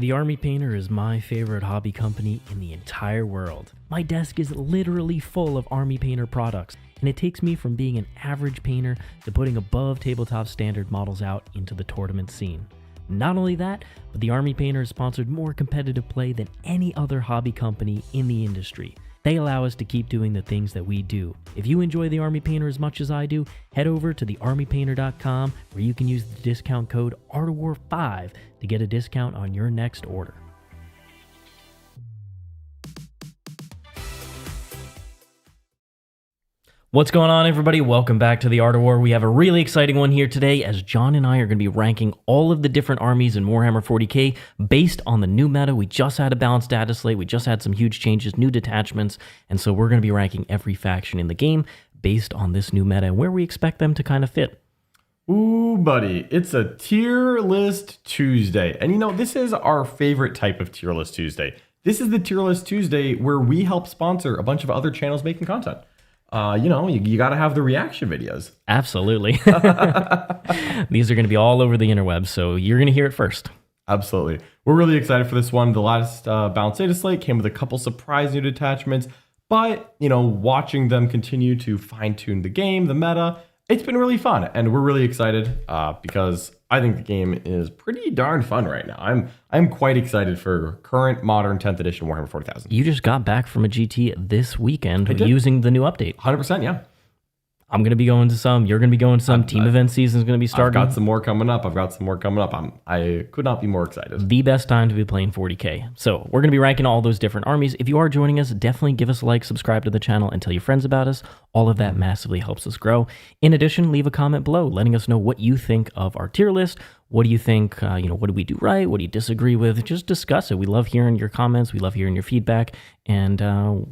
The Army Painter is my favorite hobby company in the entire world. My desk is literally full of Army Painter products, and it takes me from being an average painter to putting above tabletop standard models out into the tournament scene. Not only that, but the Army Painter has sponsored more competitive play than any other hobby company in the industry. They allow us to keep doing the things that we do. If you enjoy the Army Painter as much as I do, head over to thearmypainter.com where you can use the discount code ARTOWAR5 to get a discount on your next order. What's going on, everybody? Welcome back to the Art of War. We have a really exciting one here today, as John and I are going to be ranking all of the different armies in Warhammer 40k based on the new meta. We just had a balanced data slate. We just had some huge changes, new detachments, and so we're going to be ranking every faction in the game based on this new meta and where we expect them to kind of fit. Ooh, buddy, it's a tier list Tuesday. And you know, this is our favorite type of tier list Tuesday. This is the tier list Tuesday where we help sponsor a bunch of other channels making content. You got to have the reaction videos. Absolutely. These are going to be all over the interwebs, so you're going to hear it first. Absolutely. We're really excited for this one. The last balanced data slate came with a couple surprise new detachments, but, watching them continue to fine-tune the game, the meta, it's been really fun, and we're really excited because I think the game is pretty darn fun right now. I'm quite excited for current modern 10th edition Warhammer 40,000. You just got back from a GT this weekend using the new update. 100%, yeah. I'm going to be going to some. You're going to be going to some. Team event season is going to be starting. I've got some more coming up. I could not be more excited. The best time to be playing 40k. So we're going to be ranking all those different armies. If you are joining us, definitely give us a like, subscribe to the channel, and tell your friends about us. All of that massively helps us grow. In addition, leave a comment below letting us know what you think of our tier list. What do you think? What do we do right? What do you disagree with? Just discuss it. We love hearing your comments. We love hearing your feedback. And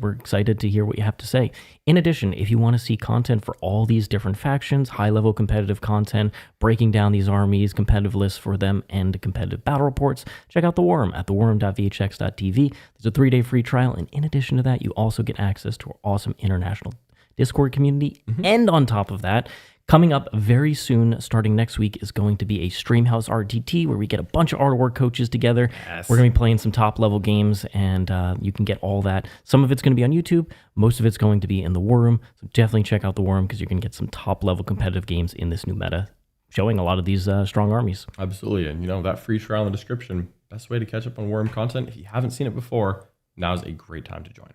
we're excited to hear what you have to say. In addition, if you want to see content for all these different factions, high-level competitive content, breaking down these armies, competitive lists for them, and competitive battle reports, check out The Worm at theworm.vhx.tv. There's a 3-day free trial. And in addition to that, you also get access to our awesome international Discord community. And on top of that, coming up very soon, starting next week, is going to be a Streamhouse RTT where we get a bunch of Art of War coaches together. Yes. We're going to be playing some top-level games, and you can get all that. Some of it's going to be on YouTube. Most of it's going to be in the War Room. So definitely check out the War Room because you're going to get some top-level competitive games in this new meta, showing a lot of these strong armies. Absolutely. And, that free trial in the description, best way to catch up on War Room content. If you haven't seen it before, now's a great time to join.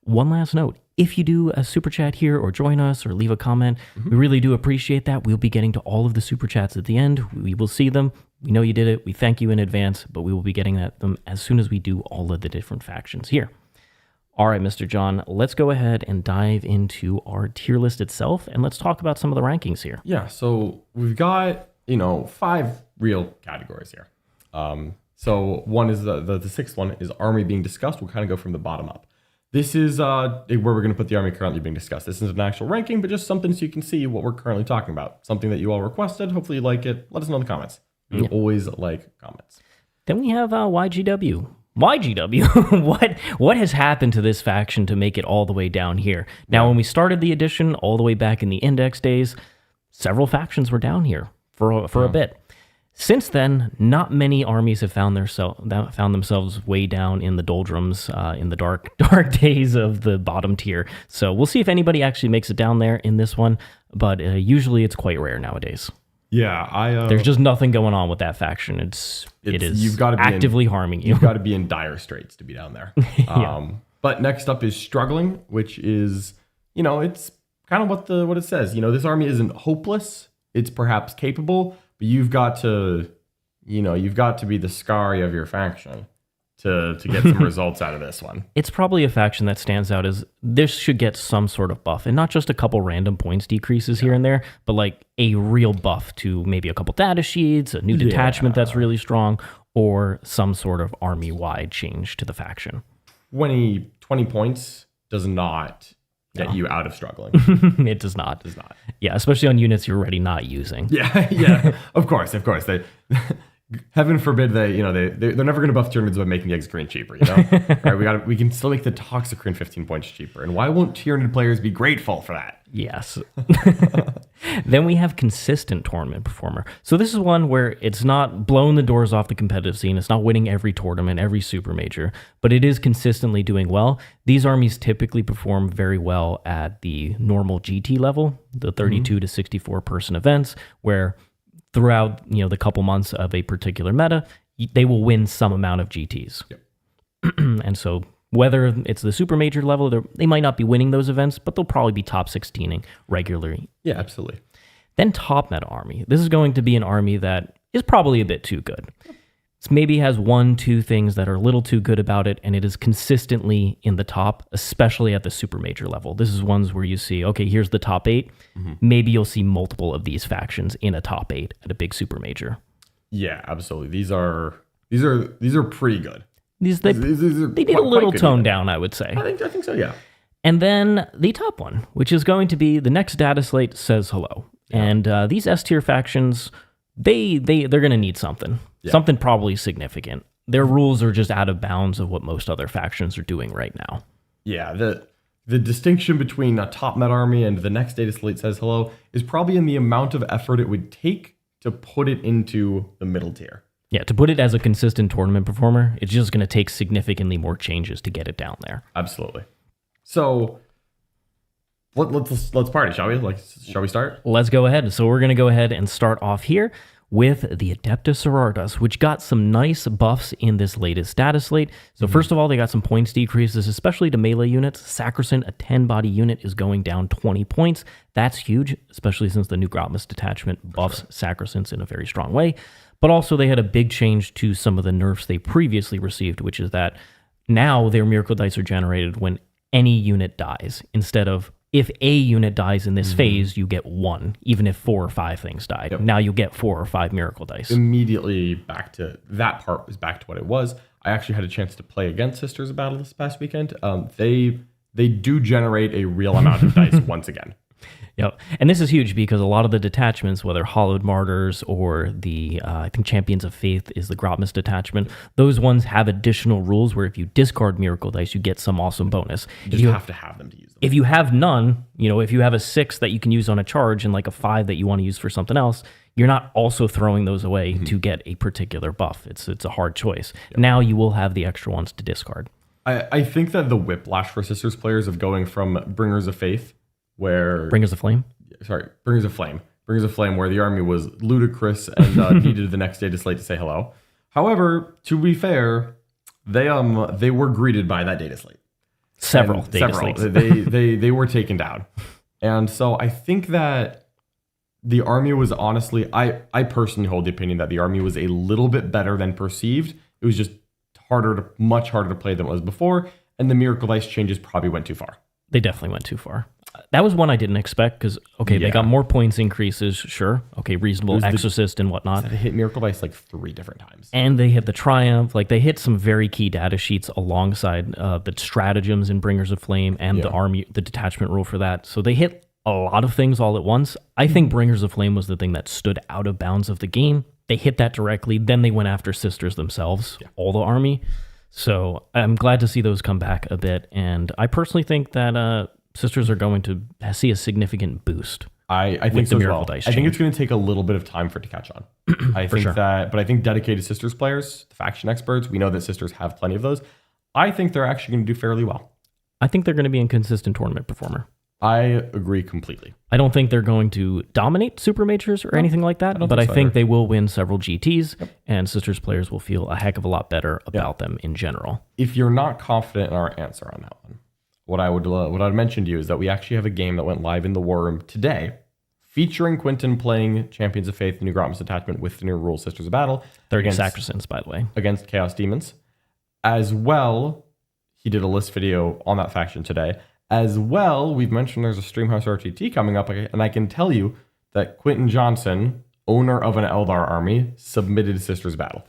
One last note, if you do a super chat here or join us or leave a comment, we really do appreciate that. We'll be getting to all of the super chats at the end. We will see them. We know you did it. We thank you in advance, but we will be getting at them as soon as we do all of the different factions here. All right, Mr. John, let's go ahead and dive into our tier list itself, and let's talk about some of the rankings here. Yeah, so we've got, 5 real categories here. So one is the sixth one is army being discussed. We'll kind of go from the bottom up. This is where we're going to put the army currently being discussed. This isn't an actual ranking, but just something so you can see what we're currently talking about. Something that you all requested. Hopefully you like it. Let us know in the comments. We always like comments. Then we have YGW. YGW, what has happened to this faction to make it all the way down here? Now, when we started the edition, all the way back in the index days, several factions were down here for a bit. Since then, not many armies have found themselves way down in the doldrums, in the dark days of the bottom tier. So we'll see if anybody actually makes it down there in this one, but usually it's quite rare nowadays. Yeah, there's just nothing going on with that faction. It is you've got to be actively harming you. You've got to be in dire straits to be down there. But next up is struggling, which is, it's kind of what it says. This army isn't hopeless. It's perhaps capable. You've got to be the Scary of your faction to get some results out of this one. It's probably a faction that stands out as this should get some sort of buff, and not just a couple random points decreases here and there, but like a real buff to maybe a couple data sheets, a new detachment that's really strong, or some sort of army-wide change to the faction. 20 points does not get you out of struggling. It does not. Yeah, especially on units you're already not using. Yeah. Of course. They, heaven forbid they're never going to buff Tyranids by making the Exocrine cheaper. All right, we can still make the Toxicrine 15 points cheaper. And why won't Tyranid players be grateful for that? Yes. Then we have consistent tournament performer. So this is one where it's not blowing the doors off the competitive scene. It's not winning every tournament, every super major, but it is consistently doing well. These armies typically perform very well at the normal GT level, the 32 to 64 person events, where throughout the couple months of a particular meta, they will win some amount of GTs. Yep. And so whether it's the super major level, they might not be winning those events, but they'll probably be top 16ing regularly. Yeah, absolutely. Then top meta army. This is going to be an army that is probably a bit too good. It maybe has 1-2 things that are a little too good about it, and it is consistently in the top, especially at the super major level. This is ones where you see, okay, here's the top 8. Maybe you'll see multiple of these factions in a top 8 at a big super major. Yeah, absolutely. These are pretty good. They need a little tone down, I would say. I think so, yeah. And then the top one, which is going to be the next data slate says hello. Yeah. And these S tier factions, they're going to need something. Yeah. Something probably significant. Their rules are just out of bounds of what most other factions are doing right now. Yeah, the distinction between a top meta army and the next data slate says hello is probably in the amount of effort it would take to put it into the middle tier. Yeah, to put it as a consistent tournament performer, it's just going to take significantly more changes to get it down there. Absolutely. So let's party, shall we? Shall we start? Let's go ahead. So we're going to go ahead and start off here with the Adepta Sororitas, which got some nice buffs in this latest data slate. So first of all, they got some points decreases, especially to melee units. Sacrosanct, a 10-body unit, is going down 20 points. That's huge, especially since the new Grotmus detachment buffs Sacrosancts in a very strong way. But also they had a big change to some of the nerfs they previously received, which is that now their Miracle Dice are generated when any unit dies, instead of if a unit dies in this phase, you get 1, even if 4 or 5 things died. Yep. Now you get 4 or 5 Miracle Dice. Immediately back to that part was back to what it was. I actually had a chance to play against Sisters of Battle this past weekend. They do generate a real amount of dice once again. Yep. And this is huge because a lot of the detachments, whether Hallowed Martyrs or the, I think Champions of Faith is the Grotmus detachment, those ones have additional rules where if you discard Miracle Dice, you get some awesome bonus. You have to have them to use them. If you have none, if you have a 6 that you can use on a charge and like a 5 that you want to use for something else, you're not also throwing those away to get a particular buff. It's a hard choice. Yep. Now you will have the extra ones to discard. I think that the whiplash for Sisters players of going from Bringers of Faith, where Bringers of Flame, where the army was ludicrous and needed the next data slate to say hello. However, to be fair, they were greeted by that data slate. Several data slates. they were taken down, and so I think that the army was honestly, I personally hold the opinion that the army was a little bit better than perceived. It was just much harder to play than it was before, and the Miracle Dice changes probably went too far. They definitely went too far. That was one I didn't expect because, they got more points increases, sure. Okay, reasonable, Exorcist and whatnot. They hit Miracle Dice like 3 different times. And they hit the Triumph. Like, they hit some very key data sheets alongside the stratagems in Bringers of Flame and the army, the detachment rule for that. So they hit a lot of things all at once. I think Bringers of Flame was the thing that stood out of bounds of the game. They hit that directly. Then they went after Sisters themselves, all the army. So I'm glad to see those come back a bit. And I personally think that Sisters are going to see a significant boost. I think so as well. I think it's going to take a little bit of time for it to catch on. I think dedicated Sisters players, the faction experts, we know that Sisters have plenty of those. I think they're actually going to do fairly well. I think they're going to be a consistent tournament performer. I agree completely. I don't think they're going to dominate super majors or anything like that, but I think they will win several GTs, and Sisters players will feel a heck of a lot better about them in general. If you're not confident in our answer on that one, what I'd mention to you is that we actually have a game that went live in the War Room today, featuring Quentin playing Champions of Faith, the new Grotmus attachment with the new rule Sisters of Battle. 30 Sacrosancts, by the way. Against Chaos Demons. As well, he did a list video on that faction today. As well, we've mentioned there's a Streamhouse RTT coming up, and I can tell you that Quentin Johnson, owner of an Eldar army, submitted Sisters Battle.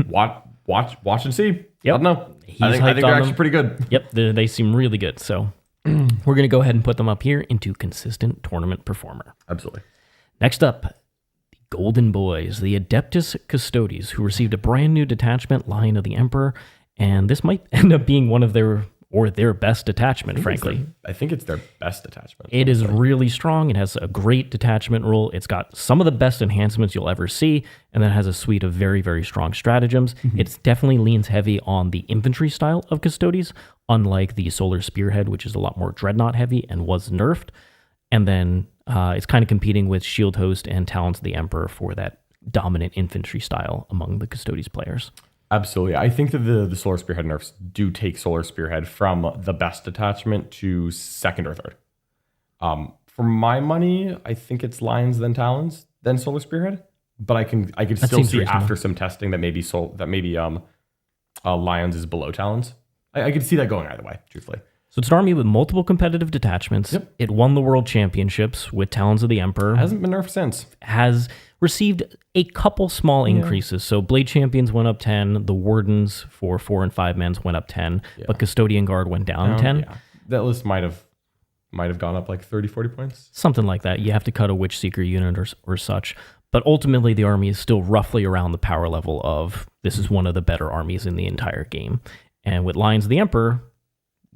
Watch and see. Yep. I don't know. I think they're actually pretty good. Yep, they seem really good. So we're going to go ahead and put them up here into consistent tournament performer. Absolutely. Next up, the Golden Boys, the Adeptus Custodes, who received a brand new detachment, Lion of the Emperor. And this might end up being one of or their best detachment, frankly. I think it's their best detachment. It is really strong. It has a great detachment rule. It's got some of the best enhancements you'll ever see, and then it has a suite of very, very strong stratagems. It definitely leans heavy on the infantry style of Custodes, unlike the Solar Spearhead, which is a lot more Dreadnought heavy and was nerfed. And then it's kind of competing with Shield Host and Talons of the Emperor for that dominant infantry style among the Custodes players. Absolutely. I think that the Solar Spearhead nerfs do take Solar Spearhead from the best detachment to second or third. For my money, I think it's Lions, then Talons, then Solar Spearhead. But I could still see reasonable. after some testing that maybe Lions is below Talons. I could see that going either way, truthfully. So it's an army with multiple competitive detachments. Yep. It won the World Championships with Talons of the Emperor. Hasn't been nerfed since. Has received a couple small increases. So Blade Champions went up 10. The Wardens for 4 and 5 mans went up 10. But Custodian Guard went down 10. Yeah. That list might have gone up like 30, 40 points. Something like that. You have to cut a Witch Seeker unit or such. But ultimately, the army is still roughly around the power level of this is one of the better armies in the entire game. And with Lions of the Emperor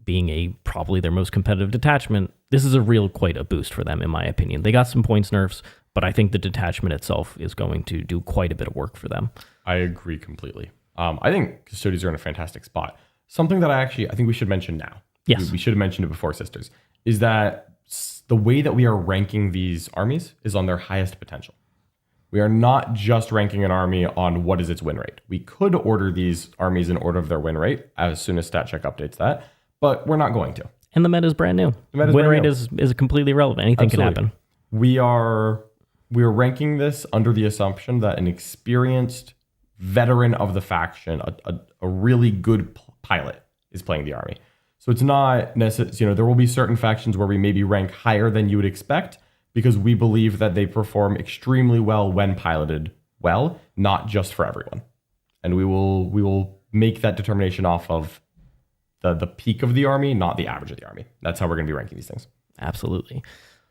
being probably their most competitive detachment, this is quite a boost for them, in my opinion. They got some points nerfs, but I think the detachment itself is going to do quite a bit of work for them. I agree completely. I think Custodes are in a fantastic spot. Something that I think we should mention now. Yes. We should have mentioned it before, Sisters, is that the way that we are ranking these armies is on their highest potential. We are not just ranking an army on what is its win rate. We could order these armies in order of their win rate as soon as StatCheck updates that, but we're not going to. And the meta is brand new. Win rate is completely irrelevant. Anything can happen. We are ranking this under the assumption that an experienced veteran of the faction, a really good pilot, is playing the army. So it's not necessarily, there will be certain factions where we maybe rank higher than you would expect because we believe that they perform extremely well when piloted well, not just for everyone. And we will make that determination off of the peak of the army, not the average of the army. That's how we're going to be ranking these things. Absolutely.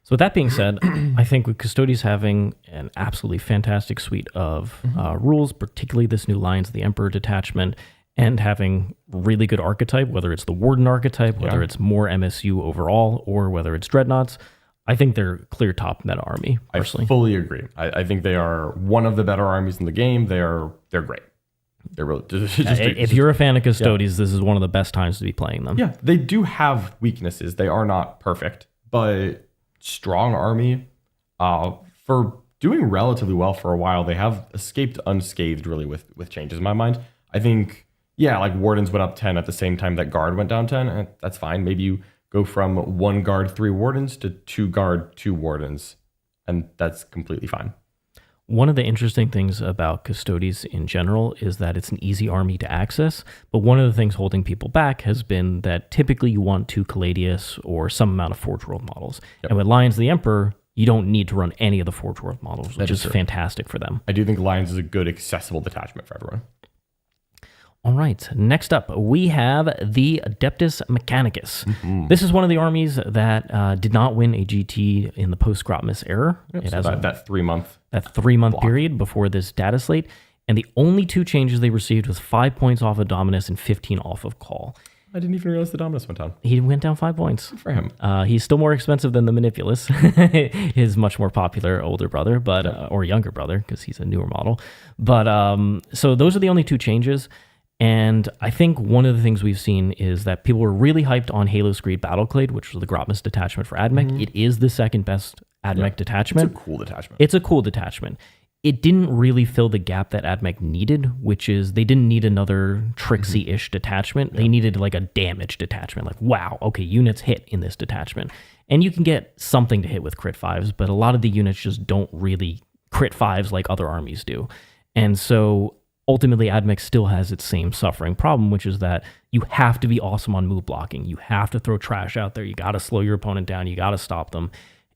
So with that being said, I think with Custodes having an absolutely fantastic suite of rules, particularly this new Lions of the Emperor detachment, and having really good archetype, whether it's the Warden archetype, whether it's more MSU overall, or whether it's Dreadnoughts, I think they're clear top meta army, personally. I fully agree. I think they are one of the better armies in the game. They're great. They're really if you're a fan of Custodes, this is one of the best times to be playing them. Yeah, they do have weaknesses. They are not perfect, but strong army. For doing relatively well for a while, they have escaped unscathed really with changes in my mind. I think, like Wardens went up 10 at the same time that Guard went down 10. And that's fine. Maybe you go from 1 Guard, 3 Wardens to 2 Guard, 2 Wardens, and that's completely fine. One of the interesting things about Custodes in general is that it's an easy army to access, but one of the things holding people back has been that typically you want 2 Caladius or some amount of Forge World models. Yep. And with Lions of the Emperor, you don't need to run any of the Forge World models, which is fantastic for them. I do think Lions is a good accessible detachment for everyone. All right, next up, we have the Adeptus Mechanicus. Mm-hmm. This is one of the armies that did not win a GT in the post-Grotmus era. Yep, it has that 3-month period before this data slate. And the only 2 changes they received was 5 points off of Dominus and 15 off of Call. I didn't even realize the Dominus went down. He went down 5 points. Good for him. He's still more expensive than the Manipulus, his much more popular older brother, or younger brother, because he's a newer model. But so those are the only 2 changes. And I think one of the things we've seen is that people were really hyped on Halo Screed Battleclade, which was the Grotmus detachment for AdMech. Mm-hmm. It is the second best AdMech detachment. It's a cool detachment. It's a cool detachment. It didn't really fill the gap that AdMech needed, which is they didn't need another Trixie-ish detachment. They needed like a damage detachment. Like, wow, okay, units hit in this detachment. And you can get something to hit with crit 5s, but a lot of the units just don't really crit 5s like other armies do. And so ultimately, AdMech still has its same suffering problem, which is that you have to be awesome on move blocking. You have to throw trash out there. You got to slow your opponent down. You got to stop them.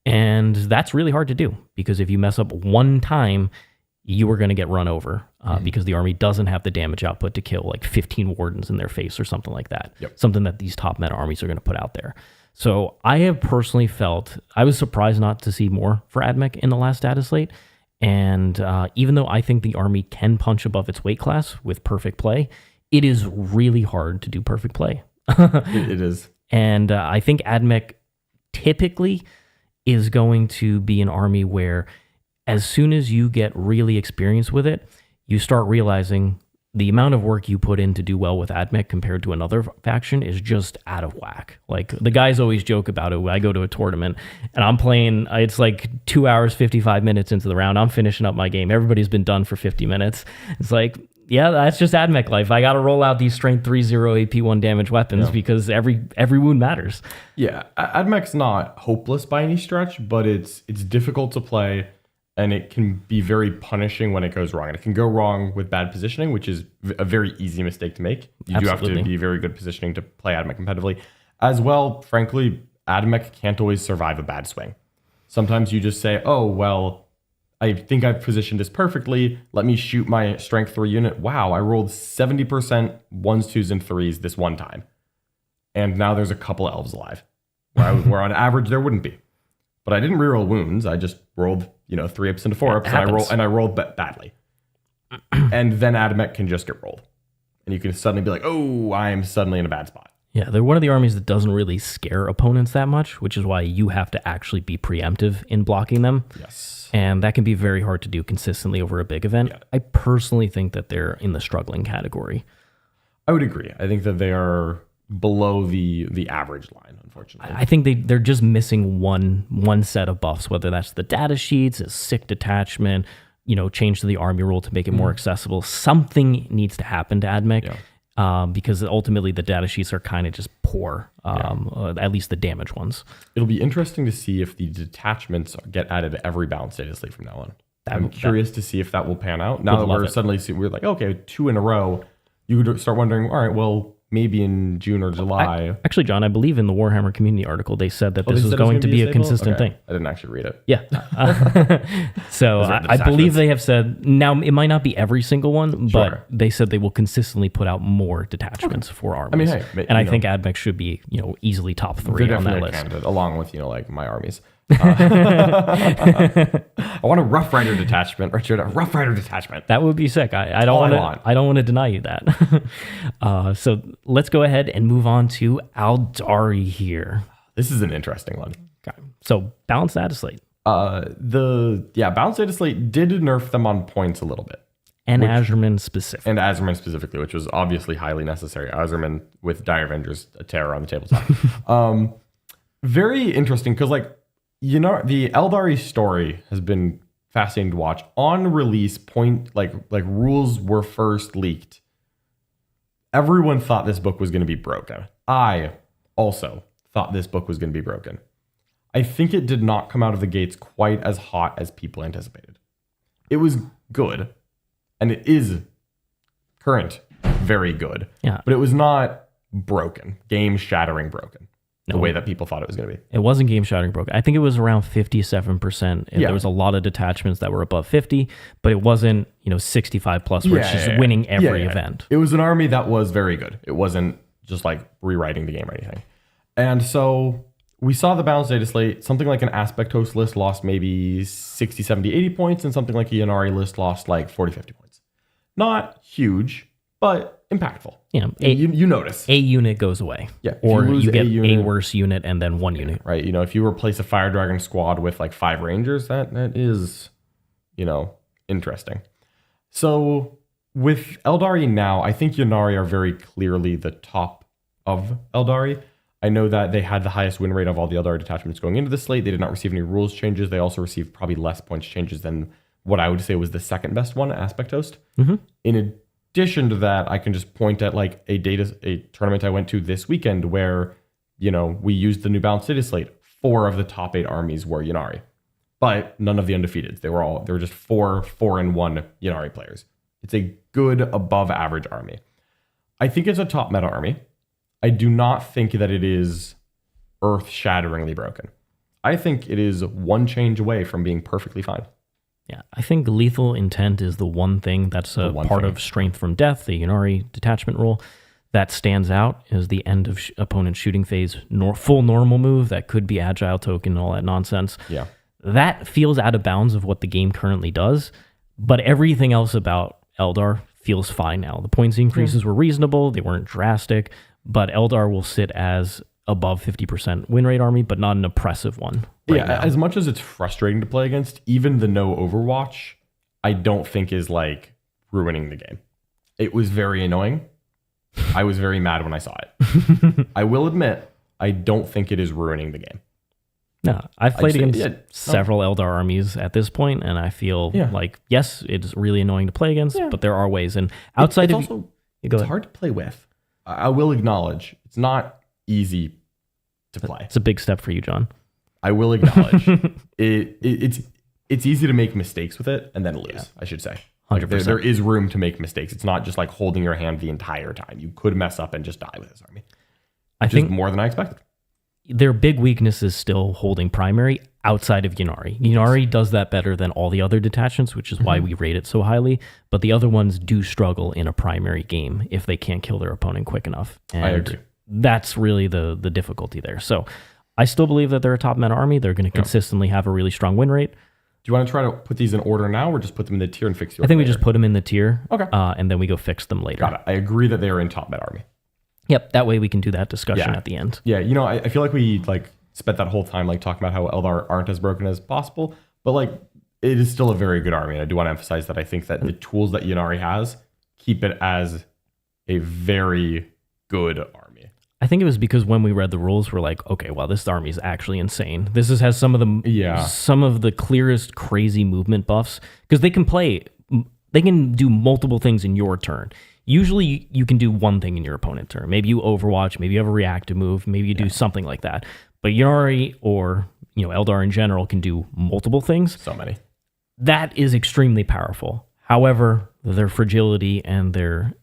And that's really hard to do because if you mess up one time, you are going to get run over because the army doesn't have the damage output to kill like 15 Wardens in their face or something like that. Yep. Something that these top meta armies are going to put out there. So I have personally felt, I was surprised not to see more for AdMech in the last data slate. And even though I think the army can punch above its weight class with perfect play, it is really hard to do perfect play. It is. And I think AdMech typically is going to be an army where as soon as you get really experienced with it, you start realizing the amount of work you put in to do well with AdMech compared to another faction is just out of whack. Like the guys always joke about it. When I go to a tournament and I'm playing, it's like 2 hours, 55 minutes into the round. I'm finishing up my game. Everybody's been done for 50 minutes. It's like, yeah, that's just AdMech life. I got to roll out these strength 3-0 AP 1 damage weapons because every wound matters. Yeah, AdMech's not hopeless by any stretch, but it's difficult to play. And it can be very punishing when it goes wrong. And it can go wrong with bad positioning, which is a very easy mistake to make. You do have to be very good positioning to play AdMech competitively. As well, frankly, AdMech can't always survive a bad swing. Sometimes you just say, oh, well, I think I've positioned this perfectly. Let me shoot my strength 3 unit. Wow, I rolled 70% 1s, 2s, and 3s this one time. And now there's a couple of elves alive. Where on average there wouldn't be. But I didn't reroll wounds. I just rolled, 3 ups into 4 ups, and I rolled badly. And then AdMech can just get rolled. And you can suddenly be like, oh, I'm suddenly in a bad spot. Yeah, they're one of the armies that doesn't really scare opponents that much, which is why you have to actually be preemptive in blocking them. Yes. And that can be very hard to do consistently over a big event. Yeah. I personally think that they're in the struggling category. I would agree. I think that they are below the average line, unfortunately. I think they're just missing one set of buffs, whether that's the data sheets, a sick detachment, change to the army rule to make it more accessible. Something needs to happen to AdMech because ultimately the data sheets are kind of just poor, at least the damage ones. It'll be interesting to see if the detachments get added to every balanced data slate from now on. I'm curious to see if that will pan out. Now that we're like, okay, 2 in a row, you could start wondering, all right, well, maybe in June or July. Actually, John, I believe in the Warhammer community article, they said that this was going to be a consistent thing. I didn't actually read it. Yeah. So I believe they have said, now it might not be every single one, but they said they will consistently put out more detachments for armies. I mean, hey, and I think AdMech should be, easily top 3 on that list. Candidate, along with, like my armies. I want a Rough Rider detachment, Richard. A Rough Rider detachment. That would be sick. I don't want to deny you that. So let's go ahead and move on to Aeldari here. This is an interesting one. Okay. So balanced data slate. Balanced data slate did nerf them on points a little bit. And Azurman specifically, which was obviously highly necessary. Azurman with Dire Avengers, a terror on the tabletop. Very interesting because the Aeldari story has been fascinating to watch. On release point, like rules were first leaked. Everyone thought this book was going to be broken. I also thought this book was going to be broken. I think it did not come out of the gates quite as hot as people anticipated. It was good, and it is very good. Yeah. But it was not broken, game-shattering broken. The way that people thought it was going to be. It wasn't game-shattering broken. I think it was around 57%. There was a lot of detachments that were above 50, but it wasn't, 65 plus where it's just winning every event. It was an army that was very good. It wasn't just like rewriting the game or anything. And so we saw the balanced data slate. Something like an Aspect Host list lost maybe 60, 70, 80 points, and something like a Ynnari list lost like 40, 50 points. Not huge, but impactful. You notice. A unit goes away. Yeah. Or you get a worse unit and then one unit. Right. If you replace a Fire Dragon squad with like 5 Rangers, that is, interesting. So with Aeldari now, I think Ynnari are very clearly the top of Aeldari. I know that they had the highest win rate of all the Aeldari detachments going into the slate. They did not receive any rules changes. They also received probably less points changes than what I would say was the second best one, Aspect Host. Mm-hmm. In addition to that, I can just point at like a tournament I went to this weekend where, we used the new balanced data slate. 4 of the top 8 armies were Ynnari, but none of the undefeateds. They were just 4 and 1 Ynnari players. It's a good above average army. I think it's a top meta army. I do not think that it is earth-shatteringly broken. I think it is one change away from being perfectly fine. Yeah, I think lethal intent is the one thing that's a part of strength from death, the Ynnari detachment rule, that stands out is the end of opponent shooting phase, full normal move that could be agile token and all that nonsense. Yeah. That feels out of bounds of what the game currently does, but everything else about Eldar feels fine now. The points increases were reasonable, they weren't drastic, but Eldar will sit as above 50% win rate army, but not an oppressive one. Right now. As much as it's frustrating to play against, even the no Overwatch, I don't think is like ruining the game. It was very annoying. I was very mad when I saw it. I will admit, I don't think it is ruining the game. No, I've played against several Eldar armies at this point, and I feel like, yes, it's really annoying to play against, but there are ways. And outside it's hard to play with. I will acknowledge it's not easy to play. It's a big step for you, John. I will acknowledge it's easy to make mistakes with it and then lose, I should say. 100%. There is room to make mistakes. It's not just like holding your hand the entire time. You could mess up and just die with this army. I think more than I expected. Their big weakness is still holding primary outside of Ynnari. Ynnari does that better than all the other detachments, which is why we rate it so highly. But the other ones do struggle in a primary game if they can't kill their opponent quick enough. And I agree. That's really the difficulty there. So I still believe that they're a top meta army. They're going to consistently have a really strong win rate. Do you want to try to put these in order now or just put them in the tier and fix your I think we just put them in the tier. Okay. And then we go fix them later. Got it. I agree that they are in top meta army. Yep. That way we can do that discussion at the end. Yeah. You know, I feel like we spent that whole time talking about how Eldar aren't as broken as possible, but it is still a very good army. And I do want to emphasize that I think that the tools that Ynnari has keep it as a very good army. I think it was because when we read the rules, we're like, okay, well, this army is actually insane. This has some of the clearest crazy movement buffs because they can do multiple things in your turn. Usually you can do one thing in your opponent's turn. Maybe you Overwatch, maybe you have a reactive move, maybe you do something like that. But Ynnari or Eldar in general can do multiple things. So many. That is extremely powerful. However, their fragility and their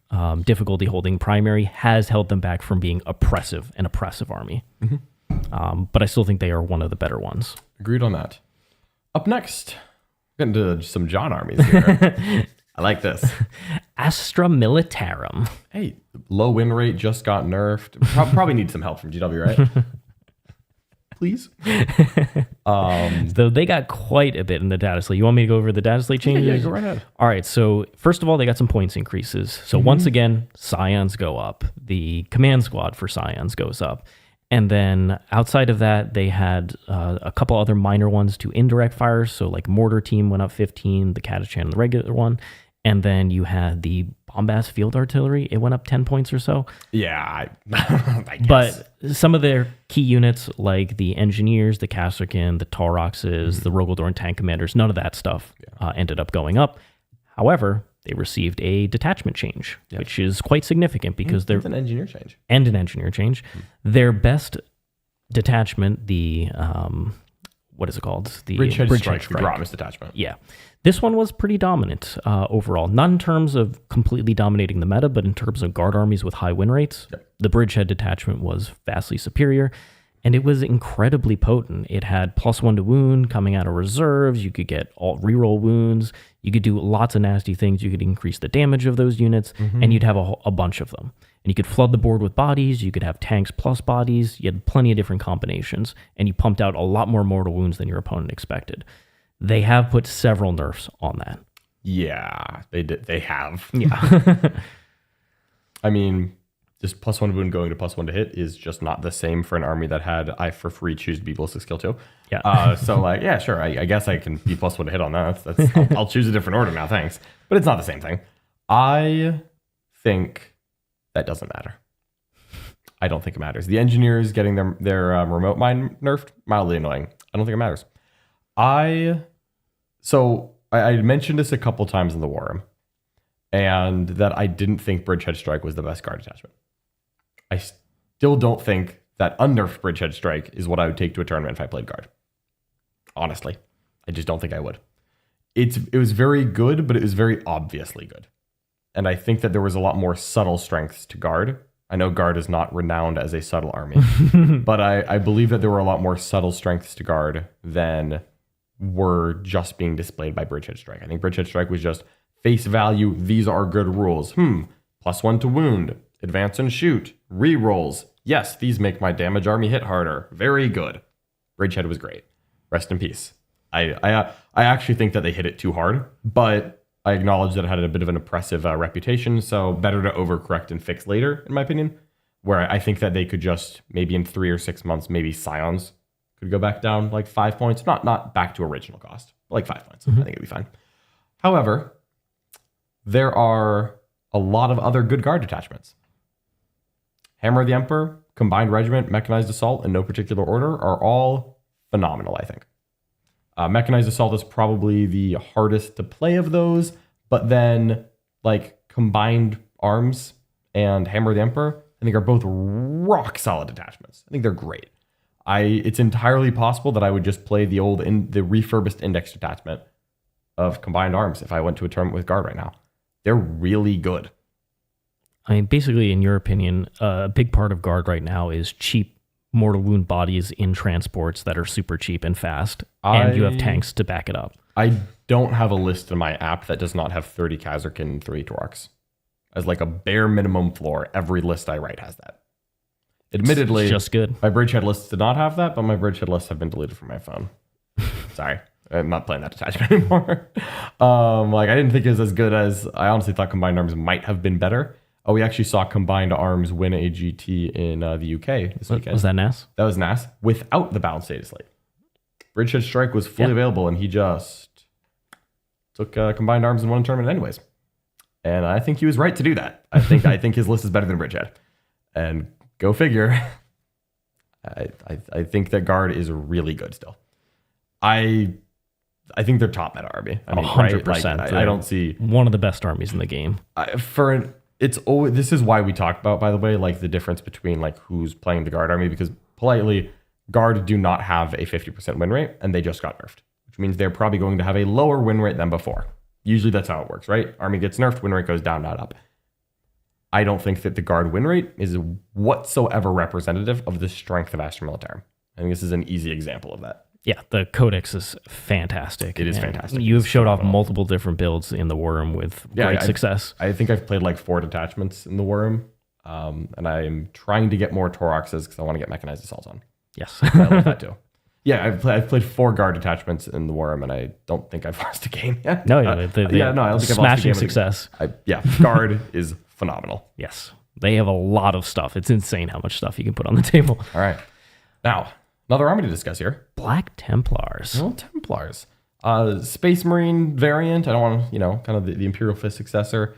difficulty holding primary has held them back from being an oppressive army. Mm-hmm. But I still think they are one of the better ones. Agreed on that. Up next, getting to some John armies here. I like this. Astra Militarum. Hey, low win rate just got nerfed. Probably need some help from GW, right? Please. Though they got quite a bit in the data slate. You want me to go over the data slate changes? Yeah, go right ahead. All right. So first of all, they got some points increases. So once again, Scions go up. The command squad for Scions goes up. And then outside of that, they had a couple other minor ones to indirect fire. So like Mortar Team went up 15, the Catachan and the regular one. And then you had the Bombast Field Artillery. It went up 10 points or so. Yeah, I guess. But some of their key units, like the Engineers, the Kasrkin, the Tauroxes, the Rogaldorn Tank Commanders, none of that stuff ended up going up. However, they received a detachment change, which is quite significant because they're... It's an engineer change. And an engineer change. Their best detachment, the... what is it called? The Bridgehead Strike. The Gratis detachment. Yeah. This one was pretty dominant overall. Not in terms of completely dominating the meta, but in terms of guard armies with high win rates. Yep. The Bridgehead detachment was vastly superior, and it was incredibly potent. It had +1 to wound coming out of reserves. You could get all reroll wounds. You could do lots of nasty things. You could increase the damage of those units, and you'd have a bunch of them. And you could flood the board with bodies. You could have tanks plus bodies. You had plenty of different combinations, and you pumped out a lot more mortal wounds than your opponent expected. They have put several nerfs on that. Yeah, they did. They have. Yeah. I mean, just +1 wound going to +1 to hit is just not the same for an army that had I for free choose to be ballistic skill 2. Yeah. So sure. I guess I can be +1 to hit on that. I'll choose a different order now. Thanks. But it's not the same thing. I think that doesn't matter. I don't think it matters. The Engineers getting their remote mine nerfed, mildly annoying. I don't think it matters. I mentioned this a couple times in the war room, and that I didn't think Bridgehead Strike was the best guard attachment. I still don't think that unnerfed Bridgehead Strike is what I would take to a tournament if I played guard. Honestly, I just don't think I would. It was very good, but it was very obviously good. And I think that there was a lot more subtle strengths to guard. I know guard is not renowned as a subtle army, but I believe that there were a lot more subtle strengths to guard than were just being displayed by Bridgehead Strike. I think Bridgehead Strike was just face value. These are good rules. +1 to wound, advance and shoot, rerolls. Yes, these make my damage army hit harder. Very good. Bridgehead was great. Rest in peace. I actually think that they hit it too hard, but I acknowledge that it had a bit of an oppressive reputation. So better to overcorrect and fix later, in my opinion. where I think that they could just maybe in 3 or 6 months, maybe Scions could go back down like 5 points, not back to original cost, but like 5 points. I think it'd be fine. However, there are a lot of other good guard detachments. Hammer of the Emperor, Combined Regiment, Mechanized Assault in no particular order are all phenomenal, I think. Mechanized Assault is probably the hardest to play of those, but then like Combined Arms and Hammer of the Emperor, I think are both rock solid detachments. I think they're great. It's entirely possible that I would just play the refurbished index detachment of Combined Arms if I went to a tournament with Guard right now. They're really good. I mean, basically, in your opinion, a big part of Guard right now is cheap mortal wound bodies in transports that are super cheap and fast, and you have tanks to back it up. I don't have a list in my app that does not have 30 Khazarkin and 3 Toraks. As like a bare minimum floor, every list I write has that. Admittedly, it's just good. My Bridgehead lists did not have that, but my Bridgehead lists have been deleted from my phone. Sorry, I'm not playing that detachment anymore. Like I didn't think it was as good as I honestly thought Combined Arms might have been better. Oh, we actually saw Combined Arms win a GT in the UK this weekend. Was that NAS? That was NAS without the balanced data slate. Bridgehead Strike was fully available, and he just took Combined Arms and won a tournament anyways. And I think he was right to do that. I think his list is better than Bridgehead. And go figure. I think that Guard is really good still. I think they're top meta army. I mean, 100%. Right? I don't see one of the best armies in the game. This is why we talk about, by the way, like the difference between like who's playing the Guard army, because politely, Guard do not have a 50% win rate, and they just got nerfed, which means they're probably going to have a lower win rate than before. Usually that's how it works, right? Army gets nerfed, win rate goes down, not up. I don't think that the Guard win rate is whatsoever representative of the strength of Astra Militarum. I think this is an easy example of that. Yeah, the Codex is fantastic. It is fantastic. You've showed off multiple different builds in the Worm with great success. I think I've played like 4 detachments in the Worm, and I'm trying to get more Toroxes because I want to get Mechanized Assault on. Yes. I love that too. Yeah, I've played 4 Guard detachments in the Worm, and I don't think I've lost a game yet. No, I don't think I've lost a game. Smashing success. Guard is phenomenal. Yes. They have a lot of stuff. It's insane how much stuff you can put on the table. All right. Now, another army to discuss here. Black Templars. Well, Templars. Space Marine variant. I don't want to, kind of the Imperial Fist successor.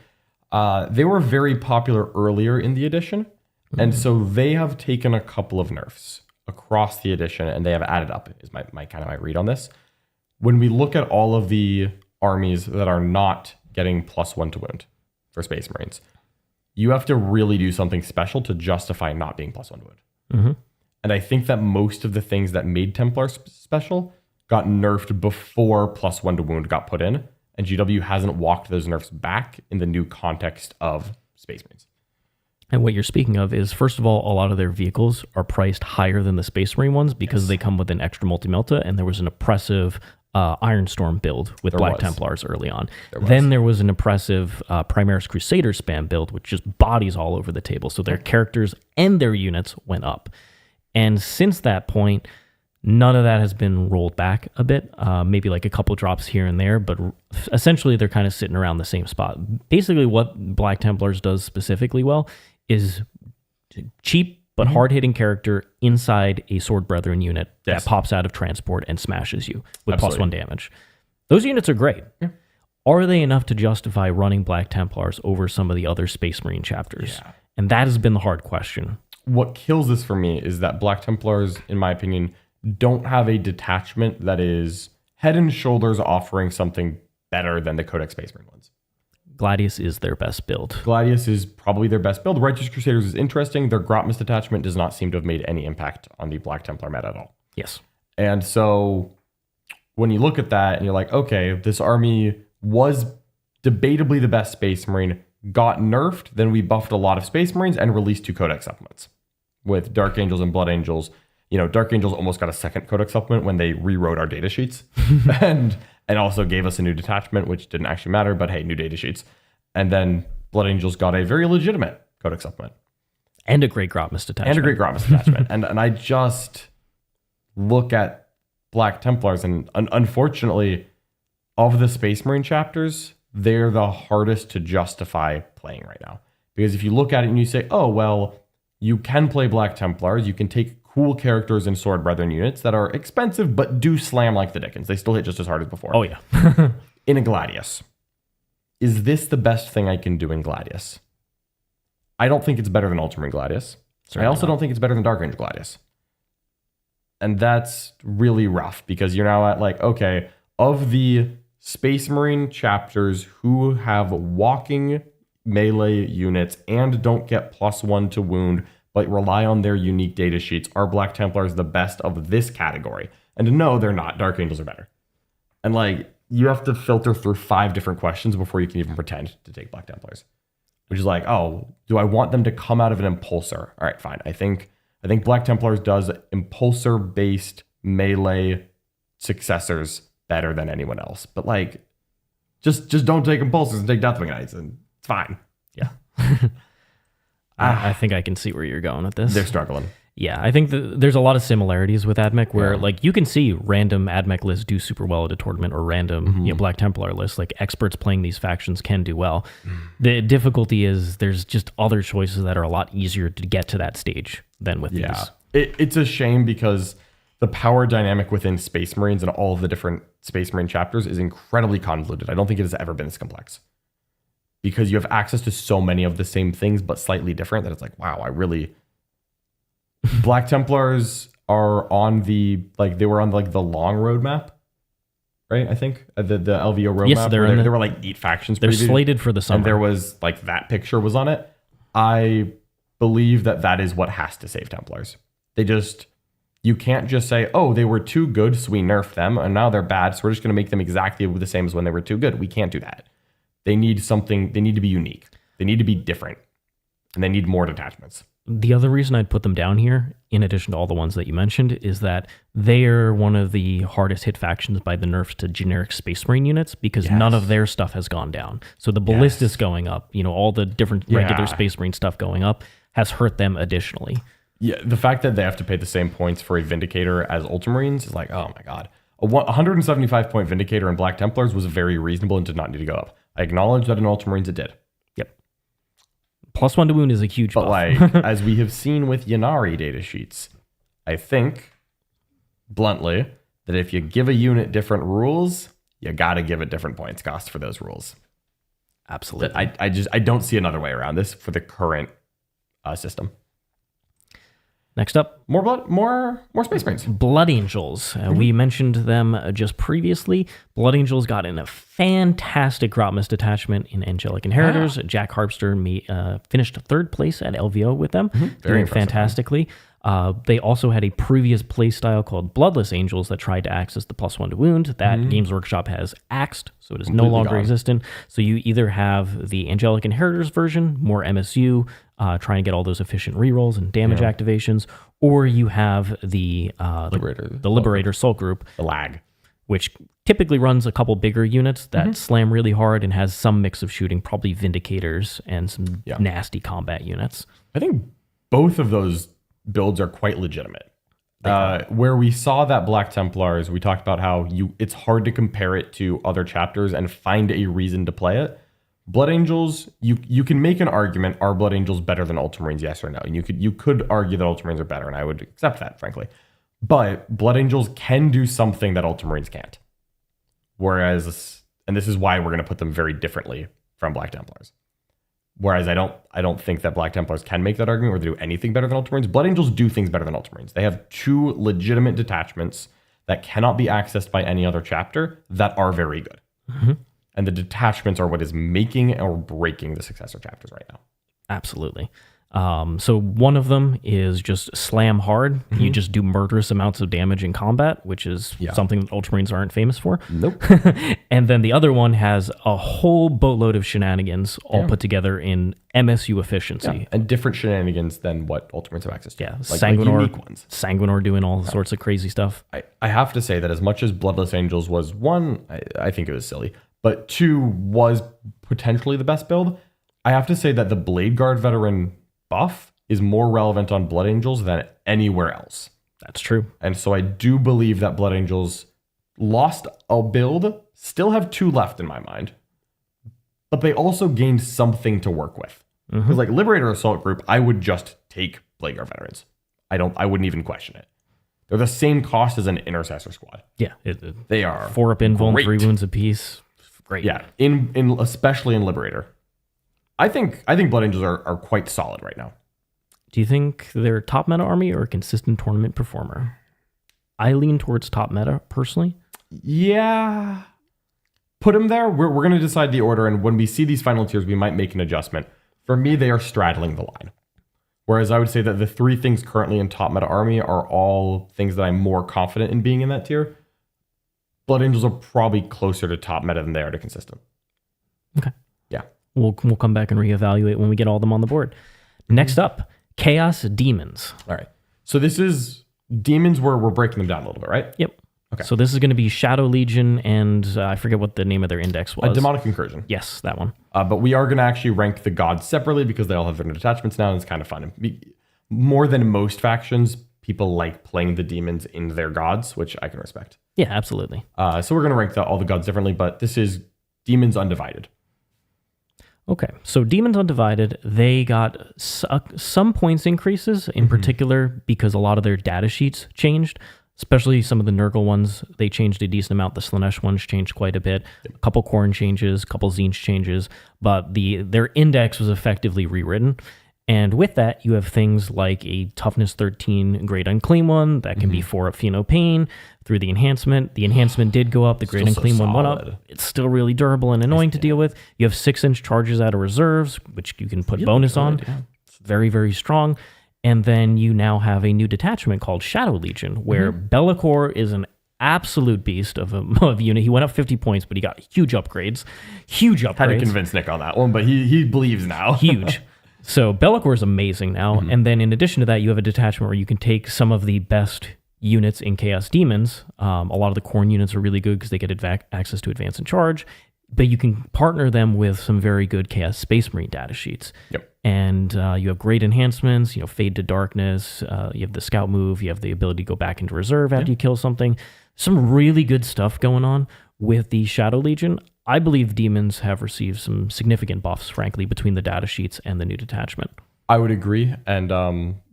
They were very popular earlier in the edition. And so they have taken a couple of nerfs across the edition, and they have added up, is my read on this. When we look at all of the armies that are not getting +1 to wound for Space Marines, you have to really do something special to justify not being +1 to wound. Mm-hmm. And I think that most of the things that made Templars special got nerfed before +1 to wound got put in, and GW hasn't walked those nerfs back in the new context of Space Marines. And what you're speaking of is, first of all, a lot of their vehicles are priced higher than the Space Marine ones because they come with an extra multi-melta, and there was an oppressive Ironstorm build with Black Templars early on. Then there was an impressive Primaris Crusader spam build with just bodies all over the table. So their characters and their units went up. And since that point, none of that has been rolled back a bit, maybe like a couple drops here and there, but essentially they're kind of sitting around the same spot. Basically what Black Templars does specifically well is cheap but hard-hitting character inside a Sword Brethren unit that pops out of transport and smashes you with +1 damage. Those units are great. Yeah. Are they enough to justify running Black Templars over some of the other Space Marine chapters? Yeah. And that has been the hard question. What kills this for me is that Black Templars, in my opinion, don't have a detachment that is head and shoulders offering something better than the Codex Space Marine ones. Gladius is their best build. Gladius is probably their best build. Righteous Crusaders is interesting. Their Grotmus detachment does not seem to have made any impact on the Black Templar meta at all. Yes. And so when you look at that and you're like, okay, this army was debatably the best Space Marine, got nerfed, then we buffed a lot of Space Marines and released 2 Codex supplements with Dark Angels and Blood Angels. Dark Angels almost got a second Codex supplement when they rewrote our data sheets and also gave us a new detachment, which didn't actually matter, but hey, new data sheets. And then Blood Angels got a very legitimate Codex supplement. And a great Grotmus detachment. And I just look at Black Templars, and unfortunately, of the Space Marine chapters, they're the hardest to justify playing right now. Because if you look at it and you say, oh, well, you can play Black Templars. You can take cool characters in Sword Brethren units that are expensive, but do slam like the Dickens. They still hit just as hard as before. Oh, yeah. In a Gladius, is this the best thing I can do in Gladius? I don't think it's better than Ultramarine Gladius. I also don't think it's better than Dark Angel Gladius. And that's really rough because you're now at like, okay, of the Space Marine chapters who have walking melee units and don't get +1 to wound, but rely on their unique data sheets, are Black Templars the best of this category? And no, they're not. Dark Angels are better. And like, you have to filter through 5 different questions before you can even pretend to take Black Templars. Which is like, oh, do I want them to come out of an Impulsor? All right, fine. I think Black Templars does Impulsor-based melee successors better than anyone else. But like, just don't take Impulsors and take Deathwing Knights, and it's fine. Yeah. I think I can see where you're going with this. They're struggling. Yeah, I think there's a lot of similarities with AdMech where like you can see random AdMech lists do super well at a tournament, or random Black Templar lists. Like experts playing these factions can do well. The difficulty is there's just other choices that are a lot easier to get to that stage than with these. It's a shame because the power dynamic within Space Marines and all of the different Space Marine chapters is incredibly convoluted. I don't think it has ever been this complex. Because you have access to so many of the same things, but slightly different, that it's like, wow, Black Templars are on they were on like the long roadmap, right? I think the LVO roadmap. Yes, there were like 8 factions. They're slated for the summer. And there was like that picture was on it. I believe that is what has to save Templars. You can't just say, oh, they were too good, so we nerfed them, and now they're bad, so we're just going to make them exactly the same as when they were too good. We can't do that. They need something. They need to be unique. They need to be different, and they need more detachments. The other reason I'd put them down here, in addition to all the ones that you mentioned, is that they are one of the hardest hit factions by the nerfs to generic Space Marine units because none of their stuff has gone down. So the ballistas going up, all the different regular Space Marine stuff going up has hurt them additionally. Yeah, the fact that they have to pay the same points for a Vindicator as Ultramarines is like, oh my god. A 175-point Vindicator in Black Templars was very reasonable and did not need to go up. I acknowledge that in Ultramarines it did. Yep. +1 to wound is a huge buff. But like, as we have seen with Ynnari data sheets, I think, bluntly, that if you give a unit different rules, you got to give it different points cost for those rules. Absolutely. I don't see another way around this for the current system. Next up, more Space Marines. Blood Angels. We mentioned them just previously. Blood Angels got in a fantastic Grotmus detachment in Angelic Inheritors. Jack Harpster finished 3rd place at LVO with them, doing fantastically. They also had a previous playstyle called Bloodless Angels that tried to access the +1 to wound. That Games Workshop has axed, so it is no longer existent. So you either have the Angelic Inheritors version, more MSU, trying to get all those efficient rerolls and damage activations, or you have the Liberator Soul Group, the lag, which typically runs a couple bigger units that slam really hard and has some mix of shooting, probably Vindicators and some nasty combat units. I think both of those builds are quite legitimate. Where we saw that Black Templars, we talked about how it's hard to compare it to other chapters and find a reason to play it. Blood Angels, you can make an argument, are Blood Angels better than Ultramarines, yes or no? And you could argue that Ultramarines are better, and I would accept that, frankly. But Blood Angels can do something that Ultramarines can't. Whereas, and this is why we're going to put them very differently from Black Templars. Whereas I don't think that Black Templars can make that argument or they do anything better than Ultramarines. Blood Angels do things better than Ultramarines. They have 2 legitimate detachments that cannot be accessed by any other chapter that are very good. And the detachments are what is making or breaking the successor chapters right now. Absolutely. So one of them is just slam hard. You just do murderous amounts of damage in combat, which is something that Ultramarines aren't famous for. Nope. And then the other one has a whole boatload of shenanigans all put together in MSU efficiency. And different shenanigans than what Ultramarines have access to. Yeah, Sanguinor, unique ones. Sanguinor doing all sorts of crazy stuff. I have to say that as much as Bloodless Angels was 1, I think it was silly, but 2 was potentially the best build, I have to say that the Blade Guard Veteran buff is more relevant on Blood Angels than anywhere else. That's true. And so I do believe that Blood Angels lost a build, still have 2 left in my mind, but they also gained something to work with. Because like Liberator Assault Group, I would just take Blade Guard veterans. I wouldn't even question it. They're the same cost as an Intercessor squad. Yeah. They are 4 up invuln, great. 3 wounds apiece. Great. Yeah, in especially in Liberator. I think Blood Angels are quite solid right now. Do you think they're top meta army or a consistent tournament performer? I lean towards top meta personally. Yeah. Put them there. We're going to decide the order, and when we see these final tiers, we might make an adjustment. For me, they are straddling the line. Whereas I would say that the 3 things currently in top meta army are all things that I'm more confident in being in that tier. Blood Angels are probably closer to top meta than they are to consistent. Okay. Yeah. We'll come back and reevaluate when we get all of them on the board. Next up, Chaos Demons. All right. So this is demons where we're breaking them down a little bit, right? Yep. Okay. So this is going to be Shadow Legion and I forget what the name of their index was. A demonic incursion. Yes, that one. But we are going to actually rank the gods separately because they all have different attachments now, and it's kind of fun. More than most factions, people like playing the demons in their gods, which I can respect. Yeah, absolutely. So we're going to rank all the gods differently, but this is Demons Undivided. Okay, so Demons Undivided, they got some points increases in particular because a lot of their data sheets changed, especially some of the Nurgle ones. They changed a decent amount. The Slaanesh ones changed quite a bit. A couple Khorne changes, a couple Tzeench changes, but their index was effectively rewritten. And with that, you have things like a Toughness 13 Great Unclean one that can be 4 up Pheno Pain through the enhancement. The enhancement did go up. The Great Unclean one went up. It's still really durable and annoying to deal with. You have 6-inch charges out of reserves, which you can put bonus on. Yeah. It's very, very strong. And then you now have a new detachment called Shadow Legion, where Be'lakor is an absolute beast of a unit. He went up 50 points, but he got huge upgrades. Had to convince Nick on that one, but he believes now. Huge. So Be'lakor is amazing now. And then in addition to that, you have a detachment where you can take some of the best units in Chaos Demons. A lot of the Khorne units are really good because they get access to Advance and Charge. But you can partner them with some very good Chaos Space Marine data sheets. Yep. And you have great enhancements, Fade to Darkness. You have the Scout move. You have the ability to go back into reserve after you kill something. Some really good stuff going on with the Shadow Legion. I believe demons have received some significant buffs, frankly, between the data sheets and the new detachment. I would agree. And,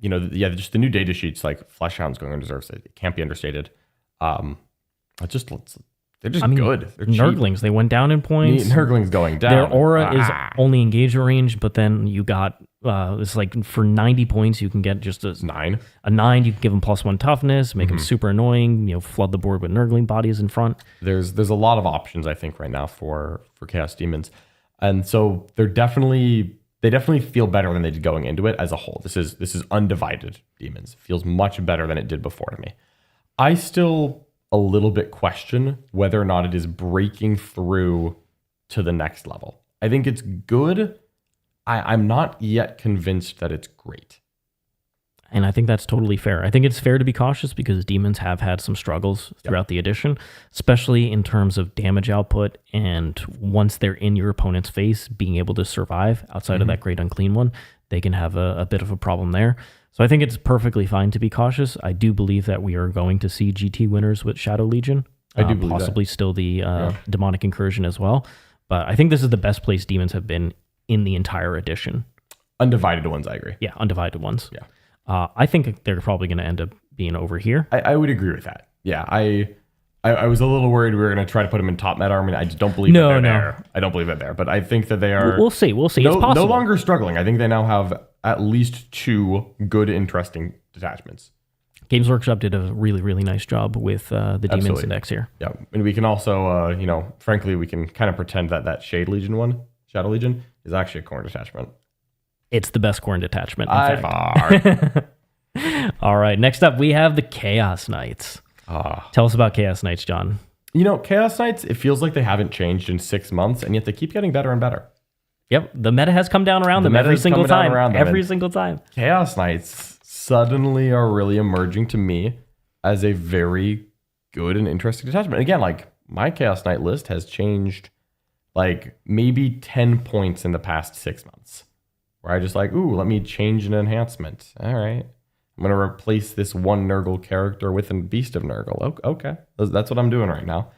just the new data sheets, like Fleshhounds going on reserves, it can't be understated. They're just good. They're Nurglings, cheap. They went down in points. Nurglings going down. Their aura is only engagement range, but then you got, it's like for 90 points, you can get just a 9. A 9, you can give them +1 toughness, make them super annoying, flood the board with Nurgling bodies in front. There's a lot of options, I think, right now for Chaos Demons. And so they definitely feel better than they did going into it as a whole. This is Undivided Demons. It feels much better than it did before to me. I still a little bit question whether or not it is breaking through to the next level. I think it's good. I'm not yet convinced that it's great. And I think that's totally fair. I think it's fair to be cautious because demons have had some struggles throughout the edition, especially in terms of damage output. And once they're in your opponent's face, being able to survive outside of that Great Unclean one, they can have a bit of a problem there. So I think it's perfectly fine to be cautious. I do believe that we are going to see GT winners with Shadow Legion. I do believe possibly that. Still the Demonic Incursion as well. But I think this is the best place demons have been in the entire edition. Undivided ones, I agree. Yeah, undivided ones. Yeah. I think they're probably going to end up being over here. I would agree with that. Yeah, I was a little worried we were going to try to put them in top meta army. I just don't believe that they're there. I don't believe that there, but I think that they are. We'll see. It's possible. No longer struggling. I think they now have at least 2 good, interesting detachments. Games Workshop did a really, really nice job with the Demons Index here. Yeah, and we can also, frankly, we can kind of pretend that Shadow Legion, is actually a Khorne detachment. It's the best Khorne detachment, in By fact. All right, next up, we have the Chaos Knights. Tell us about Chaos Knights, John. Chaos Knights, it feels like they haven't changed in 6 months, and yet they keep getting better and better. Yep, the meta has come down around them every single time. Every single time. Chaos Knights suddenly are really emerging to me as a very good and interesting detachment. Again, like my Chaos Knight list has changed like maybe 10 points in the past 6 months. Where I just like, let me change an enhancement. All right. I'm going to replace this one Nurgle character with a Beast of Nurgle. Okay. That's what I'm doing right now.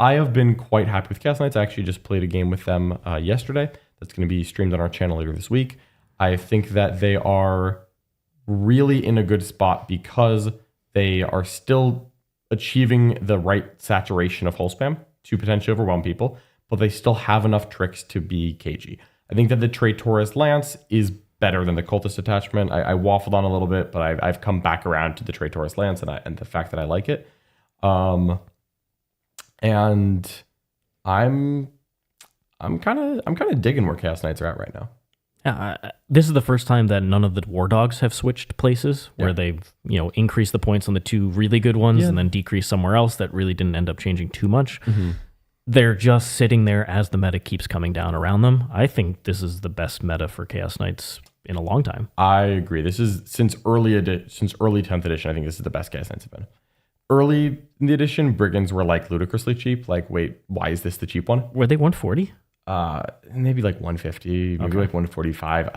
I have been quite happy with Chaos Knights. I actually just played a game with them yesterday. That's going to be streamed on our channel later this week. I think that they are really in a good spot because they are still achieving the right saturation of hull spam to potentially overwhelm people, but they still have enough tricks to be cagey. I think that the Traitorous Lance is better than the Cultist attachment. I waffled on a little bit, but I've come back around to the Traitorous Lance and the fact that I like it. And I'm kind of digging where Chaos Knights are at right now. Yeah, this is the first time that none of the War Dogs have switched places, where they've increased the points on the two really good ones and then decreased somewhere else that really didn't end up changing too much. Mm-hmm. They're just sitting there as the meta keeps coming down around them. I think this is the best meta for Chaos Knights in a long time. I agree. This is since early 10th edition. I think this is the best Chaos Knights have been. Early in the edition, Brigands were like ludicrously cheap. Like, wait, why is this the cheap one? Were they 140? Maybe like 150, maybe like 145.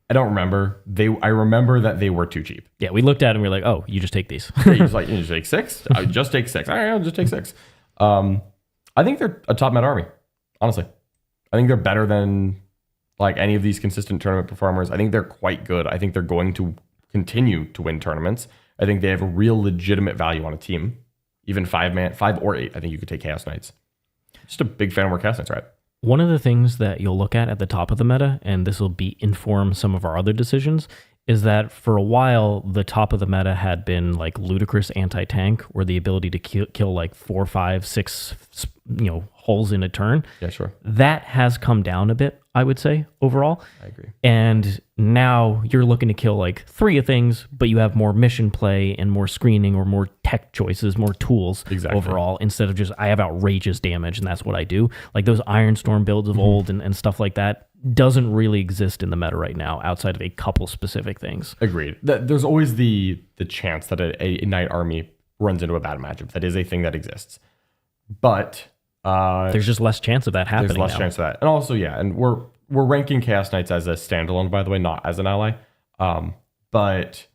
I don't remember. I remember that they were too cheap. Yeah, we looked at it and we were like, oh, you just take these. You just take 6? I just take 6. All right, I'll just take 6. I think they're a top meta army, honestly. I think they're better than like any of these consistent tournament performers. I think they're quite good. I think they're going to continue to win tournaments. I think they have a real legitimate value on a team. Even 5 or 8, I think you could take Chaos Knights. Just a big fan of where Chaos Knights are at. One of the things that you'll look at the top of the meta, and this will inform some of our other decisions, is that for a while, the top of the meta had been like ludicrous anti-tank, where the ability to kill like 4, 5, 6, holes in a turn. Yeah, sure. That has come down a bit, I would say, overall. I agree. And now you're looking to kill like 3 of things, but you have more mission play and more screening or more tech choices, more tools overall, instead of just, I have outrageous damage and that's what I do. Like those Ironstorm builds of old and stuff like that doesn't really exist in the meta right now outside of a couple specific things. Agreed. There's always the chance that a knight army runs into a bad matchup. That is a thing that exists. But there's just less chance of that happening. There's less chance of that. And also, and we're ranking Chaos Knights as a standalone, by the way, not as an ally. But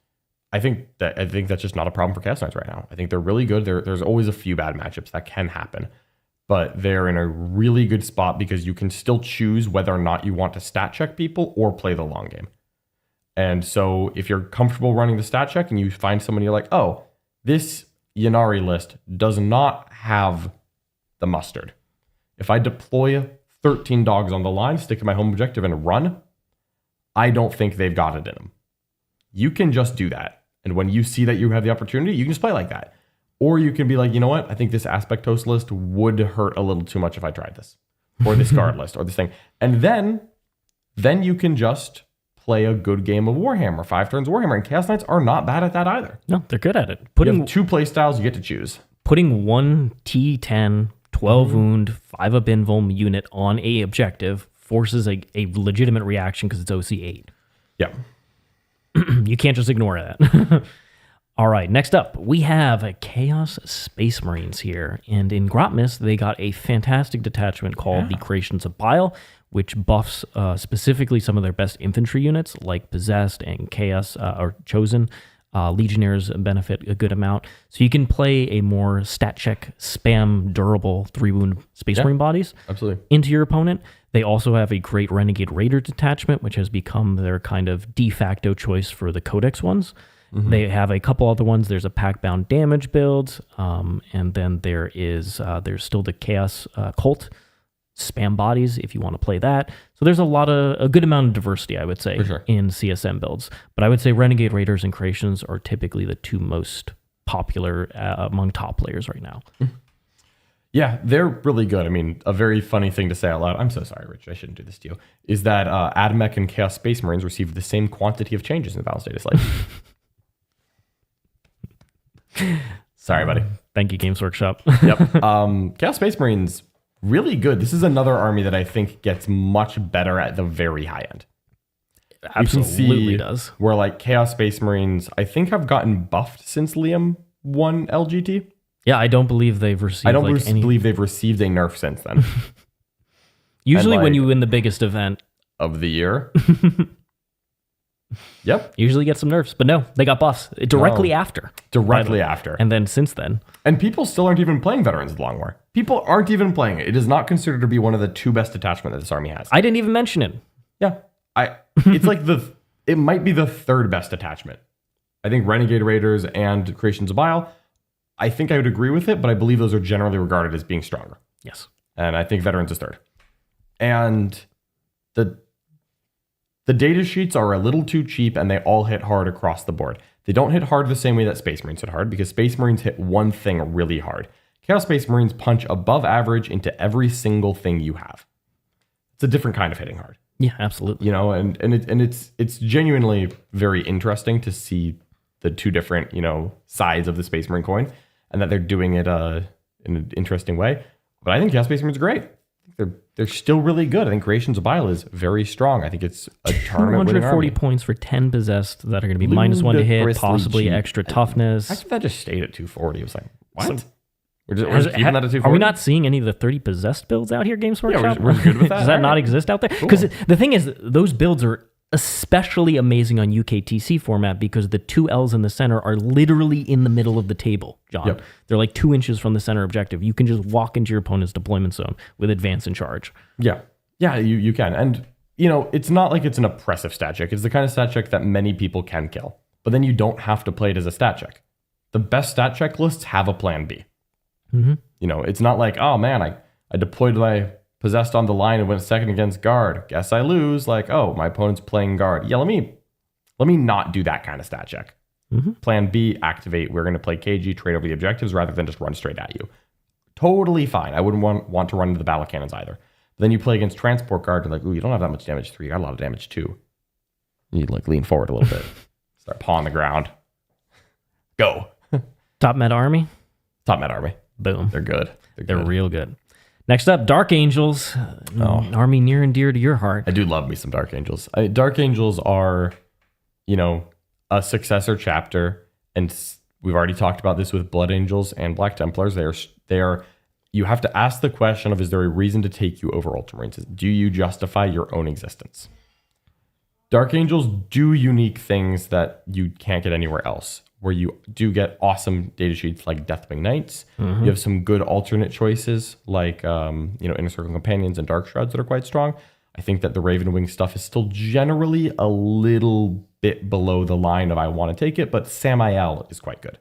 I think that's just not a problem for Chaos Knights right now. I think they're really good. There's always a few bad matchups that can happen, but they're in a really good spot because you can still choose whether or not you want to stat check people or play the long game. And so if you're comfortable running the stat check and you find someone you're like, oh, this Ynnari list does not have the mustard. If I deploy 13 dogs on the line, stick to my home objective and run, I don't think they've got it in them. You can just do that. And when you see that you have the opportunity, you can just play like that. Or you can be like, you know what? I think this Aspectos list would hurt a little too much if I tried this. Or this guard list or this thing. And then you can just play a good game of Warhammer, 5 turns Warhammer. And Chaos Knights are not bad at that either. No, they're good at it. You have 2 play styles you get to choose. Putting 1 T10, 12 wound, 5 up invuln unit on a objective forces a legitimate reaction because it's OC8. Yeah. You can't just ignore that. All right, next up, we have Chaos Space Marines here. And in Grotmis, they got a fantastic detachment called the Creations of Bile, which buffs specifically some of their best infantry units like Possessed and Chaos or Chosen. Legionnaires benefit a good amount. So you can play a more stat check, spam, durable 3-wound Space Marine bodies into your opponent. They also have a great Renegade Raider detachment, which has become their kind of de facto choice for the Codex ones. Mm-hmm. They have a couple other ones. There's a pack-bound damage build, and then there's still the Chaos Cult spam bodies if you want to play that. So there's a good amount of diversity, I would say, in CSM builds. But I would say Renegade Raiders and Creations are typically the 2 most popular among top players right now. Yeah, they're really good. I mean, a very funny thing to say out loud, I'm so sorry, Rich, I shouldn't do this to you, is that AdMech and Chaos Space Marines received the same quantity of changes in the Balanced Data Slate. Sorry, buddy. Thank you, Games Workshop. Yep. Chaos Space Marines, really good. This is another army that I think gets much better at the very high end. Absolutely does. Where like Chaos Space Marines, I think have gotten buffed since Liam won LGT. Yeah, I don't believe they've received. I don't believe they've received a nerf since then. Usually, when you win the biggest event of the year, yep, usually get some nerfs, but no, they got buffs directly after. And then since then, and people still aren't even playing Veterans of the Long War. People aren't even playing it. It is not considered to be one of the 2 best detachments that this army has. I didn't even mention it. Yeah, it's like it might be the 3rd best attachment I think Renegade Raiders and Creations of Bile, I think I would agree with it, but I believe those are generally regarded as being stronger. Yes. And I think Veterans is third. And the data sheets are a little too cheap, and they all hit hard across the board. They don't hit hard the same way that Space Marines hit hard, because Space Marines hit one thing really hard. Chaos Space Marines punch above average into every single thing you have. It's a different kind of hitting hard. Yeah, absolutely. You know, and it's genuinely very interesting to see the two different, you know, sides of the Space Marine coin, and that they're doing it in an interesting way. But I think Chaos Space Marines are great. They're still really good. I think Creations of Bile is very strong. I think it's a tournament winning 240 army. points for 10 possessed that are going to be -1 to hit, possibly cheap. extra toughness. Actually, that just stayed at 240. It was like, what? So- we're just keeping that at 240? Are we not seeing any of the 30 possessed builds out here, Games Workshop? we're good with that. Does that All not right. exist out there? Cool. Because the thing is, those builds are especially amazing on UKTC format because the two L's in the center are literally in the middle of the table, John. Yep. They're like 2 inches from the center objective. You can just walk into your opponent's deployment zone with advance and charge. Yeah. Yeah, you can. And, you know, it's not like it's an oppressive stat check. It's the kind of stat check that many people can kill. But then you don't have to play it as a stat check. The best stat check lists have a plan B. Mm-hmm. You know, it's not like, oh man, I deployed my possessed on the line and went second against guard. Guess I lose. Like, oh, my opponent's playing guard. Yeah, let me not do that kind of stat check. Mm-hmm. Plan B, activate. We're going to play KG, trade over the objectives rather than just run straight at you. Totally fine. I wouldn't want to run into the battle cannons either. But then you play against transport guard. You're like, ooh, you don't have that much damage 3. You got a lot of damage 2. You like lean forward a little bit. Start pawing the ground. Go. Top meta army? Top meta army. Boom. They're good. They're real good. Next up, Dark Angels. An army near and dear to your heart. I do love me some Dark Angels. Dark Angels are, you know, a successor chapter, and we've already talked about this with Blood Angels and Black Templars. They are. You have to ask the question of, is there a reason to take you over Ultramarines? Do you justify your own existence? Dark Angels do unique things that you can't get anywhere else, where you do get awesome data sheets like Deathwing Knights. You have some good alternate choices like, Inner Circle Companions and Dark Shrouds that are quite strong. I think that the Ravenwing stuff is still generally a little bit below the line of I want to take it, but Samael is quite good.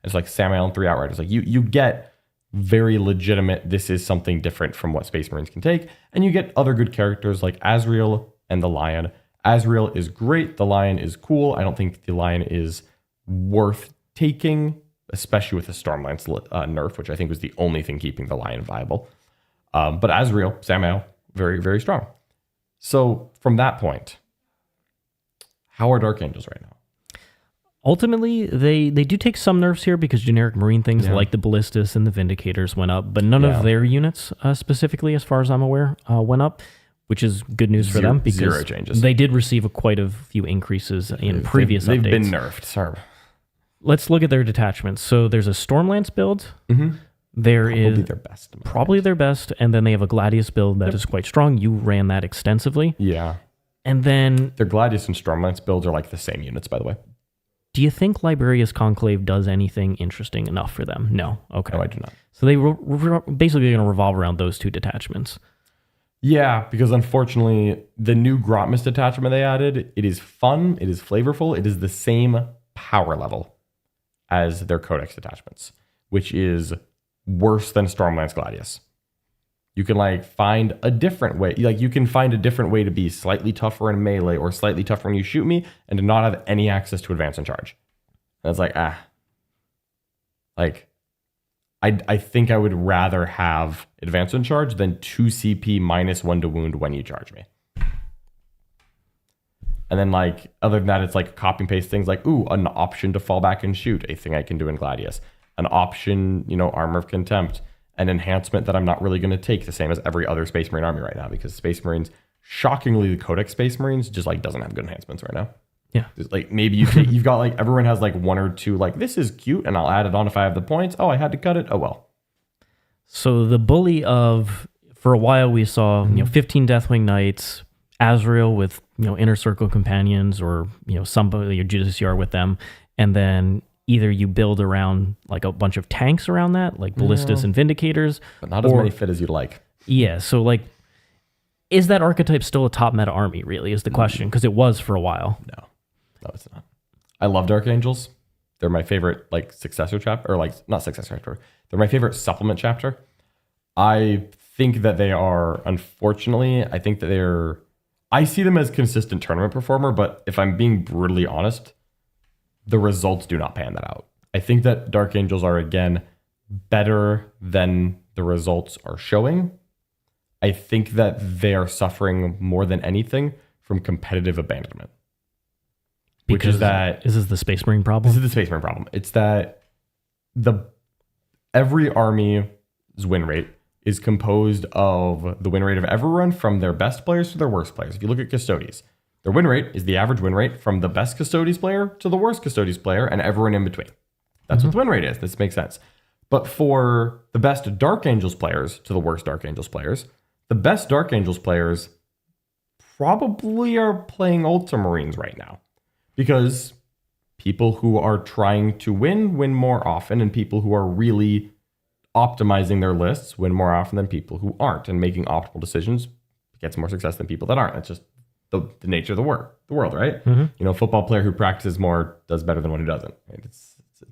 It's like Samael and 3 Outriders. Like you get very legitimate, this is something different from what Space Marines can take, and you get other good characters like Azrael and the Lion. Azrael is great. The Lion is cool. I don't think the Lion is worth taking, especially with the Stormlance nerf, which I think was the only thing keeping the Lion viable. But Azrael, Samael, very, very strong. So from that point, how are Dark Angels right now? Ultimately, they do take some nerfs here because generic Marine things like the Ballistas and the Vindicators went up, but none of their units specifically, as far as I'm aware, went up, which is good news for them because zero changes. They did receive quite a few increases in previous updates. They've been nerfed. Sorry. Let's look at their detachments. So there's a Stormlance build. There is probably their best, and then they have a Gladius build that is quite strong. You ran that extensively. Yeah. And then their Gladius and Stormlance builds are like the same units, by the way. Do you think Librarius Conclave does anything interesting enough for them? No. Okay. No, I do not. So they were basically going to revolve around those two detachments. Yeah, because unfortunately, the new Grotmus detachment they added, it is fun, it is flavorful, it is the same power level as their Codex detachments, which is worse than Stormlance Gladius. You can find a different way. You can find a different way to be slightly tougher in melee or slightly tougher when you shoot me and to not have any access to advance and charge. And it's I think I would rather have advance and charge than 2 CP minus 1 to wound when you charge me. And then other than that, it's copy and paste things an option to fall back and shoot, a thing I can do in Gladius. An option, Armor of Contempt. An enhancement that I'm not really going to take, the same as every other Space Marine army right now, because Space Marines, shockingly, the Codex Space Marines just doesn't have good enhancements right now. Yeah. Maybe you've got everyone has 1 or 2, this is cute and I'll add it on if I have the points. Oh, I had to cut it. Oh, well. So the bully for a while we saw, 15 Deathwing Knights, Azrael with, Inner Circle Companions or, somebody, or Judiciar with them. And then either you build around a bunch of tanks around that, like Ballistas and Vindicators. But not as many fit as you'd like. Yeah, so is that archetype still a top meta army, really, is the question, because it was for a while. No, it's not. I love Dark Angels. They're my favorite like successor chapter, or like not successor chapter. They're my favorite supplement chapter. I think that they are, unfortunately, I see them as consistent tournament performer, but if I'm being brutally honest, the results do not pan that out. I think that Dark Angels are, again, better than the results are showing. I think that they are suffering more than anything from competitive abandonment. Which is that... This is the Space Marine problem? This is the Space Marine problem. It's that every army's win rate is composed of the win rate of everyone from their best players to their worst players. If you look at Custodes, their win rate is the average win rate from the best Custodes player to the worst Custodes player and everyone in between. That's what the win rate is. This makes sense. But for the best Dark Angels players to the worst Dark Angels players, the best Dark Angels players probably are playing Ultramarines right now. Because people who are trying to win more often, and people who are really optimizing their lists win more often than people who aren't, and making optimal decisions gets more success than people that aren't. That's just the nature of the world, right? You know, a football player who practices more does better than one who doesn't.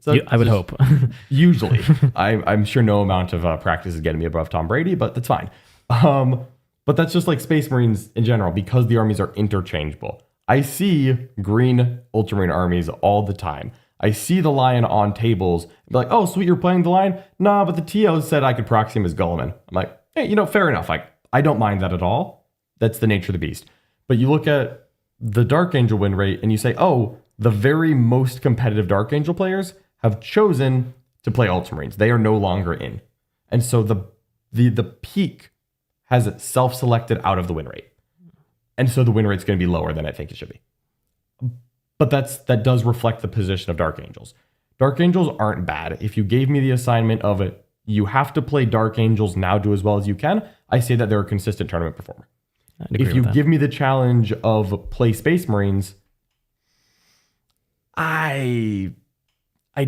Right? I would hope. Usually. I'm sure no amount of practice is getting me above Tom Brady, but that's fine. But that's just like Space Marines in general, because the armies are interchangeable. I see green Ultramarine armies all the time. I see the Lion on tables and be like, oh, sweet, you're playing the Lion? Nah, but the TO said I could proxy him as Guilliman. I'm like, hey, fair enough. Like, I don't mind that at all. That's the nature of the beast. But you look at the Dark Angel win rate and you say, oh, the very most competitive Dark Angel players have chosen to play Ultramarines. They are no longer in. And so the peak has it self-selected out of the win rate. And so the win rate's going to be lower than I think it should be. But that does reflect the position of Dark Angels. Dark Angels aren't bad. If you gave me the assignment of it, you have to play Dark Angels now, do as well as you can, I say that they're a consistent tournament performer. If you give me the challenge of play Space Marines, I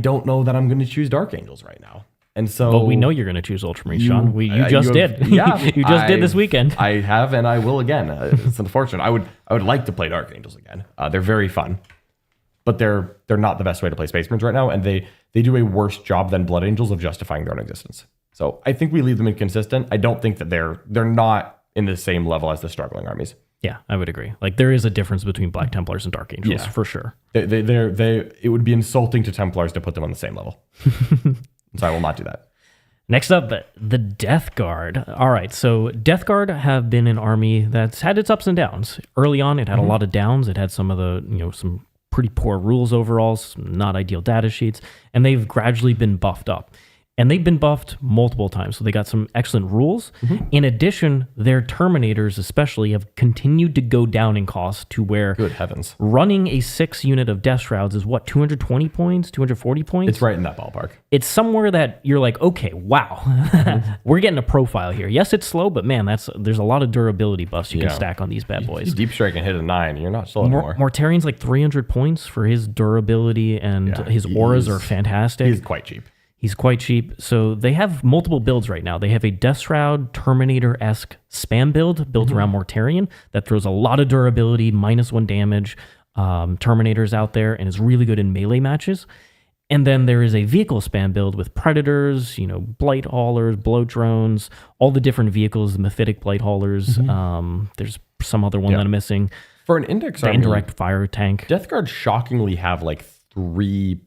don't know that I'm going to choose Dark Angels right now. And so, but we know you're going to choose Ultramarines, Sean. You just did. Yeah, you just did this weekend. I have, and I will again. It's unfortunate. I would like to play Dark Angels again. They're very fun, but they're not the best way to play Space Marines right now, and they do a worse job than Blood Angels of justifying their own existence. So I think we leave them inconsistent. I don't think that they're not in the same level as the struggling armies. Yeah, I would agree. Like, there is a difference between Black Templars and Dark Angels, for sure. It would be insulting to Templars to put them on the same level. So I will not do that. Next up, the Death Guard. All right, so Death Guard have been an army that's had its ups and downs. Early on, it had a lot of downs. It had some of the, some pretty poor rules overall, some not ideal data sheets, and they've gradually been buffed up. And they've been buffed multiple times, so they got some excellent rules. In addition, their Terminators especially have continued to go down in cost to where... Good heavens. Running a 6 unit of Death Shrouds is what, 220 points, 240 points? It's right in that ballpark. It's somewhere that you're like, okay, wow, we're getting a profile here. Yes, it's slow, but man, there's a lot of durability buffs you can stack on these bad boys. You deep strike and hit a 9, you're not slow anymore. Mortarian's like 300 points for his durability, and his auras are fantastic. He's quite cheap. He's quite cheap. So they have multiple builds right now. They have a Death Shroud Terminator-esque spam build built around Mortarion that throws a lot of durability, -1 damage, Terminators out there, and is really good in melee matches. And then there is a vehicle spam build with Predators, Blight Haulers, Blow Drones, all the different vehicles, the Mephitic Blight Haulers. There's some other one that I'm missing. For an Index the army, indirect fire tank. Death Guard shockingly have like 3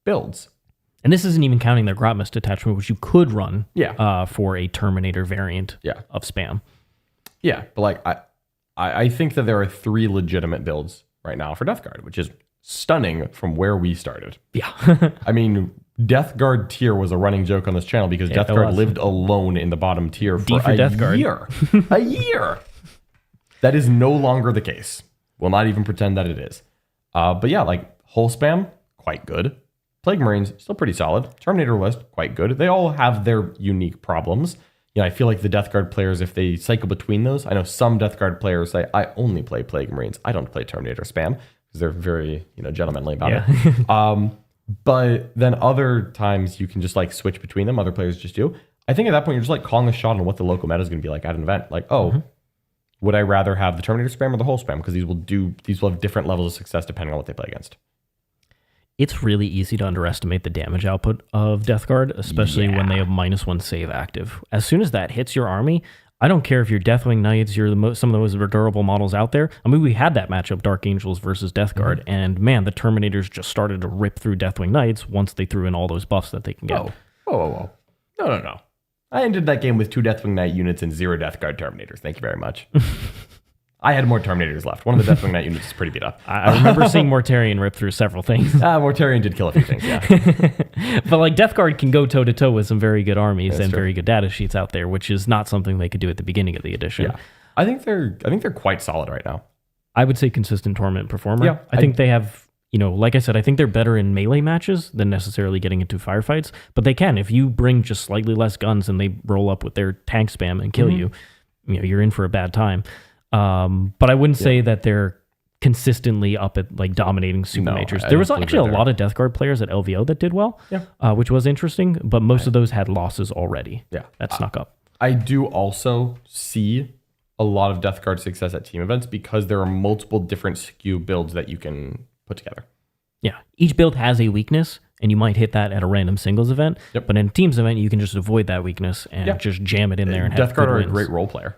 builds. And this isn't even counting their Grotmust detachment, which you could run for a Terminator variant of spam. Yeah, but like I think that there are 3 legitimate builds right now for Death Guard, which is stunning from where we started. Yeah. I mean, Death Guard tier was a running joke on this channel because Death Guard lived alone in the bottom tier for a year. A year. That is no longer the case. We'll not even pretend that it is. But yeah, like Hull Spam, quite good. Plague Marines, still pretty solid. Terminator list, quite good. They all have their unique problems. I feel like the Death Guard players, if they cycle between those, I know some Death Guard players say, I only play Plague Marines. I don't play Terminator spam, because they're very, gentlemanly about it. But then other times you can just like switch between them. Other players just do. I think at that point, you're just like calling a shot on what the local meta is going to be like at an event. Like, would I rather have the Terminator spam or the Hull spam? Because these will have different levels of success depending on what they play against. It's really easy to underestimate the damage output of Death Guard, especially when they have -1 save active. As soon as that hits your army, I don't care if you're Deathwing Knights, you're some of the most durable models out there. I mean, we had that matchup, Dark Angels versus Death Guard, and man, the Terminators just started to rip through Deathwing Knights once they threw in all those buffs that they can get. Whoa. No. I ended that game with 2 Deathwing Knight units and 0 Death Guard Terminators. Thank you very much. I had more Terminators left. One of the Deathwing Knight units is pretty beat up. I remember seeing Mortarion rip through several things. Mortarion did kill a few things, yeah. But like Death Guard can go toe-to-toe with some very good armies That's and true. very good data sheets out there, which is not something they could do at the beginning of the edition. Yeah. I think they're quite solid right now. I would say consistent Torment performer. Yeah, I think they have, like I said, I think they're better in melee matches than necessarily getting into firefights. But they can. If you bring just slightly less guns and they roll up with their tank spam and kill you, you're in for a bad time. But I wouldn't say that they're consistently up at like dominating super majors. There was actually a lot of Death Guard players at LVO that did well, which was interesting. But most of those had losses already. Yeah, that snuck up. I do also see a lot of Death Guard success at team events because there are multiple different SKU builds that you can put together. Yeah, each build has a weakness, and you might hit that at a random singles event. Yep. But in a teams event, you can just avoid that weakness and just jam it in there. And Death have Guard are wins. a great role player.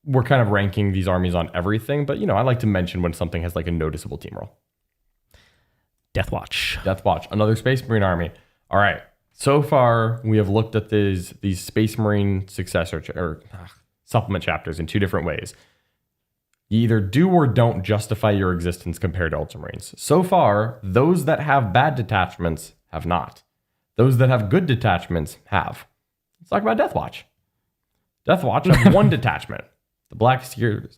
We're kind of ranking these armies on everything, but I like to mention when something has like a noticeable team role. Deathwatch, another Space Marine army. All right. So far, we have looked at these Space Marine successor or supplement chapters in 2 different ways. You either do or don't justify your existence compared to Ultramarines. So far, those that have bad detachments have not. Those that have good detachments have. Let's talk about Deathwatch. Deathwatch has 1 detachment, the Black Spear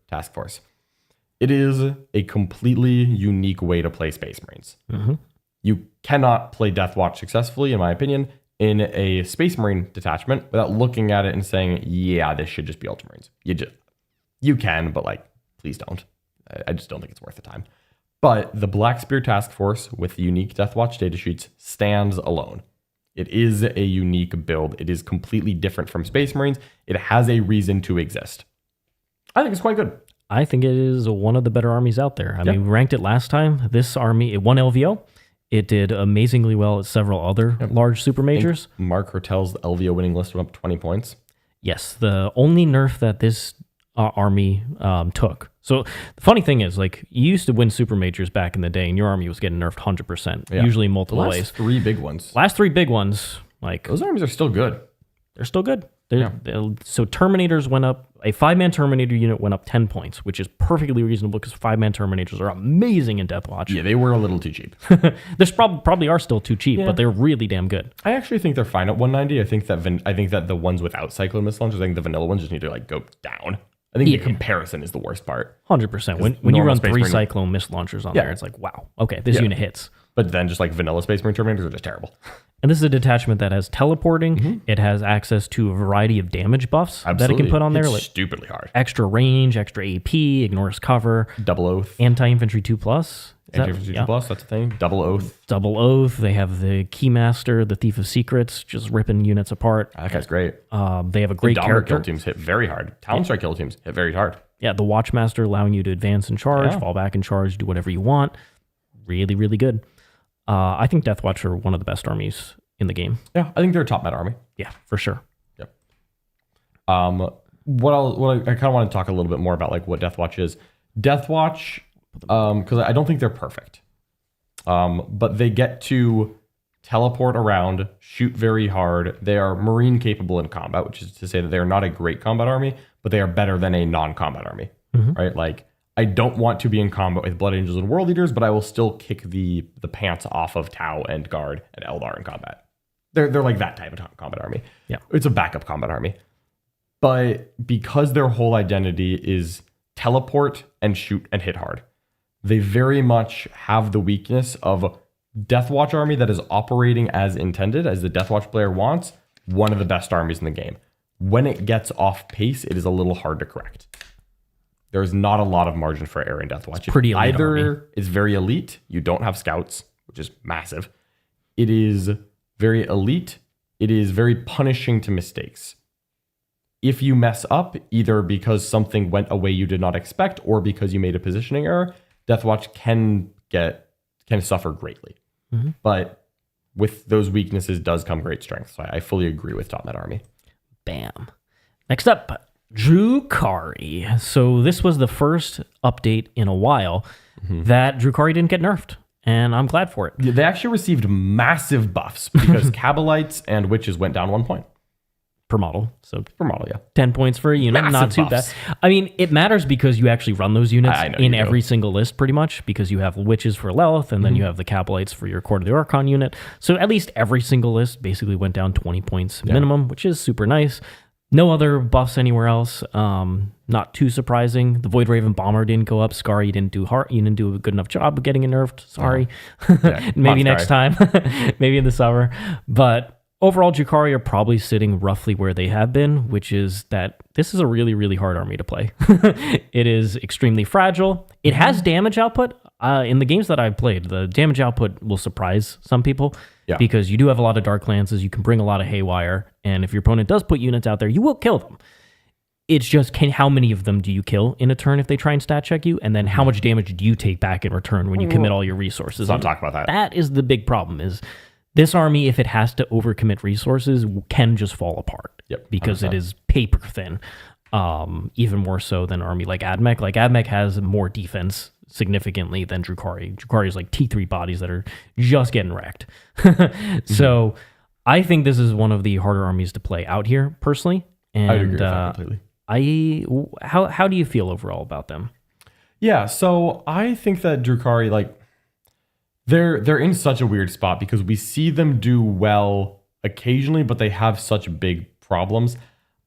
Task Force. It is a completely unique way to play Space Marines. You cannot play Deathwatch successfully, in my opinion, in a Space Marine detachment without looking at it and saying, yeah, this should just be Ultramarines. You can, but please don't. I just don't think it's worth the time. But the Black Spear Task Force with the unique Deathwatch datasheets stands alone. It is a unique build. It is completely different from Space Marines. It has a reason to exist. I think it's quite good. I think it is one of the better armies out there. I mean, we ranked it last time. This army, it won LVO. It did amazingly well at several other large super majors. Mark Hertel's LVO winning list went up 20 points. Yes, the only nerf that this army took. So the funny thing is, you used to win super majors back in the day, and your army was getting nerfed 100%, usually multiple ways. Last 3 big ones. Last 3 big ones, those armies are still good. They're still good. So Terminators went up. A 5-man Terminator unit went up 10 points, which is perfectly reasonable because 5-man Terminators are amazing in Deathwatch. Yeah, they were a little too cheap. There's probably are still too cheap, but they're really damn good. I actually think they're fine at 190. I think that the ones without Cyclone Missile Launchers, I think the vanilla ones just need to go down. I think the comparison is the worst part. 100%. When you run 3 Cyclone Missile Launchers on there, it's wow, okay, this unit hits. But then just vanilla Space Marine Terminators are just terrible. And this is a detachment that has teleporting. It has access to a variety of damage buffs that it can put on there. It's stupidly hard. Extra range, extra AP, ignores cover. Double Oath. Anti-Infantry 2+. Anti-Infantry 2+, that's a thing. Double Oath. Double Oath. They have the Keymaster, the Thief of Secrets, just ripping units apart. That guy's great. They have a great character. Kill teams hit very hard. Talon Strike kill teams hit very hard. Yeah, the Watchmaster allowing you to advance and charge, fall back and charge, do whatever you want. Really, really good. I think Deathwatch are one of the best armies in the game. Yeah, I think they're a top meta army. Yeah, for sure. Yep. What I kind of want to talk a little bit more about what Deathwatch is. Deathwatch, because I don't think they're perfect, but they get to teleport around, shoot very hard. They are marine capable in combat, which is to say that they are not a great combat army, but they are better than a non-combat army, right? I don't want to be in combat with Blood Angels and World Eaters, but I will still kick the pants off of Tau and Guard and Eldar in combat. They're that type of combat army. Yeah, it's a backup combat army. But because their whole identity is teleport and shoot and hit hard, they very much have the weakness of Deathwatch army that is operating as intended, as the Deathwatch player wants, one of the best armies in the game. When it gets off pace, it is a little hard to correct. There's not a lot of margin for error in Deathwatch. It's pretty elite Either army. It's very elite, you don't have scouts, which is massive. It is very elite, it is very punishing to mistakes. If you mess up, either because something went a way you did not expect or because you made a positioning error, Deathwatch can suffer greatly. But with those weaknesses does come great strength. So I fully agree with top net army. Bam. Next up, Drukhari. So this was the first update in a while that Drukhari didn't get nerfed. And I'm glad for it. Yeah, they actually received massive buffs because Kabalites and Witches went down 1 point. Per model. So Per model, yeah. 10 points for a unit, Massive not too buffs. bad. I mean, it matters because you actually run those units I know in you do. every single list pretty much, because you have Witches for Lelith, and then you have the Kabalites for your Court of the Archon unit. So at least every single list basically went down 20 points minimum, which is super nice. No other buffs anywhere else. Not too surprising. The Void Raven Bomber didn't go up. Scar, you didn't do a good enough job of getting it nerfed. Sorry. Yeah, Maybe next time. Maybe in the summer. But overall, Drukhari are probably sitting roughly where they have been, which is that this is a really, really hard army to play. It is extremely fragile. It has damage output. In the games that I've played, the damage output will surprise some people because you do have a lot of Dark Lances. You can bring a lot of Haywire. And if your opponent does put units out there, you will kill them. It's just how many of them do you kill in a turn if they try and stat check you? And then how much damage do you take back in return when you commit all your resources? Let's not talk about that. That is the big problem is this army, if it has to overcommit resources, can just fall apart. Because 100%. It is paper thin. Even more so than an army like Admech. Like Admech has more defense significantly than Drukhari. Drukhari is like T3 bodies that are just getting wrecked. So I think this is one of the harder armies to play out here, personally. And I agree with that completely. How do you feel overall about them? Yeah, so I think that Drukhari, like, they're in such a weird spot because we see them do well occasionally, but they have such big problems.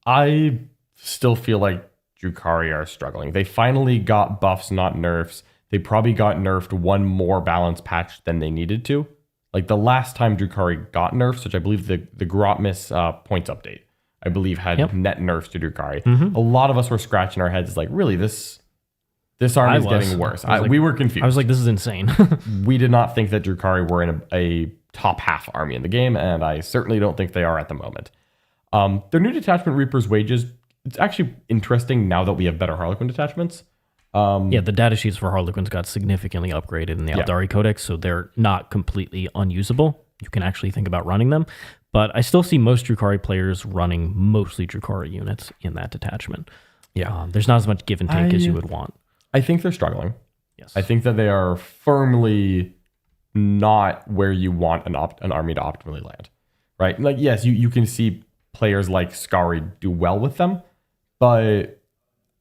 I still feel like Drukhari are struggling. They finally got buffs, not nerfs. They probably got nerfed one more balance patch than they needed to. Like the last time Drukhari got nerfs, which I believe the Grotmis points update, I believe had net nerfs to Drukhari. A lot of us were scratching our heads like, really, this army is getting worse. We were confused. I was like, this is insane. We did not think that Drukhari were in a top half army in the game, and I certainly don't think they are at the moment. Their new detachment, Reaper's Wages, it's actually interesting now that we have better Harlequin detachments. The data sheets for Harlequins got significantly upgraded in the Aeldari Codex, so they're not completely unusable. You can actually think about running them. But I still see most Drukhari players running mostly Drukhari units in that detachment. There's not as much give and take as you would want. I think they're struggling. Yes. I think that they are firmly not where you want an army to optimally land. Right? Like, yes, you can see players like Skari do well with them, but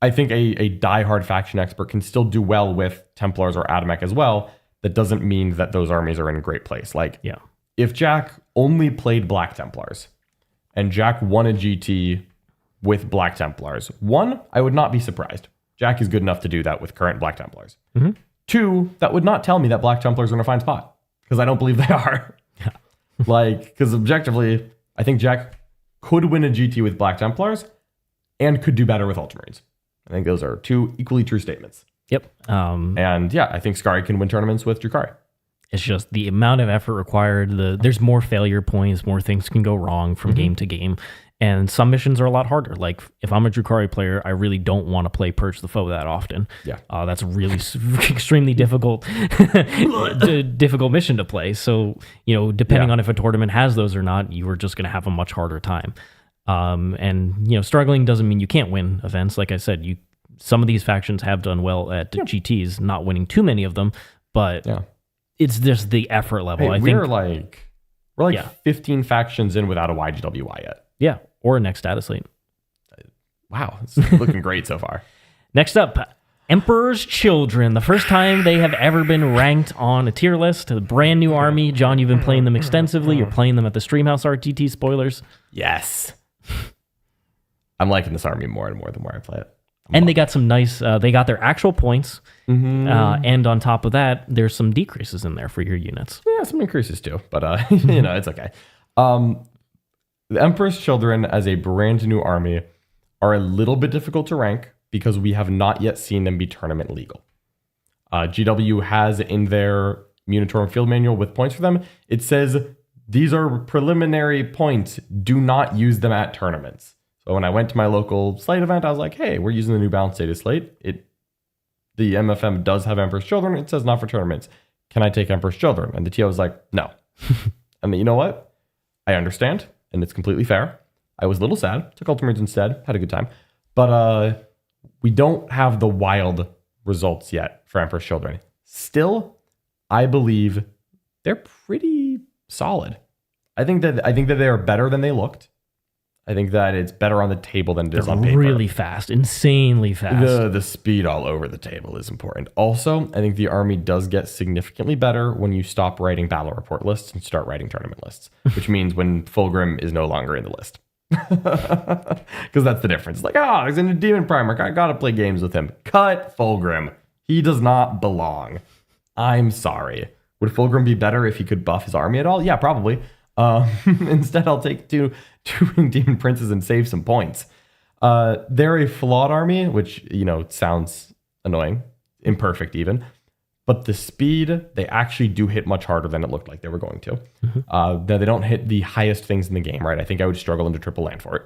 I think a diehard faction expert can still do well with Templars or Admech as well. That doesn't mean that those armies are in a great place. Like, if Jack only played Black Templars and Jack won a GT with Black Templars, 1, I would not be surprised. Jack is good enough to do that with current Black Templars. 2, that would not tell me that Black Templars are in a fine spot because I don't believe they are. Because objectively, I think Jack could win a GT with Black Templars and could do better with Ultramarines. I think those are 2 equally true statements. And I think Skari can win tournaments with Drukhari. It's just the amount of effort required. There's more failure points, more things can go wrong from game to game. And some missions are a lot harder. Like if I'm a Drukhari player, I really don't want to play Purge the Foe that often. That's a really extremely difficult mission to play. So, depending on if a tournament has those or not, you are just going to have a much harder time. And struggling doesn't mean you can't win events. Like I said, some of these factions have done well at GTs, not winning too many of them, but it's just the effort level. Hey, I think we're like 15 factions in without a YGWY yet. Yeah, or a next dataslate. Wow, it's looking great so far. Next up, Emperor's Children. The first time they have ever been ranked on a tier list. A brand new army. John, you've been playing them extensively. You're playing them at the Streamhouse RTT. Spoilers. Yes. I'm liking this army more and more the more I play it. And they got some nice, they got their actual points. And on top of that, there's some decreases in there for your units. Yeah, some increases too, but it's okay. The Emperor's Children as a brand new army are a little bit difficult to rank because we have not yet seen them be tournament legal. GW has in their Munitorum field manual with points for them, it says, these are preliminary points. Do not use them at tournaments. So when I went to my local slate event, I was like, hey, we're using the New Balance data slate. It the MFM does have Emperor's Children. It says not for tournaments. Can I take Emperor's Children? And the TO was like, no. And then, you know what? I understand, and it's completely fair. I was a little sad. Took Ultramarines instead. Had a good time. But we don't have the wild results yet for Emperor's Children. Still, I believe they're pretty solid. I think that they are better than they looked. I think that it's better on the table than it is on paper. Really fast, insanely fast. The speed all over the table is important. Also, I think the army does get significantly better when you stop writing battle report lists and start writing tournament lists, which means when Fulgrim is no longer in the list. Because that's the difference. Like, he's in a Demon Primarch. I gotta play games with him. Cut Fulgrim. He does not belong. I'm sorry. Would Fulgrim be better if he could buff his army at all? Yeah, probably. Instead, I'll take two Demon Princes and save some points. They're a flawed army, which, sounds annoying, imperfect even. But the speed, they actually do hit much harder than it looked like they were going to. Mm-hmm. They don't hit the highest things in the game, right? I think I would struggle into triple land for it.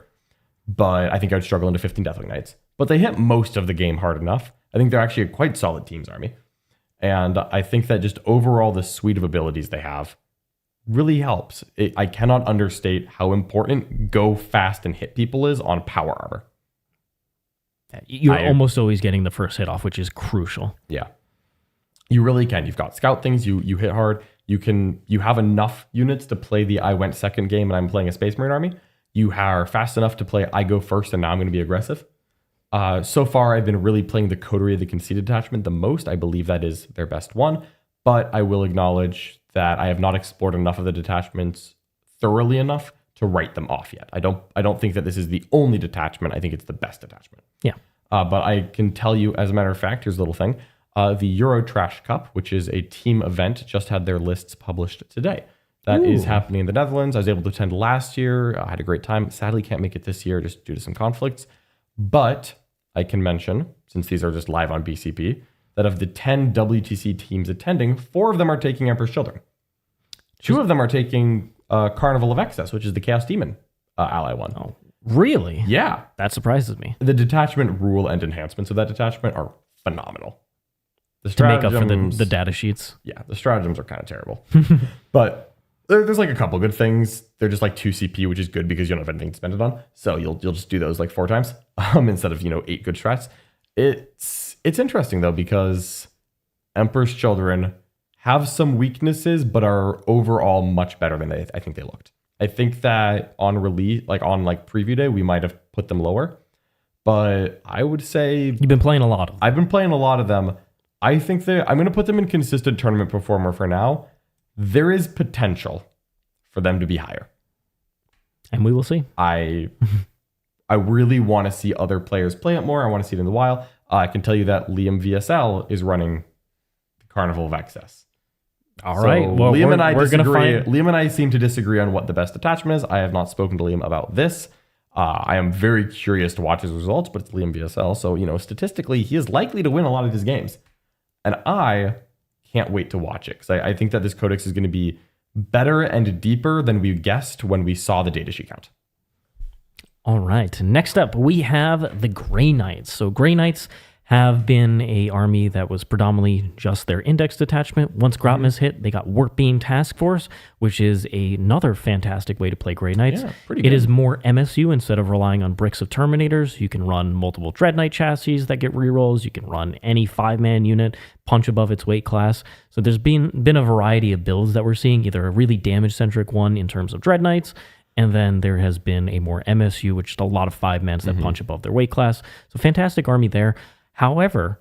But I think I would struggle into 15 Deathwing Knights. But they hit most of the game hard enough. I think they're actually a quite solid teams army. And I think that just overall the suite of abilities they have really helps. I cannot understate how important go fast and hit people is on power armor. You're almost always getting the first hit off, which is crucial. Yeah. You really can. You've got scout things, you hit hard. You have enough units to play the I went second game and I'm playing a Space Marine army. You are fast enough to play I go first and now I'm going to be aggressive. So far, I've been really playing the Coterie of the Conceited Detachment the most. I believe that is their best one, but I will acknowledge that I have not explored enough of the detachments thoroughly enough to write them off yet. I don't think that this is the only detachment. I think it's the best detachment. Yeah. But I can tell you, as a matter of fact, here's a little thing. The Euro Trash Cup, which is a team event, just had their lists published today. That is happening in the Netherlands. I was able to attend last year. I had a great time. Sadly, can't make it this year just due to some conflicts. But I can mention, since these are just live on BCP, that of the 10 WTC teams attending, 4 of them are taking Emperor's Children. 2 of them are taking Carnival of Excess, which is the Chaos Demon ally one. Oh, really? Yeah. That surprises me. The detachment rule and enhancements of that detachment are phenomenal. To make up for the data sheets. Yeah, the stratagems are kind of terrible. But there's like a couple good things. They're just like 2 CP, which is good because you don't have anything to spend it on. So you'll just do those like 4 times instead of 8 good strats. It's interesting though because Emperor's Children have some weaknesses, but are overall much better than I think they looked. I think that on release, on preview day, we might have put them lower. But I would say you've been playing a lot of them. I've been playing a lot of them. I think that I'm going to put them in consistent tournament performer for now. There is potential for them to be higher. And we will see. I really want to see other players play it more. I want to see it in the wild. I can tell you that Liam VSL is running the Carnival of Excess. All right. Well, Liam and I disagree. Liam and I seem to disagree on what the best attachment is. I have not spoken to Liam about this. I am very curious to watch his results, but it's Liam VSL. So, statistically, he is likely to win a lot of his games. And I can't wait to watch it because I think that this codex is going to be better and deeper than we guessed when we saw the datasheet count. All right. Next up, we have the Grey Knights. So Grey Knights have been a army that was predominantly just their index detachment. Once Grotmas hit, they got Warp Beam Task Force, which is another fantastic way to play Grey Knights. Yeah, pretty good. It is more MSU instead of relying on bricks of Terminators. You can run multiple Dread Knight chassis that get rerolls. You can run any 5-man unit, punch above its weight class. So there's been a variety of builds that we're seeing, either a really damage-centric one in terms of Dread Knights, and then there has been a more MSU, which is a lot of 5-mans that punch above their weight class. So fantastic army there. However,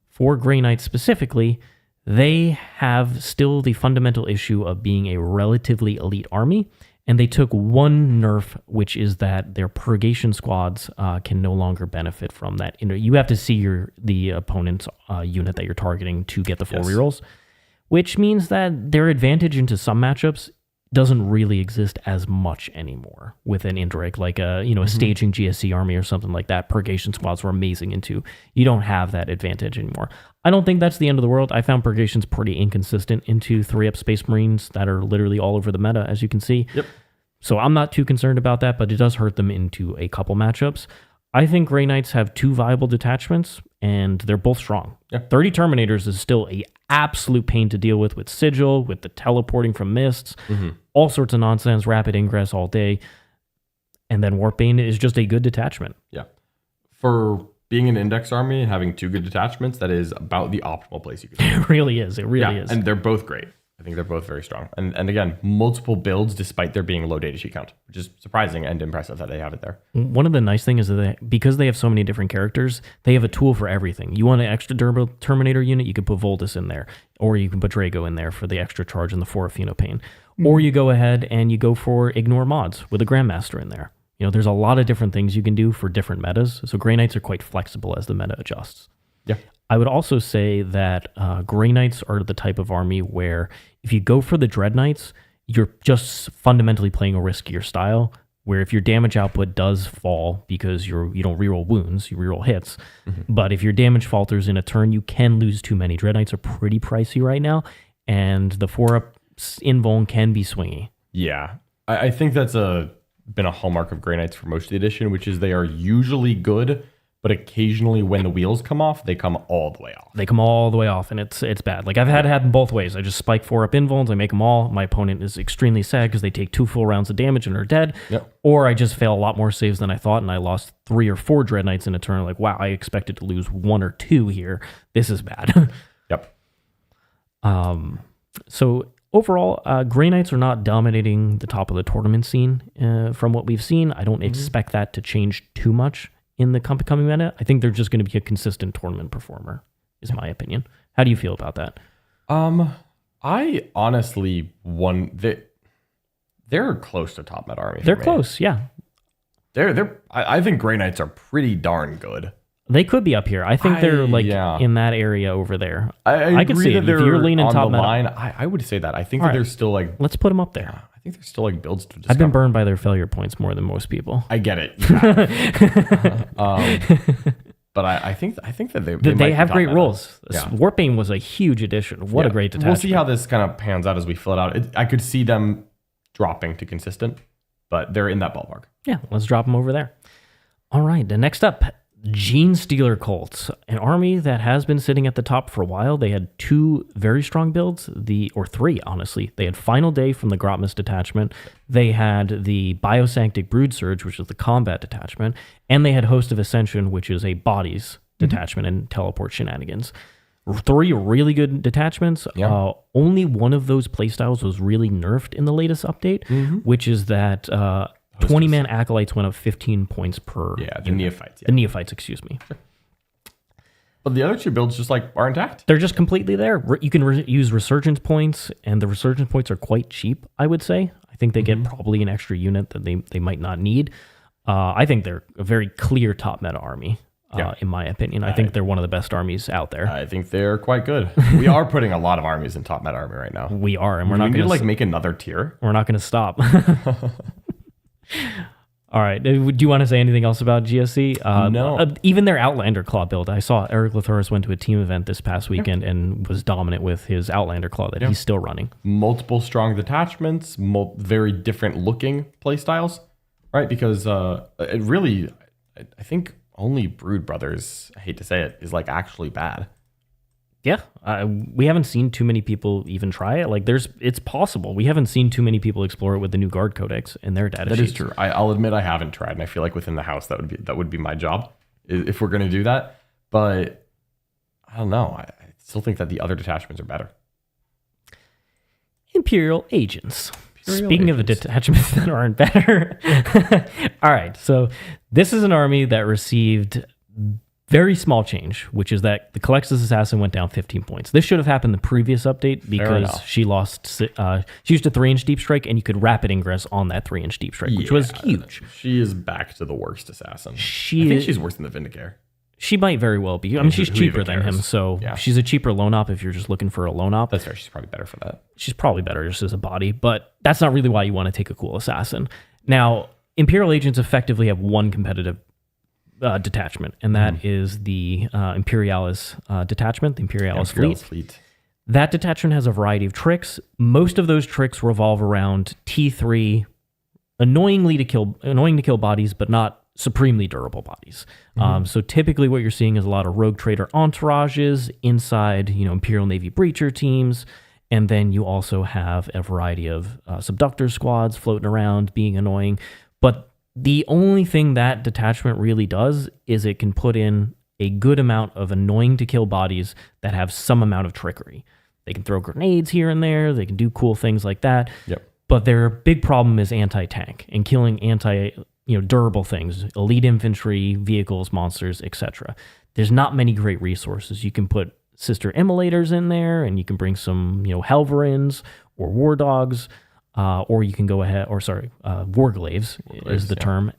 for Grey Knights specifically, they have still the fundamental issue of being a relatively elite army, and they took one nerf, which is that their purgation squads can no longer benefit from that. You have to see the opponent's unit that you're targeting to get the full rerolls, which means that their advantage into some matchups doesn't really exist as much anymore with an Indrik, like a staging GSC army or something like that. Purgation squads were amazing into. You don't have that advantage anymore. I don't think that's the end of the world. I found Purgations pretty inconsistent into 3-up Space Marines that are literally all over the meta, as you can see. Yep. So I'm not too concerned about that, but it does hurt them into a couple matchups. I think Grey Knights have 2 viable detachments, and they're both strong. Yeah. 30 Terminators is still a absolute pain to deal with Sigil, with the teleporting from mists, all sorts of nonsense, rapid ingress all day. And then Warpbane is just a good detachment. Yeah. For being an index army and having 2 good detachments, that is about the optimal place you could be. It really is. It really is. And they're both great. I think they're both very strong. And again, multiple builds despite there being a low data sheet count, which is surprising and impressive that they have it there. One of the nice things is that because they have so many different characters, they have a tool for everything. You want an extra durable Terminator unit, you can put Voltus in there, or you can put Drago in there for the extra charge and the 4 Phenopain. Or you go ahead and you go for Ignore mods with a Grandmaster in there. You know, there's a lot of different things you can do for different metas. So Grey Knights are quite flexible as the meta adjusts. Yeah. I would also say that Grey Knights are the type of army where if you go for the Dread Knights, you're just fundamentally playing a riskier style, where if your damage output does fall because you don't reroll wounds, you reroll hits. But if your damage falters in a turn, you can lose too many. Dread Knights are pretty pricey right now, and the 4-up invuln can be swingy. Yeah. I think that's been a hallmark of Grey Knights for most of the edition, which is they are usually good, but occasionally when the wheels come off, they come all the way off. They come all the way off, and it's bad. Like, I've had it happen both ways. I just spike 4-up invulns, I make them all. My opponent is extremely sad because they take 2 full rounds of damage and are dead. Yep. Or I just fail a lot more saves than I thought, and I lost 3 or 4 Dread Knights in a turn. Like, wow, I expected to lose 1 or 2 here. This is bad. Yep. So overall, Grey Knights are not dominating the top of the tournament scene from what we've seen. I don't expect that to change too much in the coming meta. I think they're just going to be a consistent tournament performer, is my opinion. How do you feel about that? I honestly they're close to top meta army. They're close, yeah. I think Grey Knights are pretty darn good. They could be up here. I think they're in that area over there. I could agree see that it. they're If you're leaning on top the meta, line. I would say that. I think All that right. they're still like. Let's put them up there. I think they're still like builds to discover. I've been burned by their failure points more than most people. I get it. Yeah. But I think that they have great rules. Yeah. Warpbane was a huge addition. What a great detachment. We'll see how this kind of pans out as we fill it out. I could see them dropping to consistent, but they're in that ballpark. Yeah, let's drop them over there. All right, the next up, Genestealer Cults, an army that has been sitting at the top for a while. They had 2 very strong builds, or 3, honestly. They had Final Day from the Grotmus detachment. They had the Biosanctic Brood Surge, which is the combat detachment. And they had Host of Ascension, which is a bodies detachment and teleport shenanigans. 3 really good detachments. Yeah. Only one of those playstyles was really nerfed in the latest update, which is that 20-man Acolytes went up 15 points per the Neophytes. Yeah. The Neophytes, excuse me. But the other 2 builds just are intact. They're just completely there. You can use Resurgence points, and the Resurgence points are quite cheap, I would say. I think they get probably an extra unit that they might not need. I think they're a very clear top meta army, in my opinion. I think they're one of the best armies out there. I think they're quite good. We are putting a lot of armies in top meta army right now. We are, and we're not going to make another tier. We're not going to stop. All right. Do you want to say anything else about GSC? No. Even their Outlander Claw build. I saw Eric Lathoris went to a team event this past weekend and was dominant with his Outlander Claw that he's still running. Multiple strong detachments, very different looking play styles, right? Because it really, I think only Brood Brothers, I hate to say it, is actually bad. Yeah, we haven't seen too many people even try it. It's possible. We haven't seen too many people explore it with the new Guard Codex and their data sheets. That is true. I'll admit I haven't tried, and I feel like within the house that would be my job if we're going to do that. But I don't know. I still think that the other detachments are better. Imperial Agents. Speaking of the detachments that aren't better. All right, so this is an army that received very small change, which is that the Codexes Assassin went down 15 points. This should have happened the previous update because she lost. She used a 3-inch deep strike, and you could rapid ingress on that 3-inch deep strike, which was huge. She is back to the worst assassin. I think she's worse than the Vindicator. She might very well be. I mean, she's cheaper than him, so she's a cheaper lone op if you're just looking for a lone op. That's fair. She's probably better for that. She's probably better just as a body, but that's not really why you want to take a cool assassin. Now, Imperial Agents effectively have one competitive detachment, and that is the Imperialis detachment, the Imperialis fleet. That detachment has a variety of tricks. Most of those tricks revolve around T3, annoying to kill bodies, but not supremely durable bodies. So typically what you're seeing is a lot of rogue trader entourages inside, Imperial Navy breacher teams. And then you also have a variety of subductor squads floating around being annoying. But the only thing that detachment really does is it can put in a good amount of annoying to kill bodies that have some amount of trickery. They can throw grenades here and there. They can do cool things like that. Yep. But their big problem is anti-tank and killing durable things, elite infantry, vehicles, monsters, etc. There's not many great resources. You can put sister immolators in there, and you can bring some, Helverins or war dogs, or you can go ahead, warglaves is the term,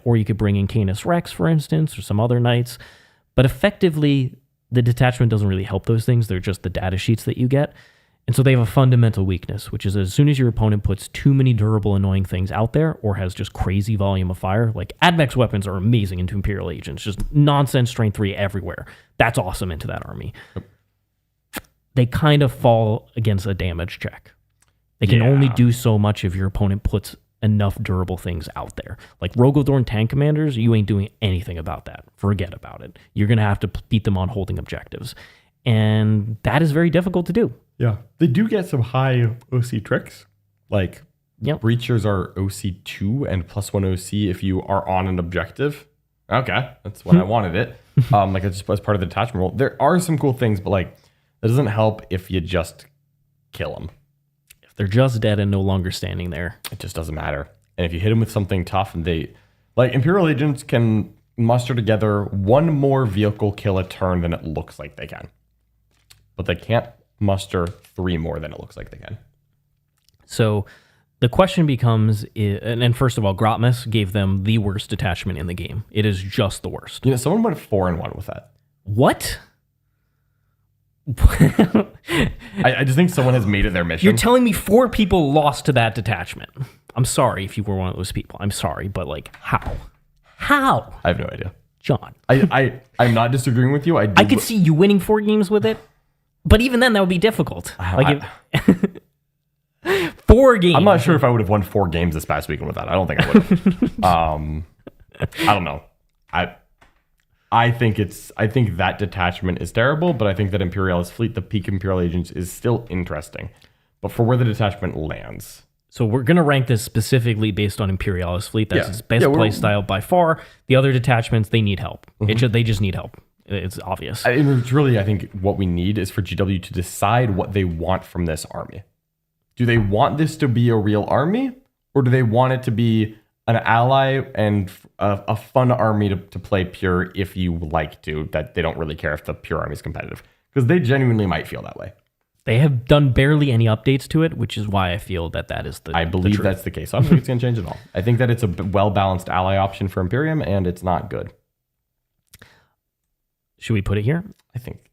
or you could bring in Canis Rex, for instance, or some other knights. But effectively, the detachment doesn't really help those things. They're just the data sheets that you get. And so they have a fundamental weakness, which is as soon as your opponent puts too many durable, annoying things out there or has just crazy volume of fire, like Admech weapons are amazing into Imperial Agents, just nonsense strength 3 everywhere. That's awesome into that army. Yep. They kind of fall against a damage check. They can only do so much if your opponent puts enough durable things out there. Like Rogaldorn tank commanders, you ain't doing anything about that. Forget about it. You're going to have to beat them on holding objectives. And that is very difficult to do. Yeah. They do get some high OC tricks. Like breachers are OC2 and +1 OC if you are on an objective. Okay. That's when I wanted it. Like it's just as part of the detachment rule. There are some cool things, but like it doesn't help if you just kill them. If they're just dead and no longer standing there. It just doesn't matter. And if you hit them with something tough and Imperial Agents can muster together one more vehicle kill a turn than it looks like they can. But they can't muster 3 more than it looks like they can. So the question becomes, and first of all, Grotmus gave them the worst detachment in the game. It is just the worst. Someone went 4-1 with that. What? I just think someone has made it their mission. You're telling me 4 people lost to that detachment. I'm sorry if you were one of those people. I'm sorry, but how? How? I have no idea. John. I'm not disagreeing with you. I could see you winning 4 games with it. But even then, that would be difficult. 4 games. I'm not sure if I would have won 4 games this past weekend with that. I don't think I would have. I don't know. I think that detachment is terrible, but I think that Imperialist fleet, the peak Imperial Agents, is still interesting. But for where the detachment lands. So we're going to rank this specifically based on Imperialist fleet. That's its best play style by far. The other detachments, they need help. They just need help. It's obvious. It's really, I think what we need is for GW to decide what they want from this army. Do they want this to be a real army? Or do they want it to be an ally and a fun army to play pure if you like to, that they don't really care if the pure army is competitive? Because they genuinely might feel that way. They have done barely any updates to it, which is why I feel that is the I believe that's the case. I don't think it's going to change at all. I think that it's a well-balanced ally option for Imperium, and it's not good. Should we put it here? I think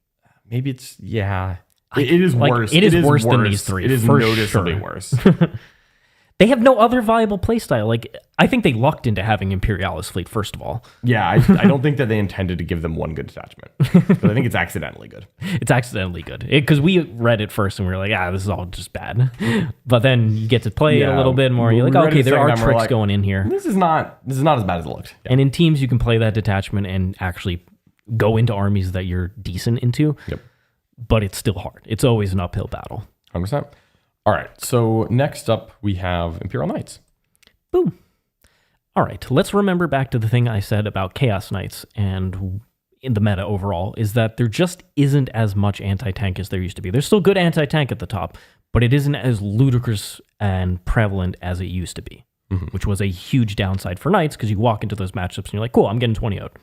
maybe it's, it is worse. It is worse than these 3. It is noticeably worse. They have no other viable playstyle. I think they lucked into having Imperialist fleet, first of all. Yeah, I don't think that they intended to give them one good detachment. But I think it's accidentally good. It's accidentally good. Because we read it first and we were like, this is all just bad. But then you get to play it a little bit more. You're like, okay, there are tricks going in here. This is not as bad as it looked. Yeah. And in teams, you can play that detachment and actually go into armies that you're decent into. Yep. But it's still hard. It's always an uphill battle. 100%. All right, so next up we have Imperial Knights. Boom. All right, let's remember back to the thing I said about Chaos Knights and in the meta overall, is that there just isn't as much anti-tank as there used to be. There's still good anti-tank at the top, but it isn't as ludicrous and prevalent as it used to be, which was a huge downside for Knights because you walk into those matchups and you're like, cool, I'm getting 20 out.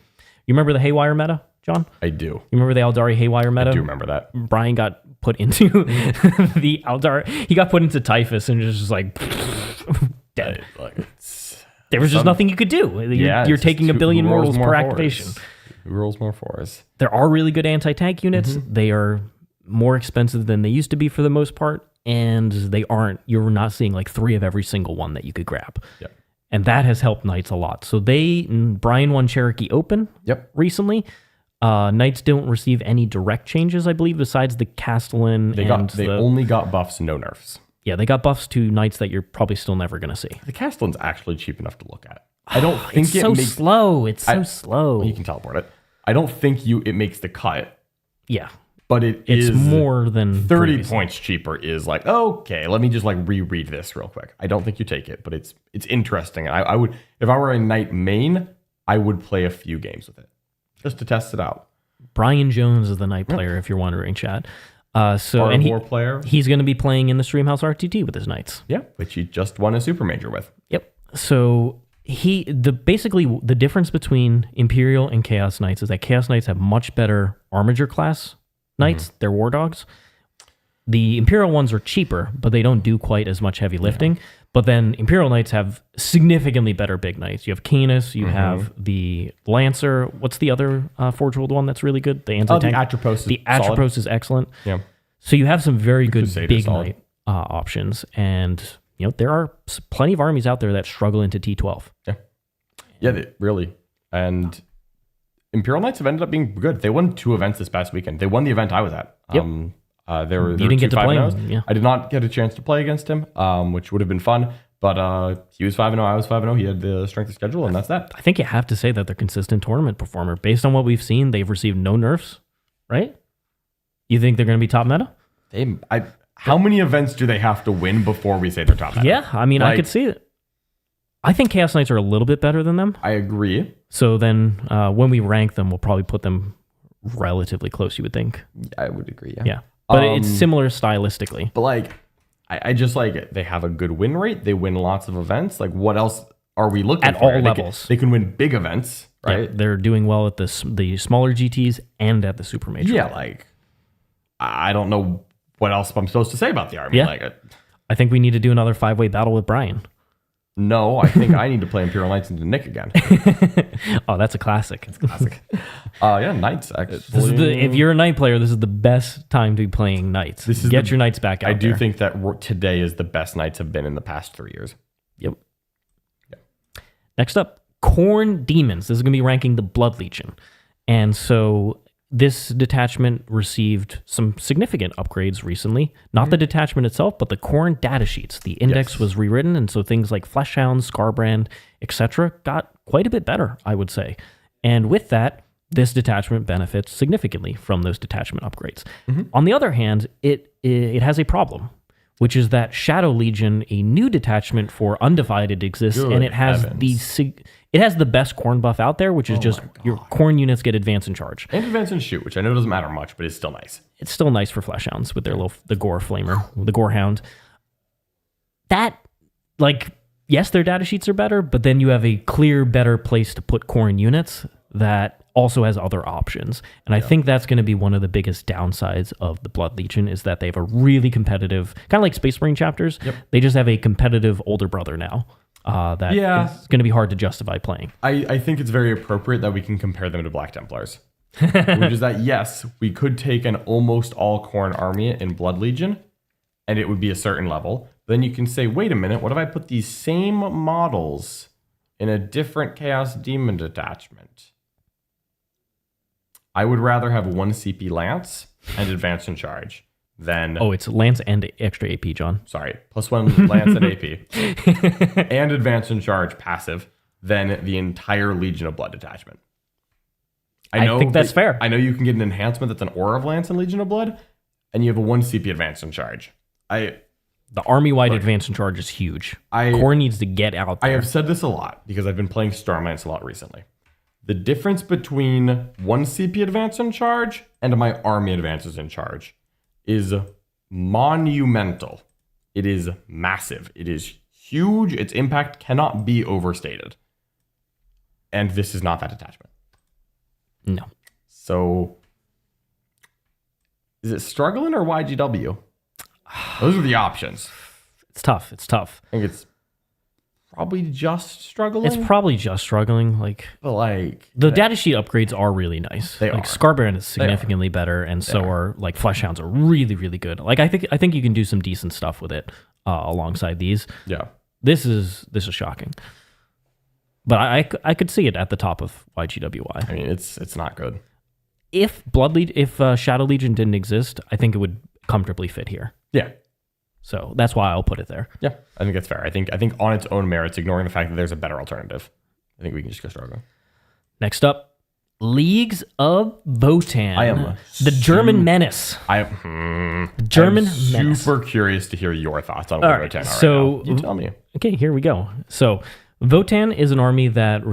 You remember the Haywire meta, John? I do. You remember the Aeldari Haywire meta? I do remember that. Brian got put into the Aeldari. He got put into Typhus and just dead. There was just nothing you could do. You're taking 1 billion mortals per activation. Who rolls more for us? There are really good anti-tank units. They are more expensive than they used to be for the most part. And you're not seeing 3 of every single one that you could grab. Yep. And that has helped Knights a lot. So Brian won Cherokee Open recently. Knights don't receive any direct changes, I believe, besides the Castellan. They only got buffs, no nerfs. Yeah, they got buffs to Knights that you're probably still never going to see. The Castellan's actually cheap enough to look at. I don't think It's so slow. It's so slow. You can teleport it. I don't think it makes the cut. Yeah. But it's more than 30 previously. points cheaper is like, okay, let me just like reread this real quick. I don't think you take it, but it's interesting. I would, if I were a Knight main, I would play a few games with it just to test it out. Brian Jones is the Knight player, if you're wondering, chat. And War player. He's going to be playing in the Streamhouse RTT with his Knights. Yeah, which he just won a Super Major with. Yep. So basically the difference between Imperial and Chaos Knights is that Chaos Knights have much better Armiger class Knights. They're War Dogs. The Imperial ones are cheaper, but they don't do quite as much heavy lifting. Yeah. But then Imperial Knights have significantly better big Knights. You have Canis, you have the Lancer. What's the other Forge World one that's really good? The anti-tank. The Atropos. The Atropos is excellent. Yeah. So you have some very good big Knight options. And there are plenty of armies out there that struggle into T12. Yeah. Yeah, really. And Imperial Knights have ended up being good. They won 2 events this past weekend. They won the event I was at. Yep. They were you didn't get to play him. Yeah. I did not get a chance to play against him, which would have been fun. But he was 5-0, I was 5-0. He had the strength of schedule, and that's that. I think you have to say that they're consistent tournament performer. Based on what we've seen, they've received no nerfs, right? You think they're going to be top meta? How many events do they have to win before we say they're top meta? Yeah, I mean, I could see it. I think Chaos Knights are a little bit better than them. I agree. So then when we rank them, we'll probably put them relatively close, you would think. I would agree, yeah. Yeah, but it's similar stylistically. But I just they have a good win rate. They win lots of events. What else are we looking at for? All levels. They can win big events, right? Yeah, they're doing well at the smaller GTs and at the Super Major. Yeah, I don't know what else I'm supposed to say about the army. Yeah. I think we need to do another 5-way battle with Brian. No, I think I need to play Imperial Knights into Nick again. Oh, that's a classic. It's classic. Knights, actually. If you're a Knight player, this is the best time to be playing Knights. Get your Knights back out I do think that today is the best Knights have been in the past 3 years. Yep. Next up, Khorne Demons. This is going to be ranking the Blood Legion. And so this detachment received some significant upgrades recently. Not the detachment itself, but the Khorne data sheets. The index was rewritten, and so things like Fleshhound, Scarbrand, etc. got quite a bit better, I would say. And with that, this detachment benefits significantly from those detachment upgrades. On the other hand, it has a problem, which is that Shadow Legion, a new detachment for Undivided, exists, and it has the best Khorne buff out there, which is just your Khorne units get advance and charge. And advance and shoot, which I know doesn't matter much, but it's still nice. It's still nice for Fleshhounds with their the Gore Flamer, the Gore Hound. That, yes, their data sheets are better, but then you have a clear, better place to put Khorne units that also has other options. And I think that's going to be one of the biggest downsides of the Blood Legion is that they have a really competitive, kind of like Space Marine chapters, they just have a competitive older brother now. That is going to be hard to justify playing. I think it's very appropriate that we can compare them to Black Templars. Which is that, yes, we could take an almost all Khorne army in Blood Legion, and it would be a certain level. Then you can say, wait a minute, what if I put these same models in a different Chaos Demon detachment? I would rather have 1 CP Lance and Advance and Charge than... Oh, it's Lance and extra AP, John. Sorry, +1 Lance and AP. And Advance and Charge passive than the entire Legion of Blood detachment. I think that's fair. I know you can get an enhancement that's an Aura of Lance and Legion of Blood, and you have a 1 CP Advance and Charge. The army-wide advance and charge is huge. Khorne needs to get out there. I have said this a lot because I've been playing Stormlance a lot recently. The difference between 1 CP advance and charge and my army advances in charge is monumental. It is massive. It is huge. Its impact cannot be overstated. And this is not that attachment. No. So, is it struggling or YGW? Those are the options. It's tough. I think it's probably just struggling. But the data sheet upgrades are really nice. They are. Scarbrand is significantly better, and so are Fleshhounds are really, really good. I think you can do some decent stuff with it alongside these. Yeah. This is shocking. But I could see it at the top of YGWY. I mean, it's not good. If Shadow Legion didn't exist, I think it would comfortably fit here. Yeah. So that's why I'll put it there. Yeah, I think that's fair. I think on its own merits, ignoring the fact that there's a better alternative. I think we can just go start going. Next up, Leagues of Votann. I am the German menace. German menace. Super curious to hear your thoughts on All what right, Votann are so right now. You tell me. Okay, here we go. So Votann is an army that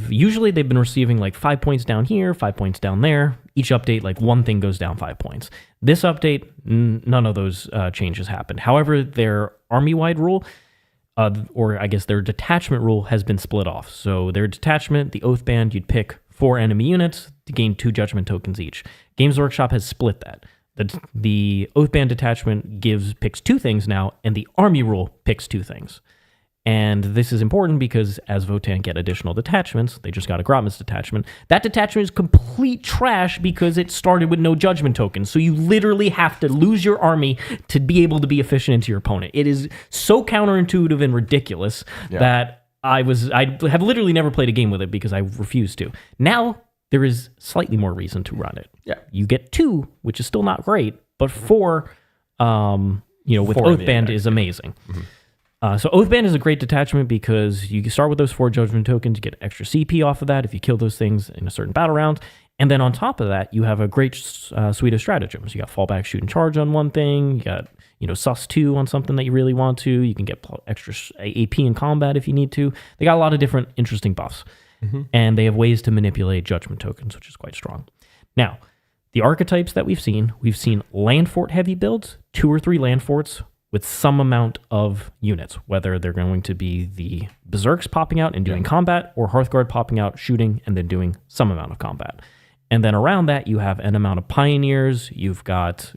usually they've been receiving like 5 points down here, 5 points down there. Each update, like one thing goes down 5 points. This update, none of those changes happened. However, their army-wide rule, or I guess their detachment rule, has been split off. So their detachment, the Oath Band, you'd pick 4 enemy units to gain 2 judgment tokens each. Games Workshop has split that. The Oath Band detachment picks 2 things now, and the army rule picks 2 things. And this is important because as Votann get additional detachments, they just got a Grotmans detachment. That detachment is complete trash because it started with no judgment tokens. So you literally have to lose your army to be able to be efficient into your opponent. It is so counterintuitive and ridiculous that I have literally never played a game with it because I refuse to. Now there is slightly more reason to run it. Yeah, you get 2, which is still not great, but 4, with Oath Band is amazing. Mm-hmm. So Oath Band is a great detachment because you start with those 4 judgment tokens, you get extra CP off of that if you kill those things in a certain battle round. And then on top of that, you have a great suite of stratagems. You got fallback, shoot, and charge on one thing. You got sus 2 on something that you really want to. You can get extra AP in combat if you need to. They got a lot of different interesting buffs. Mm-hmm. And they have ways to manipulate judgment tokens, which is quite strong. Now, the archetypes that we've seen land fort heavy builds, 2 or 3 land forts, with some amount of units, whether they're going to be the Berserks popping out and doing combat, or Hearthguard popping out, shooting, and then doing some amount of combat. And then around that, you have an amount of Pioneers. You've got,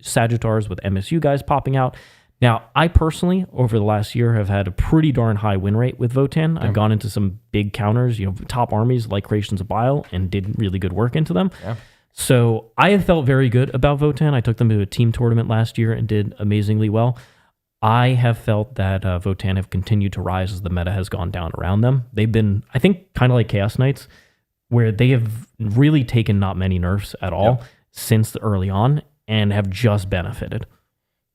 Sagittars with MSU guys popping out. Now, I personally, over the last year, have had a pretty darn high win rate with Votann. I've gone into some big counters, top armies like Creations of Bile, and did really good work into them. Yeah. So I have felt very good about Votann. I took them to a team tournament last year and did amazingly well. I have felt that Votann have continued to rise as the meta has gone down around them. They've been, I think, kind of like Chaos Knights, where they have really taken not many nerfs at all since the early on and have just benefited.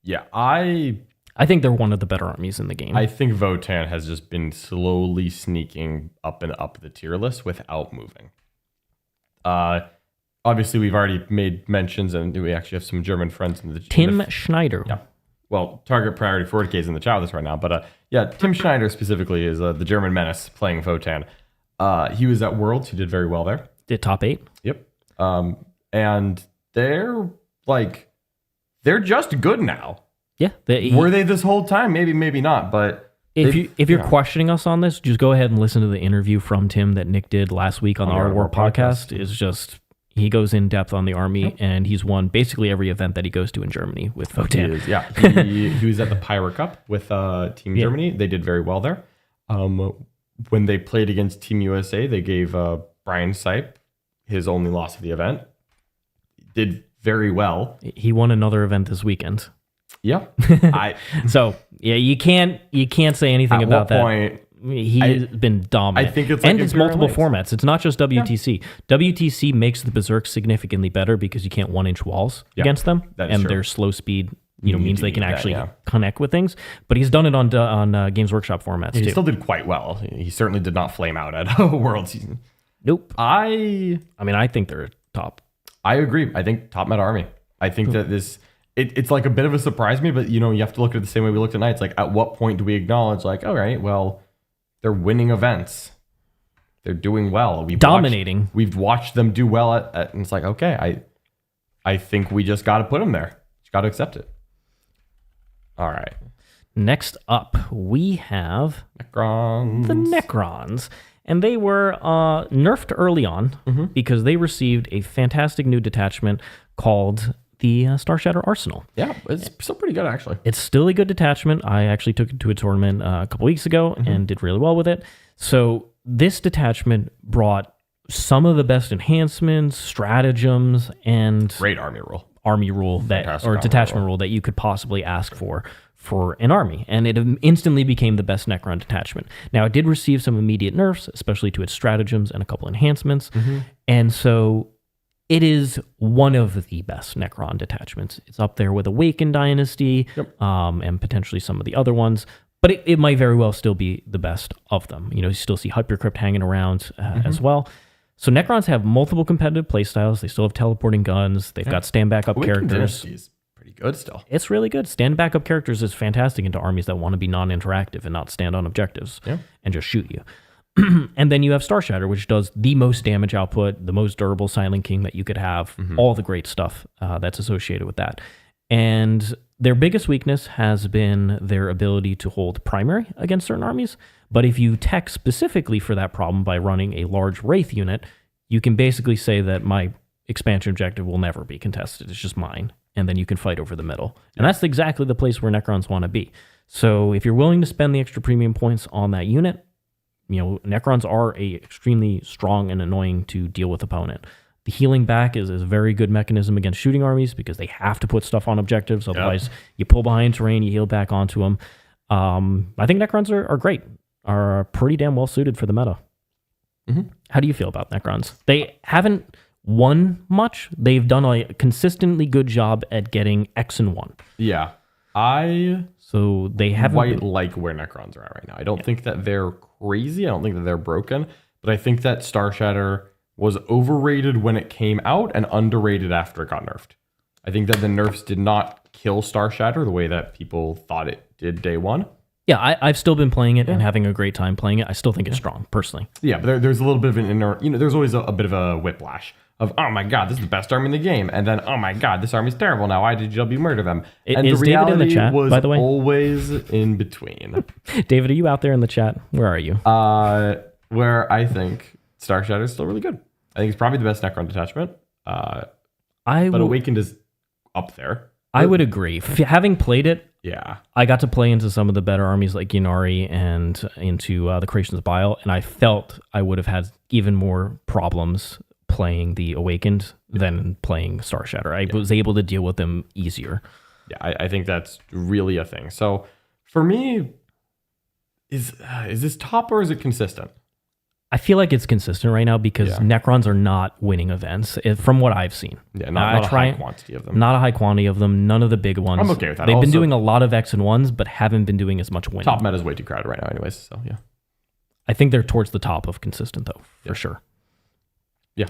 Yeah, I think they're one of the better armies in the game. I think Votann has just been slowly sneaking up and up the tier list without moving. Obviously, we've already made mentions, and we actually have some German friends in the Tim Schneider. Yeah. Well, target priority 40k is in the chat with us right now, but Tim Schneider specifically is the German menace playing Votann. He was at Worlds. He did very well there. Did top 8. Yep. And they're just good now. Yeah. Were they this whole time? Maybe, maybe not. But if you're questioning us on this, just go ahead and listen to the interview from Tim that Nick did last week on the Art War podcast. It's just... He goes in depth on the army, and he's won basically every event that he goes to in Germany with Votann. He was at the Pirate Cup with Team Germany. They did very well there. When they played against Team USA, they gave Brian Sipe his only loss of the event. Did very well. He won another event this weekend. Yeah. You can't say anything about that. Point, He's been dominant. I think it's and it's multiple formats. It's not just WTC. Yeah. WTC makes the Berserk significantly better because you can't 1-inch walls against them, and their slow speed means they can actually connect with things. But he's done it on Games Workshop formats too. He still did quite well. He certainly did not flame out at a World season. Nope. I think they're top. I agree. I think top meta army. I think that this. It's like a bit of a surprise to me, but you have to look at it the same way we looked at Knights. Like, at what point do we acknowledge, like, all right, well, they're winning events. They're doing well. Dominating. We've watched them do well and it's like, okay, I think we just got to put them there. Just got to accept it. All right. Next up, we have Necrons. The Necrons. And they were nerfed early on because they received a fantastic new detachment called the Star Shatter Arsenal. Yeah, it's still pretty good, actually. It's still a good detachment. I actually took it to a tournament a couple weeks ago and did really well with it. So this detachment brought some of the best enhancements, stratagems, and... Great army rule. Detachment rule that you could possibly ask for an army. And it instantly became the best Necron detachment. Now, it did receive some immediate nerfs, especially to its stratagems and a couple enhancements. And so... It is one of the best Necron detachments. It's up there with Awakened Dynasty and potentially some of the other ones. But it might very well still be the best of them. You still see Hypercrypt hanging around as well. So Necrons have multiple competitive playstyles. They still have teleporting guns. They've got stand back up characters. Is pretty good still. It's really good. Stand back up characters is fantastic into armies that want to be non-interactive and not stand on objectives and just shoot you. And then you have Star Shatter, which does the most damage output, the most durable Silent King that you could have, all the great stuff that's associated with that. And their biggest weakness has been their ability to hold primary against certain armies. But if you tech specifically for that problem by running a large Wraith unit, you can basically say that my expansion objective will never be contested. It's just mine. And then you can fight over the middle. And that's exactly the place where Necrons want to be. So if you're willing to spend the extra premium points on that unit, Necrons are a extremely strong and annoying to deal with opponent. The healing back is a very good mechanism against shooting armies because they have to put stuff on objectives. Otherwise, you pull behind terrain, you heal back onto them. I think Necrons are great, are pretty damn well suited for the meta. How do you feel about Necrons? They haven't won much. They've done a consistently good job at getting X and 1. Yeah. So they haven't quite like where Necrons are at right now. I don't think that they're crazy. I don't think that they're broken. But I think that Star Shatter was overrated when it came out and underrated after it got nerfed. I think that the nerfs did not kill Star Shatter the way that people thought it did day one. Yeah, I've still been playing it and having a great time playing it. I still think it's strong, personally. Yeah, but there's a little bit of an inner, there's always a bit of a whiplash of, oh my God, this is the best army in the game. And then, oh my God, this army's terrible now. Why did JW murder them? And is the David reality in the chat, was by the way? Always in between. David, are you out there in the chat? Where are you? Where I think Star Shatter is still really good. I think it's probably the best Necron detachment. But Awakened is up there. I would agree. Having played it, yeah, I got to play into some of the better armies like Ynnari and into the Creations of Bile, and I felt I would have had even more problems playing the Awakened than playing Star Shatter. I was able to deal with them easier. Yeah, I think that's really a thing. So for me, is this top or is it consistent? I feel like it's consistent right now because Necrons are not winning events from what I've seen. Yeah, not a high quantity of them. Not a high quantity of them. None of the big ones. I'm okay with that. They've been doing a lot of X and 1s, but haven't been doing as much winning. Top meta is way too crowded right now anyways, so yeah. I think they're towards the top of consistent, though, for sure. Yeah.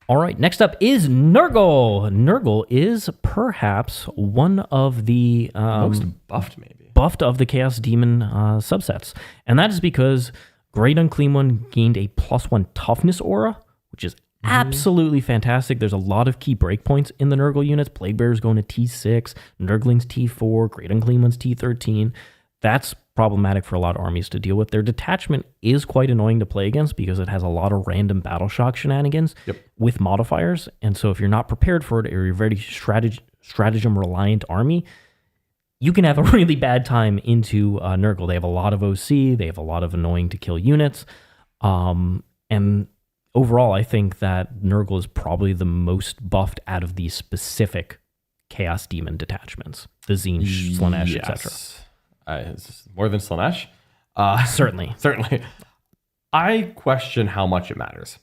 All right, next up is Nurgle. Nurgle is perhaps one of the... most buffed, maybe. Buffed of the Chaos Demon subsets. And that is because... Great Unclean One gained a +1 toughness aura, which is absolutely fantastic. There's a lot of key breakpoints in the Nurgle units. Plague Bearer's going to T6, Nurgling's T4, Great Unclean One's T13. That's problematic for a lot of armies to deal with. Their detachment is quite annoying to play against because it has a lot of random battle shock shenanigans with modifiers. And so if you're not prepared for it or you're a very stratagem-reliant army, you can have a really bad time into Nurgle. They have a lot of OC. They have a lot of annoying to kill units. And overall, I think that Nurgle is probably the most buffed out of these specific Chaos Demon detachments. The Tzeench, Slaanesh, etc. More than Slaanesh? Certainly. Certainly. I question how much it matters.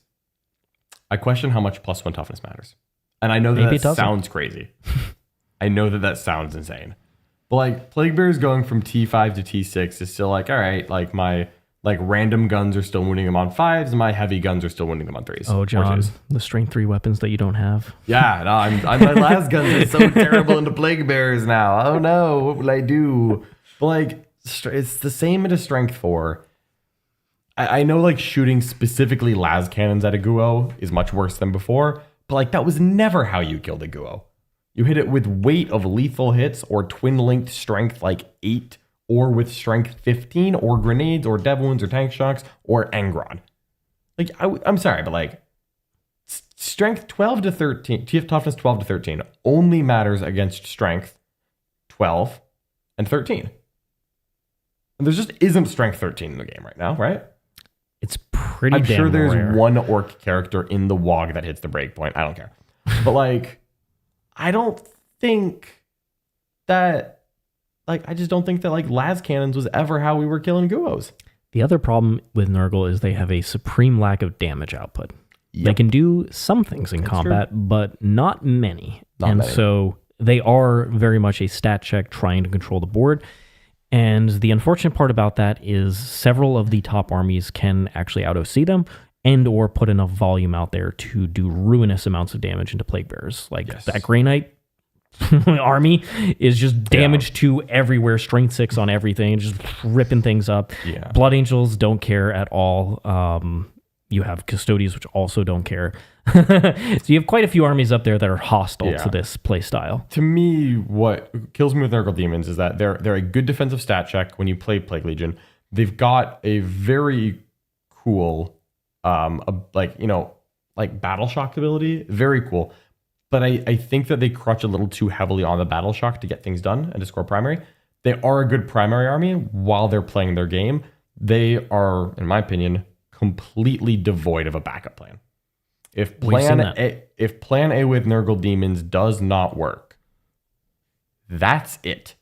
I question how much +1 toughness matters. And I know that sounds crazy. I know that sounds insane. But like Plague Bearers going from T5 to T6 is still like, all right, like my random guns are still winning them on 5s, and my heavy guns are still winning them on 3s. Oh, John, the strength 3 weapons that you don't have. Yeah, no, I'm my last guns are so terrible into Plague Bearers now. Oh no, what will I do? But like, it's the same into strength 4. I know like shooting specifically las cannons at a Guo is much worse than before, but like that was never how you killed a Guo. You hit it with weight of lethal hits or twin-linked strength like 8 or with strength 15 or grenades or dev wounds or tank shocks or Angron. Like, I'm sorry, but like strength 12 to 13, TF toughness 12 to 13 only matters against strength 12 and 13. And there just isn't strength 13 in the game right now, right? It's pretty I'm damn sure there's rare. one orc character in the WoG that hits the breakpoint. I don't care. But like... I don't think that, like, I just don't think that, like, las cannons was ever how we were killing Guos. The other problem with Nurgle is they have a supreme lack of damage output. They can do some things in combat, but not many. So they are very much a stat check trying to control the board. And the unfortunate part about that is several of the top armies can actually out-OC them and or put enough volume out there to do ruinous amounts of damage into Plague Bearers. Like that Grey Knight army is just damage to everywhere, strength 6 on everything, just ripping things up. Yeah. Blood Angels don't care at all. You have Custodes, which also don't care. So you have quite a few armies up there that are hostile to this play style. To me, what kills me with Nurgle Demons is that they're a good defensive stat check when you play Plague Legion. They've got a very cool, like battle shock ability. Very cool. But I think that they crutch a little too heavily on the battle shock to get things done and to score primary. They are a good primary army while they're playing their game. They are, in my opinion, completely devoid of a backup plan. If plan A with Nurgle Demons does not work, that's it.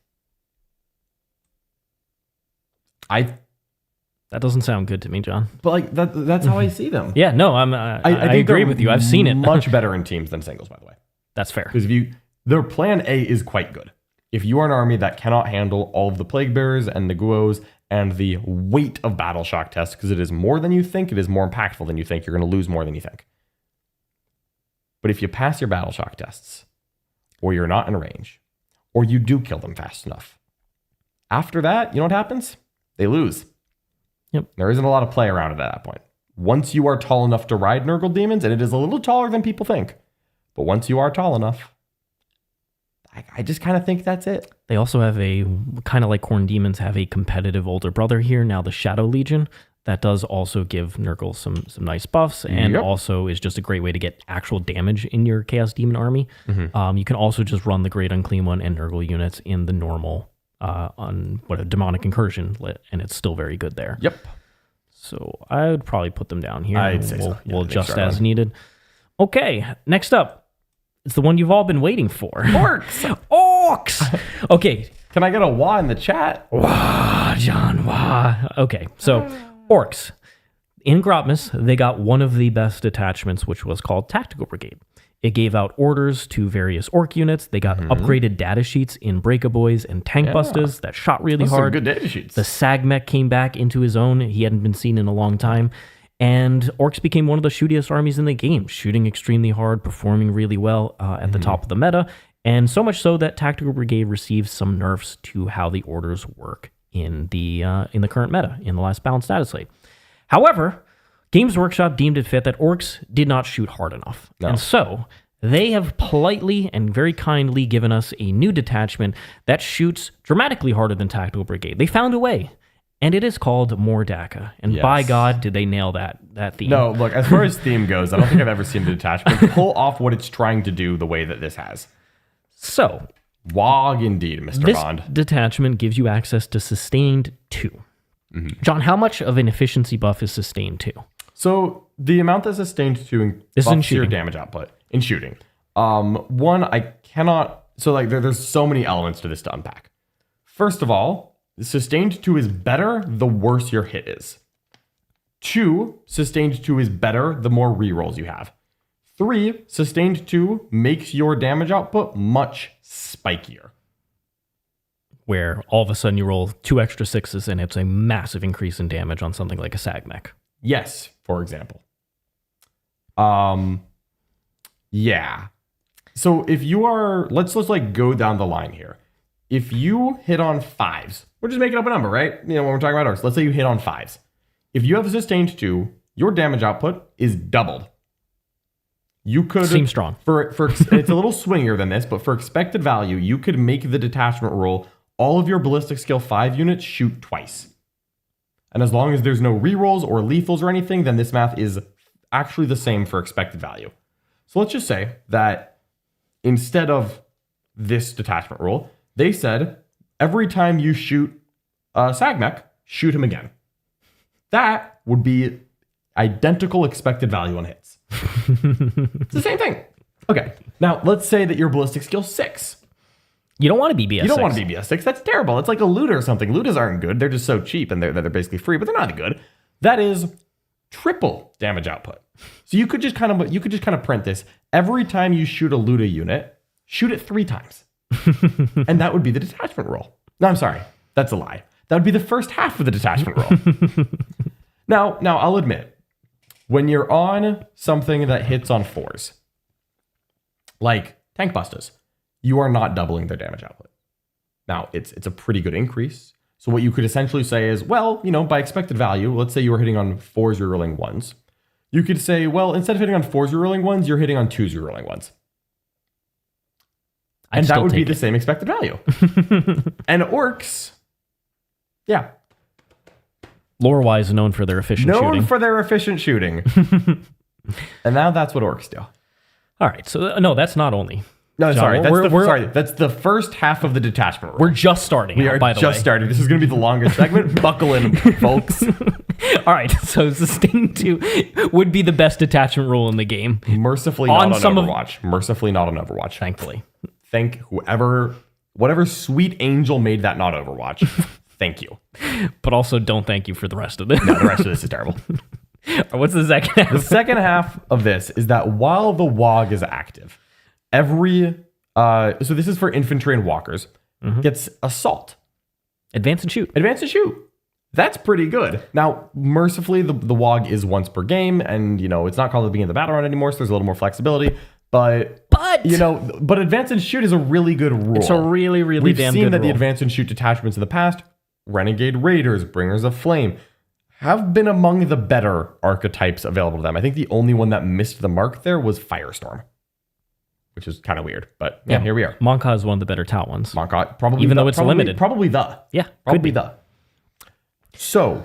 That doesn't sound good to me, John. But like that's how I see them. Yeah, no, I agree with you. I've seen it. Much better in teams than singles, by the way. That's fair. Because their plan A is quite good. If you are an army that cannot handle all of the Plague Bearers and the Guos and the weight of battle shock tests, because it is more than you think, it is more impactful than you think, you're going to lose more than you think. But if you pass your battle shock tests, or you're not in range, or you do kill them fast enough, after that, you know what happens? They lose. Yep. There isn't a lot of play around it at that point. Once you are tall enough to ride Nurgle Demons, and it is a little taller than people think, but once you are tall enough, I just kind of think that's it. They also have a, kind of like Khorne Demons, have a competitive older brother here, now the Shadow Legion. That does also give Nurgle some nice buffs, and also is just a great way to get actual damage in your Chaos Demon army. You can also just run the Great Unclean One and Nurgle units in the normal Demonic Incursion, and it's still very good there. Yep. So I would probably put them down here. I'd say so. Yeah, we'll adjust as needed. Okay, next up. It's the one you've all been waiting for. Orks! Okay. Can I get a wah in the chat? Wah, John, wah. Okay, so Orks. In Grotmas, they got one of the best detachments, which was called Tactical Brigade. It gave out orders to various Ork units. They got upgraded data sheets in Breakaboys and Tank Busters that shot really hard. Some good data sheets. The Sagmech came back into his own. He hadn't been seen in a long time. And Orks became one of the shootiest armies in the game, shooting extremely hard, performing really well at the top of the meta, and so much so that Tactical Brigade received some nerfs to how the orders work in the current meta, in the last balanced dataslate. However, Games Workshop deemed it fit that Orks did not shoot hard enough. No. And so they have politely and very kindly given us a new detachment that shoots dramatically harder than Tactical Brigade. They found a way. And it is called Mordaka. And by God, did they nail that theme. No, look, as far as theme goes, I don't think I've ever seen the detachment pull off what it's trying to do the way that this has. So, Wog indeed, Mr. Bond. This detachment gives you access to Sustained 2. John, how much of an efficiency buff is Sustained 2? So, the amount that Sustained 2 buffs your damage output in shooting. One, I cannot... So, like, there's so many elements to this to unpack. First of all, Sustained 2 is better the worse your hit is. 2, Sustained 2 is better the more rerolls you have. 3, Sustained 2 makes your damage output much spikier. Where all of a sudden you roll 2 extra 6s and it's a massive increase in damage on something like a Sagmech. Yes, for example. Yeah. So if you are, let's like go down the line here. If you hit on 5s, we're just making up a number, right? You know, when we're talking about ours, let's say you hit on 5s. If you have a Sustained 2, your damage output is doubled. You could... Seems strong. For it's a little swingier than this, but for expected value, you could make the detachment roll all of your ballistic skill 5 units shoot twice. And as long as there's no rerolls or lethals or anything, then this math is actually the same for expected value. So let's just say that instead of this detachment roll, they said, every time you shoot a Sagmech, shoot him again. That would be identical expected value on hits. It's the same thing. Okay, now let's say that your ballistic skill 6. You don't want to be BS6. You don't want to be BS6. That's terrible. It's like a looter or something. Looters aren't good. They're just so cheap and they're basically free, but they're not good. That is triple damage output. So you could just kind of print this. Every time you shoot a looter unit, shoot it 3 times. And that would be the detachment roll. No, I'm sorry. That's a lie. That would be the first half of the detachment roll. Now, I'll admit, when you're on something that hits on 4s, like tank busters, you are not doubling their damage output. Now, it's a pretty good increase. So what you could essentially say is, well, by expected value, let's say you were hitting on 4s, you're rolling 1s. You could say, well, instead of hitting on 4s, you're rolling 1s, you're hitting on 2s, you're rolling 1s. And that would be the same expected value. And orcs, yeah. Lore-wise, known for their efficient shooting. Known for their efficient shooting. And now that's what orcs do. All right, so no, that's not only. No, John, sorry. That's the first half of the detachment roll. We're just starting. We are by the just way. starting. This is going to be the longest segment. Buckle in, folks. All right, so Sustain 2 would be the best detachment roll in the game. Mercifully not on Overwatch. Mercifully not on Overwatch. Thankfully. Thank whatever sweet angel made that not Overwatch. Thank you. But also don't thank you for the rest of this. No, the rest of this is terrible. What's the second half? The second half of this is that while the WOG is active, so this is for infantry and walkers, gets assault. Advance and shoot. Advance and shoot. That's pretty good. Now, mercifully, the WOG is once per game, and it's not called the beginning of the battle round anymore, so there's a little more flexibility. But advance and shoot is a really good rule. It's a really, really damn good rule. We've seen that the advance and shoot detachments in the past, Renegade Raiders, Bringers of Flame, have been among the better archetypes available to them. I think the only one that missed the mark there was Firestorm, which is kind of weird. But yeah, here we are. Monka is one of the better Tau ones. Monka, probably, even though it's limited. Probably the. Yeah, probably the. So,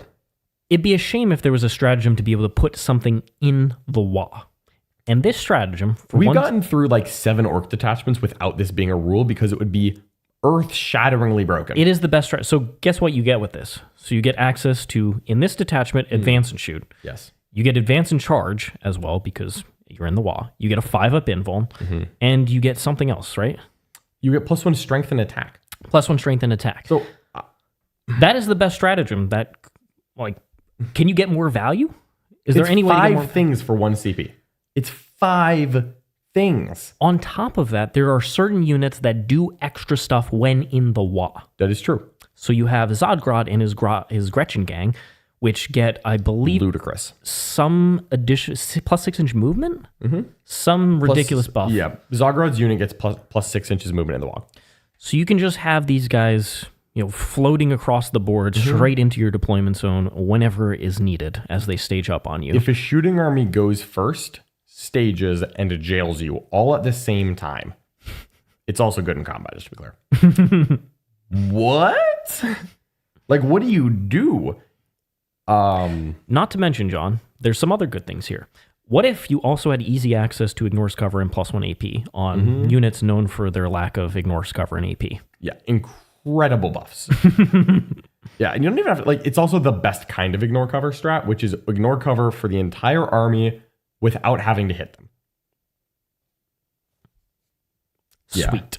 it'd be a shame if there was a stratagem to be able to put something in the WA. And this stratagem, we've gotten through like 7 orc detachments without this being a rule because it would be earth-shatteringly broken. It is the best strat. So guess what you get with this? So you get access to, in this detachment, advance and shoot. Yes. You get advance and charge as well because you're in the WA. You get a 5-up invuln, and you get something else, right? You get +1 strength and attack. +1 strength and attack. So that is the best stratagem. That, can you get more value? Is there any way to get more 5 things for 1 CP? It's 5 things. On top of that, there are certain units that do extra stuff when in the WA. That is true. So you have Zodgrod and his Gretchen gang, which get, I believe, ludicrous. Some addition, +6-inch movement? Some ridiculous buff. Yeah, Zodgrod's unit gets plus 6 inches movement in the WA. So you can just have these guys, floating across the board straight into your deployment zone whenever is needed as they stage up on you. If a shooting army goes first, stages, and jails you all at the same time, it's also good in combat, just to be clear. What? What do you do? Not to mention, John, there's some other good things here. What if you also had easy access to Ignore's Cover and +1 AP on units known for their lack of Ignore's Cover and AP? Yeah, incredible buffs. Yeah, and you don't even have to, it's also the best kind of Ignore Cover strat, which is Ignore Cover for the entire army without having to hit them. Sweet.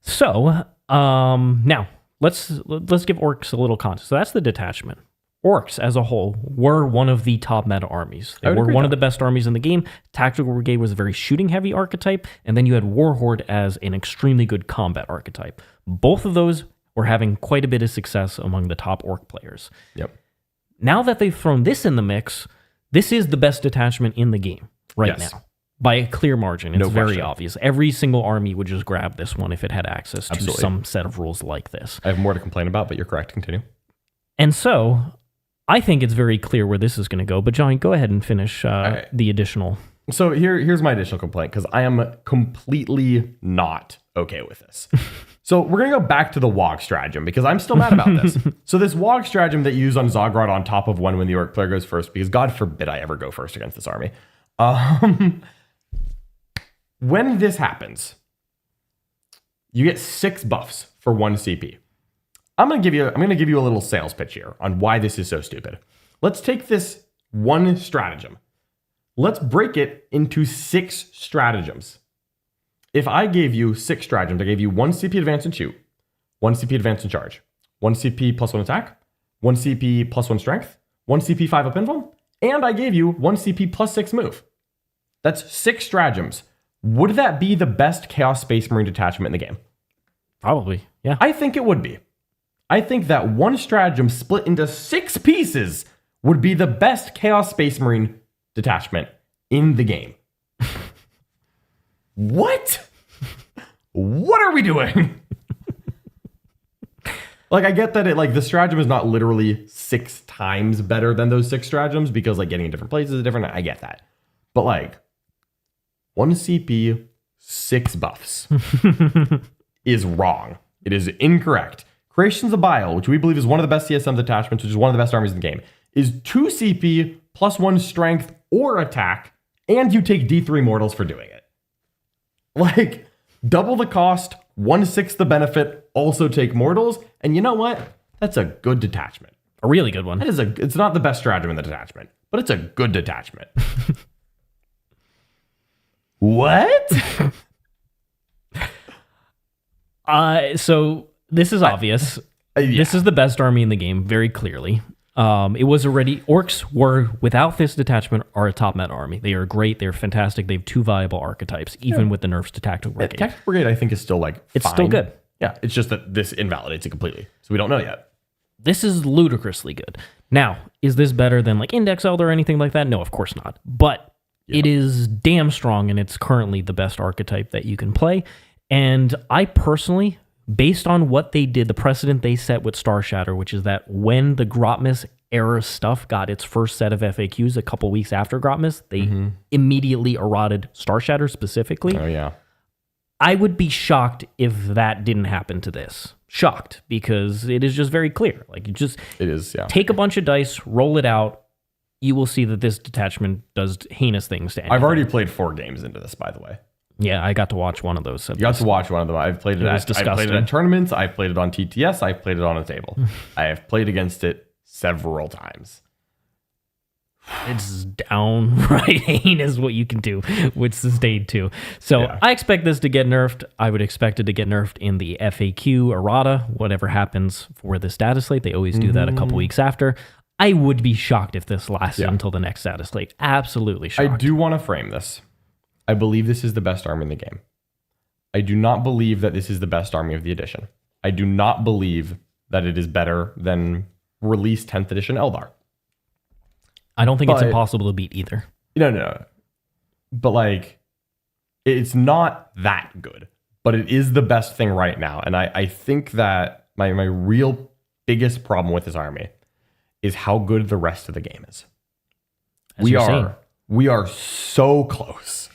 So, now, let's give Orks a little context. So that's the detachment. Orks, as a whole, were one of the top meta armies. They were one of the best armies in the game. Tactical Brigade was a very shooting-heavy archetype, and then you had Warhorde as an extremely good combat archetype. Both of those were having quite a bit of success among the top Orc players. Yep. Now that they've thrown this in the mix, this is the best detachment in the game right now. By a clear margin. It's very obvious. Every single army would just grab this one if it had access to some set of rules like this. I have more to complain about, but you're correct. Continue. And so, I think it's very clear where this is going to go. But John, go ahead and finish the additional. So here's my additional complaint, because I am completely not okay with this. So we're going to go back to the WOG stratagem, because I'm still mad about this. So this WOG stratagem that you use on Zodgrod on top of one when the Orc player goes first, because God forbid I ever go first against this army. When this happens, you get 6 buffs for 1 CP. I'm going to give you a little sales pitch here on why this is so stupid. Let's take this one stratagem. Let's break it into 6 stratagems. If I gave you 6 stratagems, I gave you 1 CP advance and shoot, 1 CP advance and charge, 1 CP +1 attack, 1 CP +1 strength, 1 CP 5-up invuln, and I gave you 1 CP +6 move. That's 6 stratagems. Would that be the best Chaos Space Marine detachment in the game? Probably, yeah. I think it would be. I think that one stratagem split into 6 pieces would be the best Chaos Space Marine detachment in the game. What? What are we doing? Like, I get that the stratagem is not literally 6 times better than those 6 stratagems because getting in different places is different. I get that. But 1 CP, 6 buffs is wrong. It is incorrect. Creations of Bile, which we believe is one of the best CSM detachments, which is one of the best armies in the game, is 2 CP plus 1 strength or attack, and you take D3 mortals for doing it. Double the cost, 1/6 the benefit, also take mortals, and you know what? That's a good detachment. A really good one. It's not the best stratagem in the detachment, but it's a good detachment. What? So this is obvious. Yeah. This is the best army in the game, very clearly. It was already... Orks were, without this detachment, are a top meta army. They are great. They're fantastic. They have 2 viable archetypes, even with the nerfs to Tactical Brigade. Tactical Brigade, I think, is still It's fine. still good. Yeah, it's just that this invalidates it completely. So we don't know yet. This is ludicrously good. Now, is this better than Index Elder or anything like that? No, of course not. But it is damn strong, and it's currently the best archetype that you can play. And I personally, based on what they did, the precedent they set with Star Shatter, which is that when the Grotmas era stuff got its first set of FAQs a couple weeks after Grotmas, they immediately eroded Star Shatter specifically. Oh, yeah. I would be shocked if that didn't happen to this. Shocked, because it is just very clear. It is, yeah. Take a bunch of dice, roll it out. You will see that this detachment does heinous things to anything. I've already played 4 games into this, by the way. Yeah, I got to watch one of those. You got to watch one of them. I've played it. I've played it at tournaments. I've played it on TTS. I've played it on a table. I have played against it several times. It's downright heinous what you can do with Sustained 2. So yeah. I expect this to get nerfed. I would expect it to get nerfed in the FAQ errata, whatever happens for this data slate. They always do that a couple weeks after. I would be shocked if this lasted until the next data slate. Absolutely shocked. I do want to frame this. I believe this is the best army in the game. I do not believe that this is the best army of the edition. I do not believe that it is better than released 10th edition Eldar. I don't think it's impossible to beat either. No. But it's not that good, but it is the best thing right now. And I think that my real biggest problem with this army is how good the rest of the game is. We are so close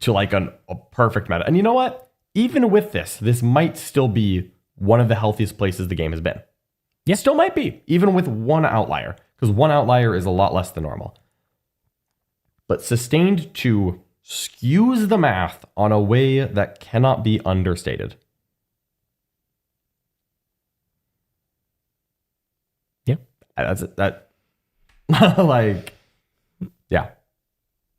to a perfect meta. And you know what? Even with this might still be one of the healthiest places the game has been. Yeah. Still might be, even with one outlier, because one outlier is a lot less than normal. But Sustained 2 skews the math on a way that cannot be understated. Yeah. That's it. Yeah.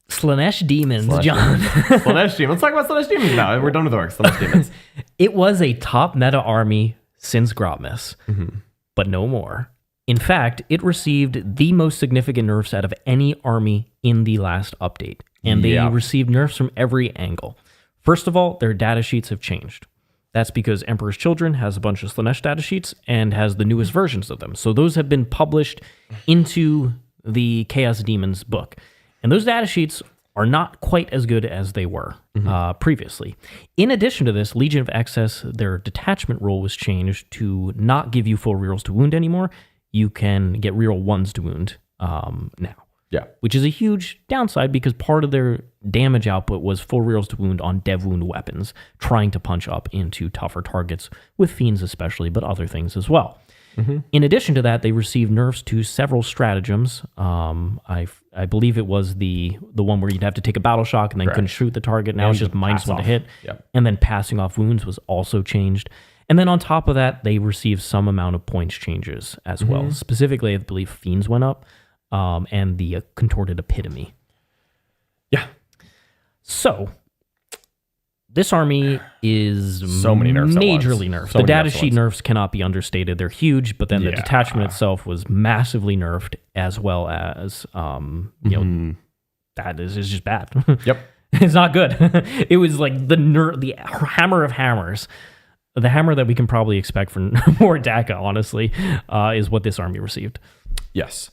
Slaanesh Demons, John. Slaanesh Demons. Let's talk about Slaanesh Demons now. We're done with Orks. Slaanesh Demons. It was a top meta army since Grotmas, but no more. In fact, it received the most significant nerfs out of any army in the last update, and they received nerfs from every angle. First of all, their data sheets have changed. That's because Emperor's Children has a bunch of Slaanesh data sheets and has the newest versions of them. So those have been published into the Chaos Demons book. And those data sheets are not quite as good as they were previously. In addition to this, Legion of Excess, their detachment rule was changed to not give you full rerolls to wound anymore. You can get reroll 1s to wound now. Yeah. Which is a huge downside because part of their damage output was full rerolls to wound on dev wound weapons, trying to punch up into tougher targets, with Fiends especially, but other things as well. In addition to that, they received nerfs to several stratagems. I believe it was the one where you'd have to take a battle shock and then couldn't shoot the target. Now it's just -1 to hit. Yep. And then passing off wounds was also changed. And then on top of that, they received some amount of points changes as well. Specifically, I believe Fiends went up and the Contorted Epitome. Yeah. So this army is so many nerfs majorly nerfed. The data sheet nerfs cannot be understated. They're huge, but then the detachment itself was massively nerfed, as well as you know, that is just bad. Yep. It's not good. It was like the hammer of hammers. the hammer that we can probably expect from more DACA, honestly, is what this army received. Yes.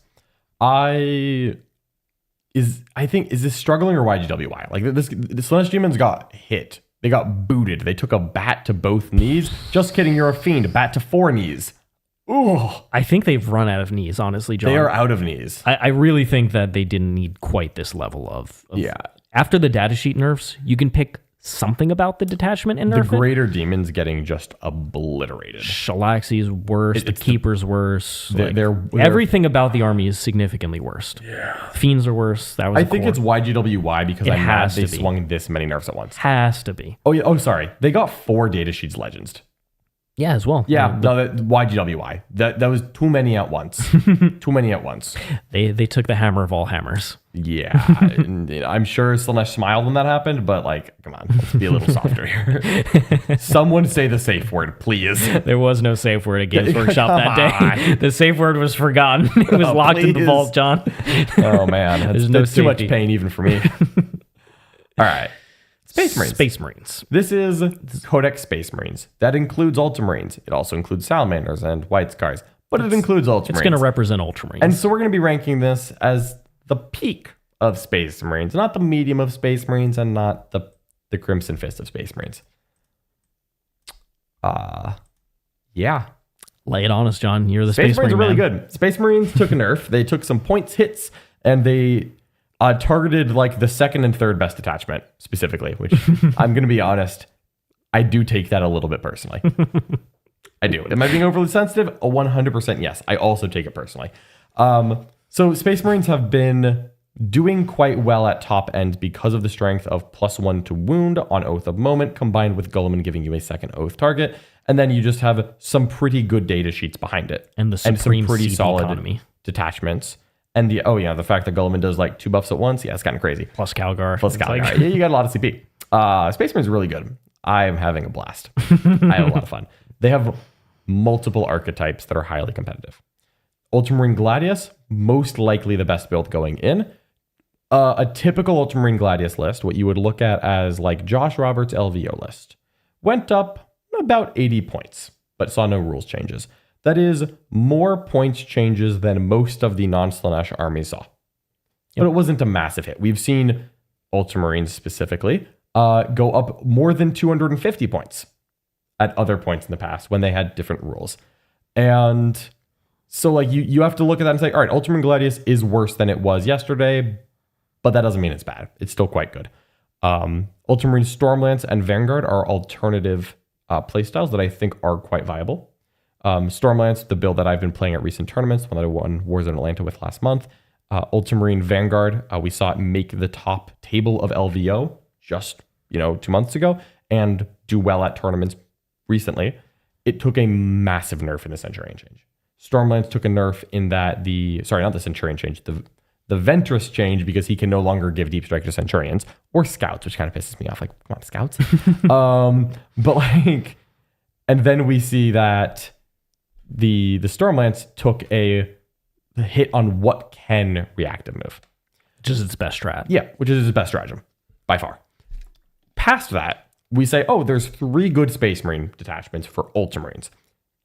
Is this struggling or YGWY? Like the Slaanesh Demons got hit. They got booted. They took a bat to both knees. Just kidding, you're a fiend. Bat to 4 knees. Ooh. I think they've run out of knees, honestly, John. They are out of knees. I really think that they didn't need quite this level of yeah. After the datasheet nerfs, you can pick something about the detachment and nerf the greater demons getting just obliterated. Shalaxi's worse. The Keeper's worse. They're everything about the army is significantly worse. Yeah. Fiends are worse. That was I think it's YGWY because I'm mad they be. swung this many nerfs at once. Has to be. Oh, yeah. Oh, sorry. They got 4 datasheets legends. Yeah, as well. Yeah, no, YGWY. That was too many at once. Too many at once. They took the hammer of all hammers. Yeah, and, I'm sure Slaanesh smiled when that happened, but like, come on, let's be a little softer here. Someone say the safe word, please. There was no safe word at Games Workshop that day. The safe word was forgotten. It was locked in the vault, John. Oh man, that's too much pain even for me. All right. Space Marines. This is Codex Space Marines. That includes Ultramarines. It also includes Salamanders and White Scars, but it includes Ultramarines. It's going to represent Ultramarines. And so we're going to be ranking this as the peak of Space Marines, not the medium of Space Marines and not the Crimson Fist of Space Marines. Yeah. Lay it on us, John. You're the Space Marines Marine are really man. good. Space Marines took a nerf. They took some points hits, and they targeted like the second and third best detachment specifically, which I'm going to be honest, I do take that a little bit personally. I do. Am I being overly sensitive? 100% yes. I also take it personally. So Space Marines have been doing quite well at top end because of the strength of +1 to wound on Oath of Moment, combined with Guilliman giving you a second Oath target. And then you just have some pretty good data sheets behind it. And the supreme some pretty CP solid economy. Detachments. And the fact that Guilliman does like 2 buffs at once, yeah, it's kind of crazy. Plus Calgar. Yeah, you got a lot of CP. Space Marines are really good. I am having a blast. I have a lot of fun. They have multiple archetypes that are highly competitive. Ultramarine Gladius, most likely the best build going in. A typical Ultramarine Gladius list, what you would look at as like Josh Roberts' LVO list, went up about 80 points, but saw no rules changes. That is more points changes than most of the non-Slaanesh armies saw. But it wasn't a massive hit. We've seen Ultramarines specifically go up more than 250 points at other points in the past when they had different rules. And so like you have to look at that and say, all right, Ultramarine Gladius is worse than it was yesterday, but that doesn't mean it's bad. It's still quite good. Ultramarine Stormlance and Vanguard are alternative playstyles that I think are quite viable. Stormlance, the build that I've been playing at recent tournaments, one that I won Warzone Atlanta with last month. Ultramarine Vanguard, we saw it make the top table of LVO just 2 months ago and do well at tournaments recently. It took a massive nerf in the Centurion change. Stormlance took a nerf in that not the Centurion change, the Ventress change, because he can no longer give Deep Strike to Centurions or Scouts, which kind of pisses me off. Like, come on, Scouts. But like, and then we see that the Stormlance took a hit on what can reactive move. Which is its best strat. Yeah, which is its best stratagem, by far. Past that, we say, there's 3 good Space Marine detachments for Ultramarines.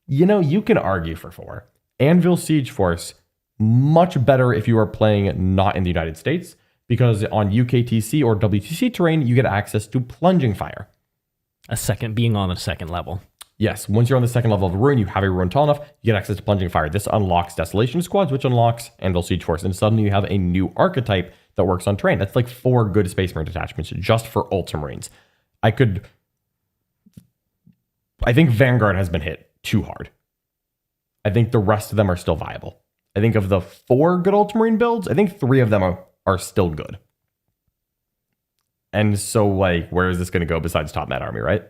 You can argue for 4. Anvil Siege Force, much better if you are playing not in the United States, because on UKTC or WTC terrain, you get access to Plunging Fire. Being on the second level. Yes, once you're on the second level of a ruin, you have a ruin tall enough, you get access to Plunging Fire. This unlocks Desolation Squads, which unlocks Anvil Siege Force, and suddenly you have a new archetype that works on terrain. That's like 4 good Space Marine detachments just for Ultramarines. I think Vanguard has been hit too hard. I think the rest of them are still viable. I think of the 4 good Ultramarine builds, I think 3 of them are still good. And so, like, where is this going to go besides top Mad Army, right?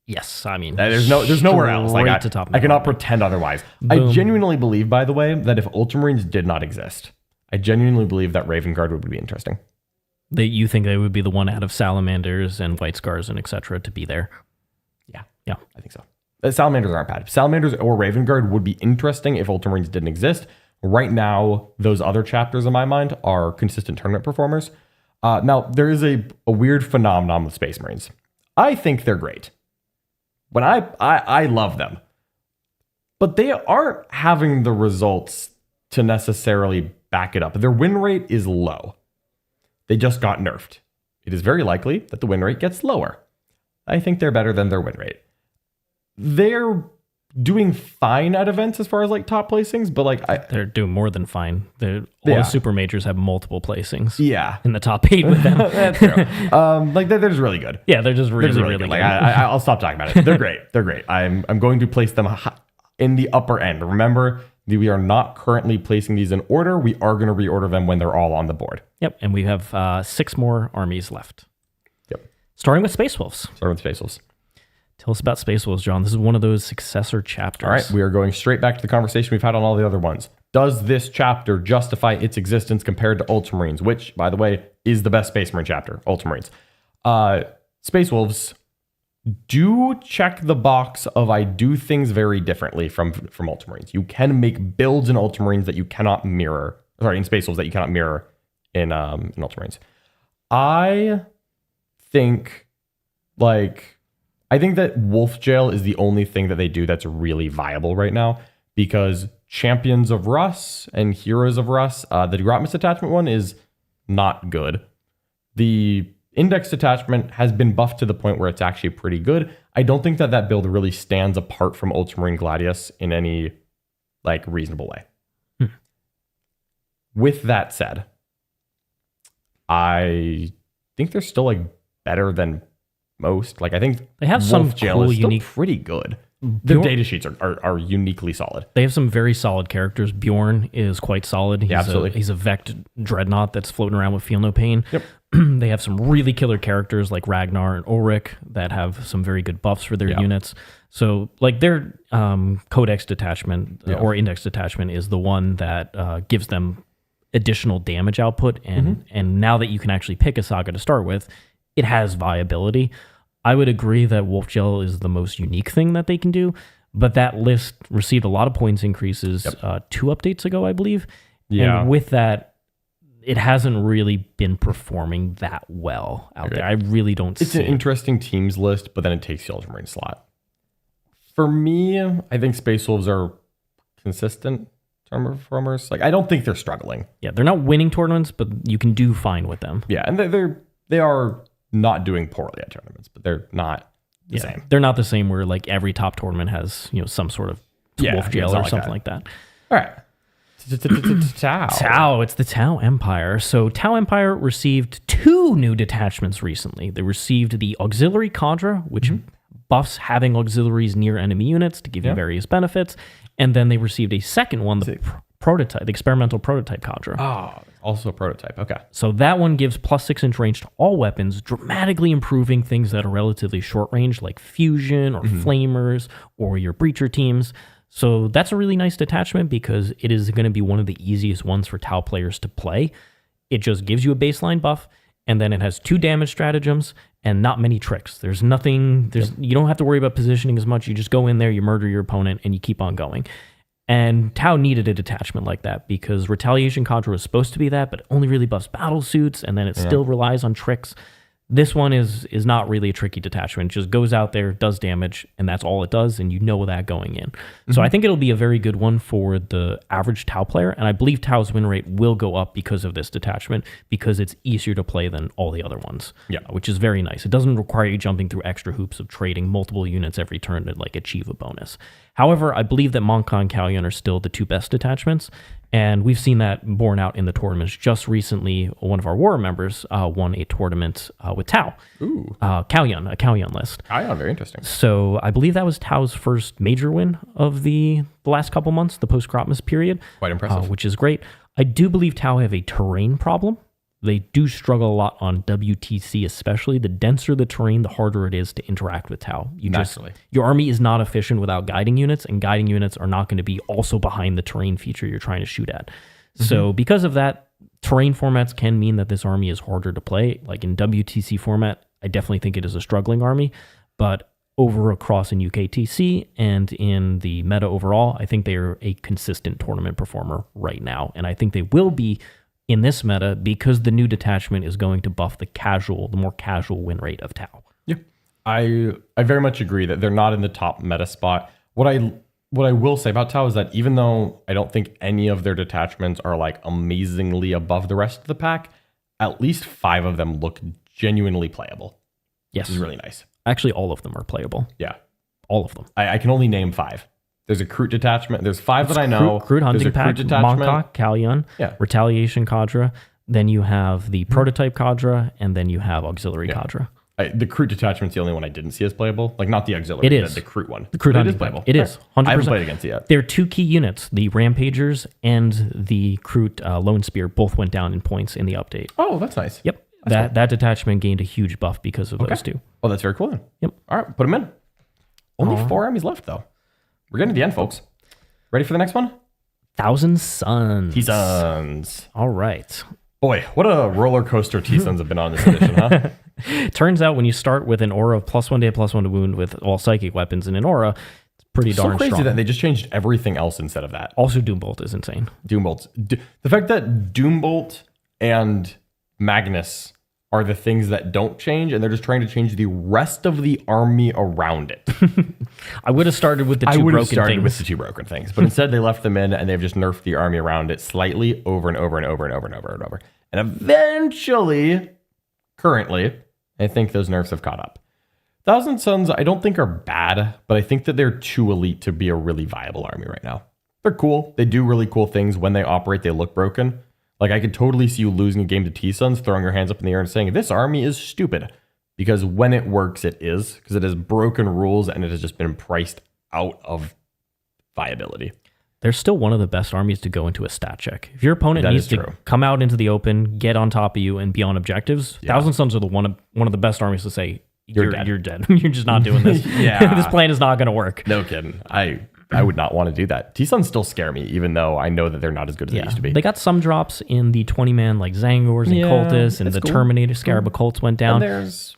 Yes, I mean, there's nowhere else. Like, I cannot pretend otherwise. Boom. I genuinely believe, by the way, that if Ultramarines did not exist, I genuinely believe that Raven Guard would be interesting. You think they would be the one out of Salamanders and White Scars and etc. to be there? Yeah, I think so. Salamanders aren't bad. Salamanders or Raven Guard would be interesting if Ultramarines didn't exist. Right now, those other chapters in my mind are consistent tournament performers. Now, there is a weird phenomenon with Space Marines. I think they're great. when I love them, but they aren't having the results to necessarily back it up. Their win rate is low. They just got nerfed. It is very likely that the win rate gets lower. I think they're better than their win rate. They're doing fine at events as far as like top placings, but like they're doing more than fine. All super majors have multiple placings. Yeah, in the top 8 with them. That's true. Like they're just really good. Yeah, they're just really good. Like I'll stop talking about it. They're great. They're great. I'm going to place them in the upper end. Remember, we are not currently placing these in order. We are going to reorder them when they're all on the board. Yep, and we have 6 more armies left. Yep. Starting with Space Wolves. Tell us about Space Wolves, John. This is one of those successor chapters. All right, we are going straight back to the conversation we've had on all the other ones. Does this chapter justify its existence compared to Ultramarines, which, by the way, is the best Space Marine chapter, Ultramarines? Space Wolves do check the box of I do things very differently from Ultramarines. You can make builds in Ultramarines that you cannot mirror, in Space Wolves that you cannot mirror in Ultramarines. I think that Wolf Jail is the only thing that they do that's really viable right now, because Champions of Russ and Heroes of Russ, the Grotmus attachment one is not good. The Index detachment has been buffed to the point where it's actually pretty good. I don't think that build really stands apart from Ultramarine Gladius in any like reasonable way. With that said, I think they're still like better than most. Like I think they have Wolf some Jail cool, is still unique, pretty good. Their data sheets are uniquely solid. They have some very solid characters. Bjorn is quite solid. Absolutely. He's a Vect Dreadnought that's floating around with Feel No Pain. Yep. They have some really killer characters like Ragnar and Ulrich that have some very good buffs for their units. So like their Codex detachment or Index detachment is the one that gives them additional damage output. And now that you can actually pick a saga to start with, it has viability. I would agree that Wolf Gel is the most unique thing that they can do, but that list received a lot of points increases 2 updates ago, I believe. Yeah. And with that, it hasn't really been performing that well out there. I really don't see it. It's an interesting teams list, but then it takes the Ultramarine slot. For me, I think Space Wolves are consistent tournament performers. Like, I don't think they're struggling. Yeah, they're not winning tournaments, but you can do fine with them. Yeah, and they are not doing poorly at tournaments, but they're not the same. They're not the same where like every top tournament has, some sort of Wolf Jail or something like that. All right. Tau. Tau. It's the Tau Empire. So Tau Empire received 2 new detachments recently. They received the Auxiliary Cadre, which buffs having auxiliaries near enemy units to give you various benefits. And then they received a second one, the prototype, the experimental prototype Cadre. Oh, also a prototype. Okay. So that one gives plus 6-inch range to all weapons, dramatically improving things that are relatively short range, like fusion or flamers or your breacher teams. So that's a really nice detachment because it is going to be one of the easiest ones for Tau players to play. It just gives you a baseline buff, and then it has 2 damage stratagems and not many tricks. There's nothing. You don't have to worry about positioning as much. You just go in there, you murder your opponent, and you keep on going. And Tau needed a detachment like that because Retaliation Cadre was supposed to be that, but it only really buffs battle suits, and then it still relies on tricks. This one is not really a tricky detachment. It just goes out there, does damage, and that's all it does, and you know that going in. So I think it'll be a very good one for the average Tau player, and I believe Tau's win rate will go up because of this detachment, because it's easier to play than all the other ones, which is very nice. It doesn't require you jumping through extra hoops of trading multiple units every turn to like achieve a bonus. However, I believe that Monka and Kalyan are still the 2 best detachments, and we've seen that borne out in the tournaments. Just recently, one of our war members won a tournament with Tau. Ooh. A Kalyan list. Kalyan, very interesting. So I believe that was Tau's first major win of the last couple months, the post-Grotmus period. Quite impressive. Which is great. I do believe Tau have a terrain problem. They do struggle a lot on WTC, especially. The denser the terrain, the harder it is to interact with Tau. Your army is not efficient without guiding units, and guiding units are not going to be also behind the terrain feature you're trying to shoot at. So because of that, terrain formats can mean that this army is harder to play. Like in WTC format, I definitely think it is a struggling army, but over across in UKTC and in the meta overall, I think they are a consistent tournament performer right now, and I think they will be in this meta because the new detachment is going to buff the more casual win rate of Tau. Yeah. I very much agree that they're not in the top meta spot. What I will say about Tau is that even though I don't think any of their detachments are like amazingly above the rest of the pack, at least 5 of them look genuinely playable. Yes. Which is really nice. Actually, all of them are playable. Yeah. All of them. I can only name 5. There's a Kroot detachment. There's 5 that I know. Kroot hunting pack, Monka, Kalyan, Yeah. Retaliation Cadre. Then you have the prototype Cadre, and then you have auxiliary Cadre. The Kroot detachment's the only one I didn't see as playable. Like, not the auxiliary. It is. The Kroot one. The Kroot It hunting is playable. It is. 100%. I haven't played against it yet. There are 2 key units. The Rampagers and the Kroot Lone Spear both went down in points in the update. Oh, that's nice. Yep. That detachment gained a huge buff because of those 2. Oh, that's very cool then. Yep. All right, put them in. Only 4 armies left, though. We're getting to the end, folks. Ready for the next one? Thousand Suns. T-Suns. All right. Boy, what a roller coaster T-Suns have been on this edition, huh? Turns out when you start with an aura of +1 to +1 to wound with all psychic weapons in an aura, it's pretty darn so crazy strong. that they just changed everything else instead of that. Also, Doombolt is insane. Doombolts. The fact that Doombolt and Magnus are the things that don't change, and they're just trying to change the rest of the army around it. I would have started with the 2 I would have broken started things. with the 2 broken things, but instead they left them in, and they've just nerfed the army around it slightly over and over and over and over and over and over. And eventually, currently, I think those nerfs have caught up. Thousand Suns, I don't think are bad, but I think that they're too elite to be a really viable army right now. They're cool. They do really cool things. When they operate, they look broken. Like, I could totally see you losing a game to T-Suns, throwing your hands up in the air and saying, this army is stupid. Because when it works, it is. Because it has broken rules and it has just been priced out of viability. They're still one of the best armies to go into a stat check. If your opponent That needs is to true. come out into the open, get on top of you, and be on objectives, Thousand Suns are one of the best armies to say, you're dead. You're dead. You're just not doing this. Yeah. This plan is not going to work. No kidding. I would not want to do that. T-Suns still scare me, even though I know that they're not as good as they used to be. They got some drops in the 20-man like Zangors and Cultists, and the cool. Terminator Scarab Cults went down.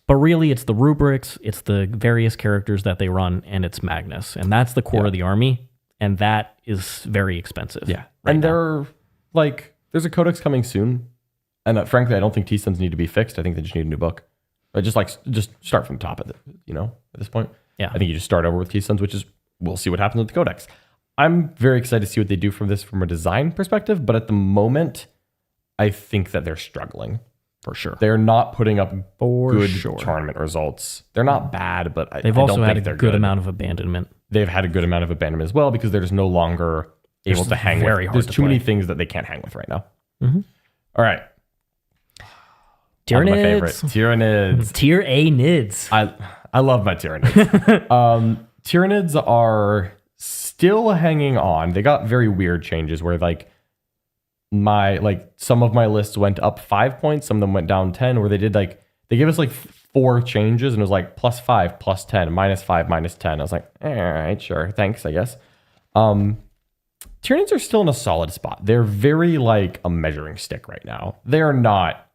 But really, it's the rubrics, it's the various characters that they run, and it's Magnus. And that's the core of the army, and that is very expensive. Yeah. They're like, there's a codex coming soon. And frankly, I don't think T-Suns need to be fixed. I think they just need a new book. Just start from the top of it, at this point. Yeah. I think you just start over with T-Suns, which is, we'll see what happens with the codex. I'm very excited to see what they do from this from a design perspective, but at the moment, I think that they're struggling. For sure. They're not putting up good sure. tournament results. They're not bad, but They've I also don't had think a they're good amount of abandonment. They've had a good amount of abandonment as well because they're just no longer able to hang with. There's too many things that they can't hang with right now. Mm-hmm. All right. Tyranids. My favorite. Tyranids. Tier A Nids. I love my Tyranids. Tyranids are still hanging on. They got very weird changes where some of my lists went up 5 points, some of them went down 10, where they gave us 4 changes and it was like +5, +10, -5, -10. I was like, all right, sure. Thanks, I guess. Tyranids are still in a solid spot. They're very like a measuring stick right now. They're not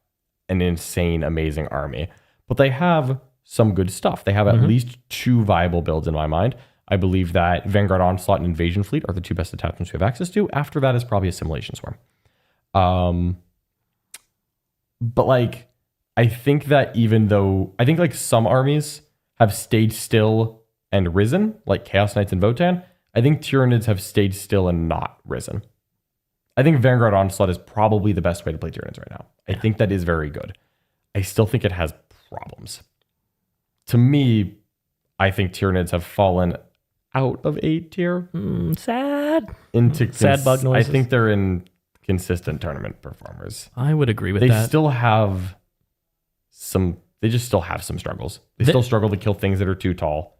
an insane, amazing army, but they have some good stuff. They have at least 2 viable builds in my mind. I believe that Vanguard Onslaught and Invasion Fleet are the 2 best attachments we have access to. After that is probably Assimilation Swarm. But I think that even though I think some armies have stayed still and risen, like Chaos Knights and Votann, I think Tyranids have stayed still and not risen. I think Vanguard Onslaught is probably the best way to play Tyranids right now. I think that is very good. I still think it has problems. To me, I think Tyranids have fallen out of A tier. Sad. Into sad bug noises. I think they're in consistent tournament performers. I would agree with They that. still have they just still have some struggles. They still struggle to kill things that are too tall.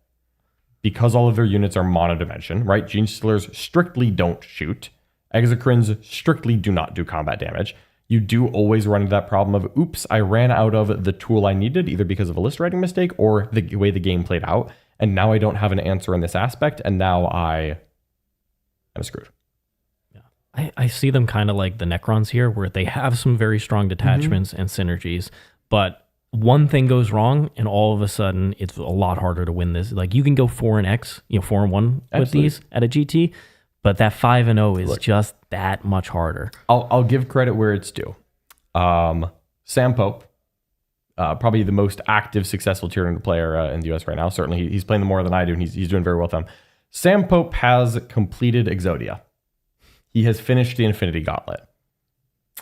Because all of their units are monodimension, right? Genestealers strictly don't shoot. Exocrines strictly do not do combat damage. You do always run into that problem of, oops, I ran out of the tool I needed, either because of a list writing mistake or the way the game played out. And now I don't have an answer in this aspect. And now I'm screwed. Yeah. I see them kind of like the Necrons here, where they have some very strong detachments and synergies, but one thing goes wrong and all of a sudden it's a lot harder to win this. You can go 4-X, 4-1 with these at a GT, but that 5-0 is just that much harder. I'll give credit where it's due. Sam Pope, probably the most active, successful Tyranid player in the US right now. Certainly, he's playing them more than I do, and he's doing very well with them. Sam Pope has completed Exodia. He has finished the Infinity Gauntlet.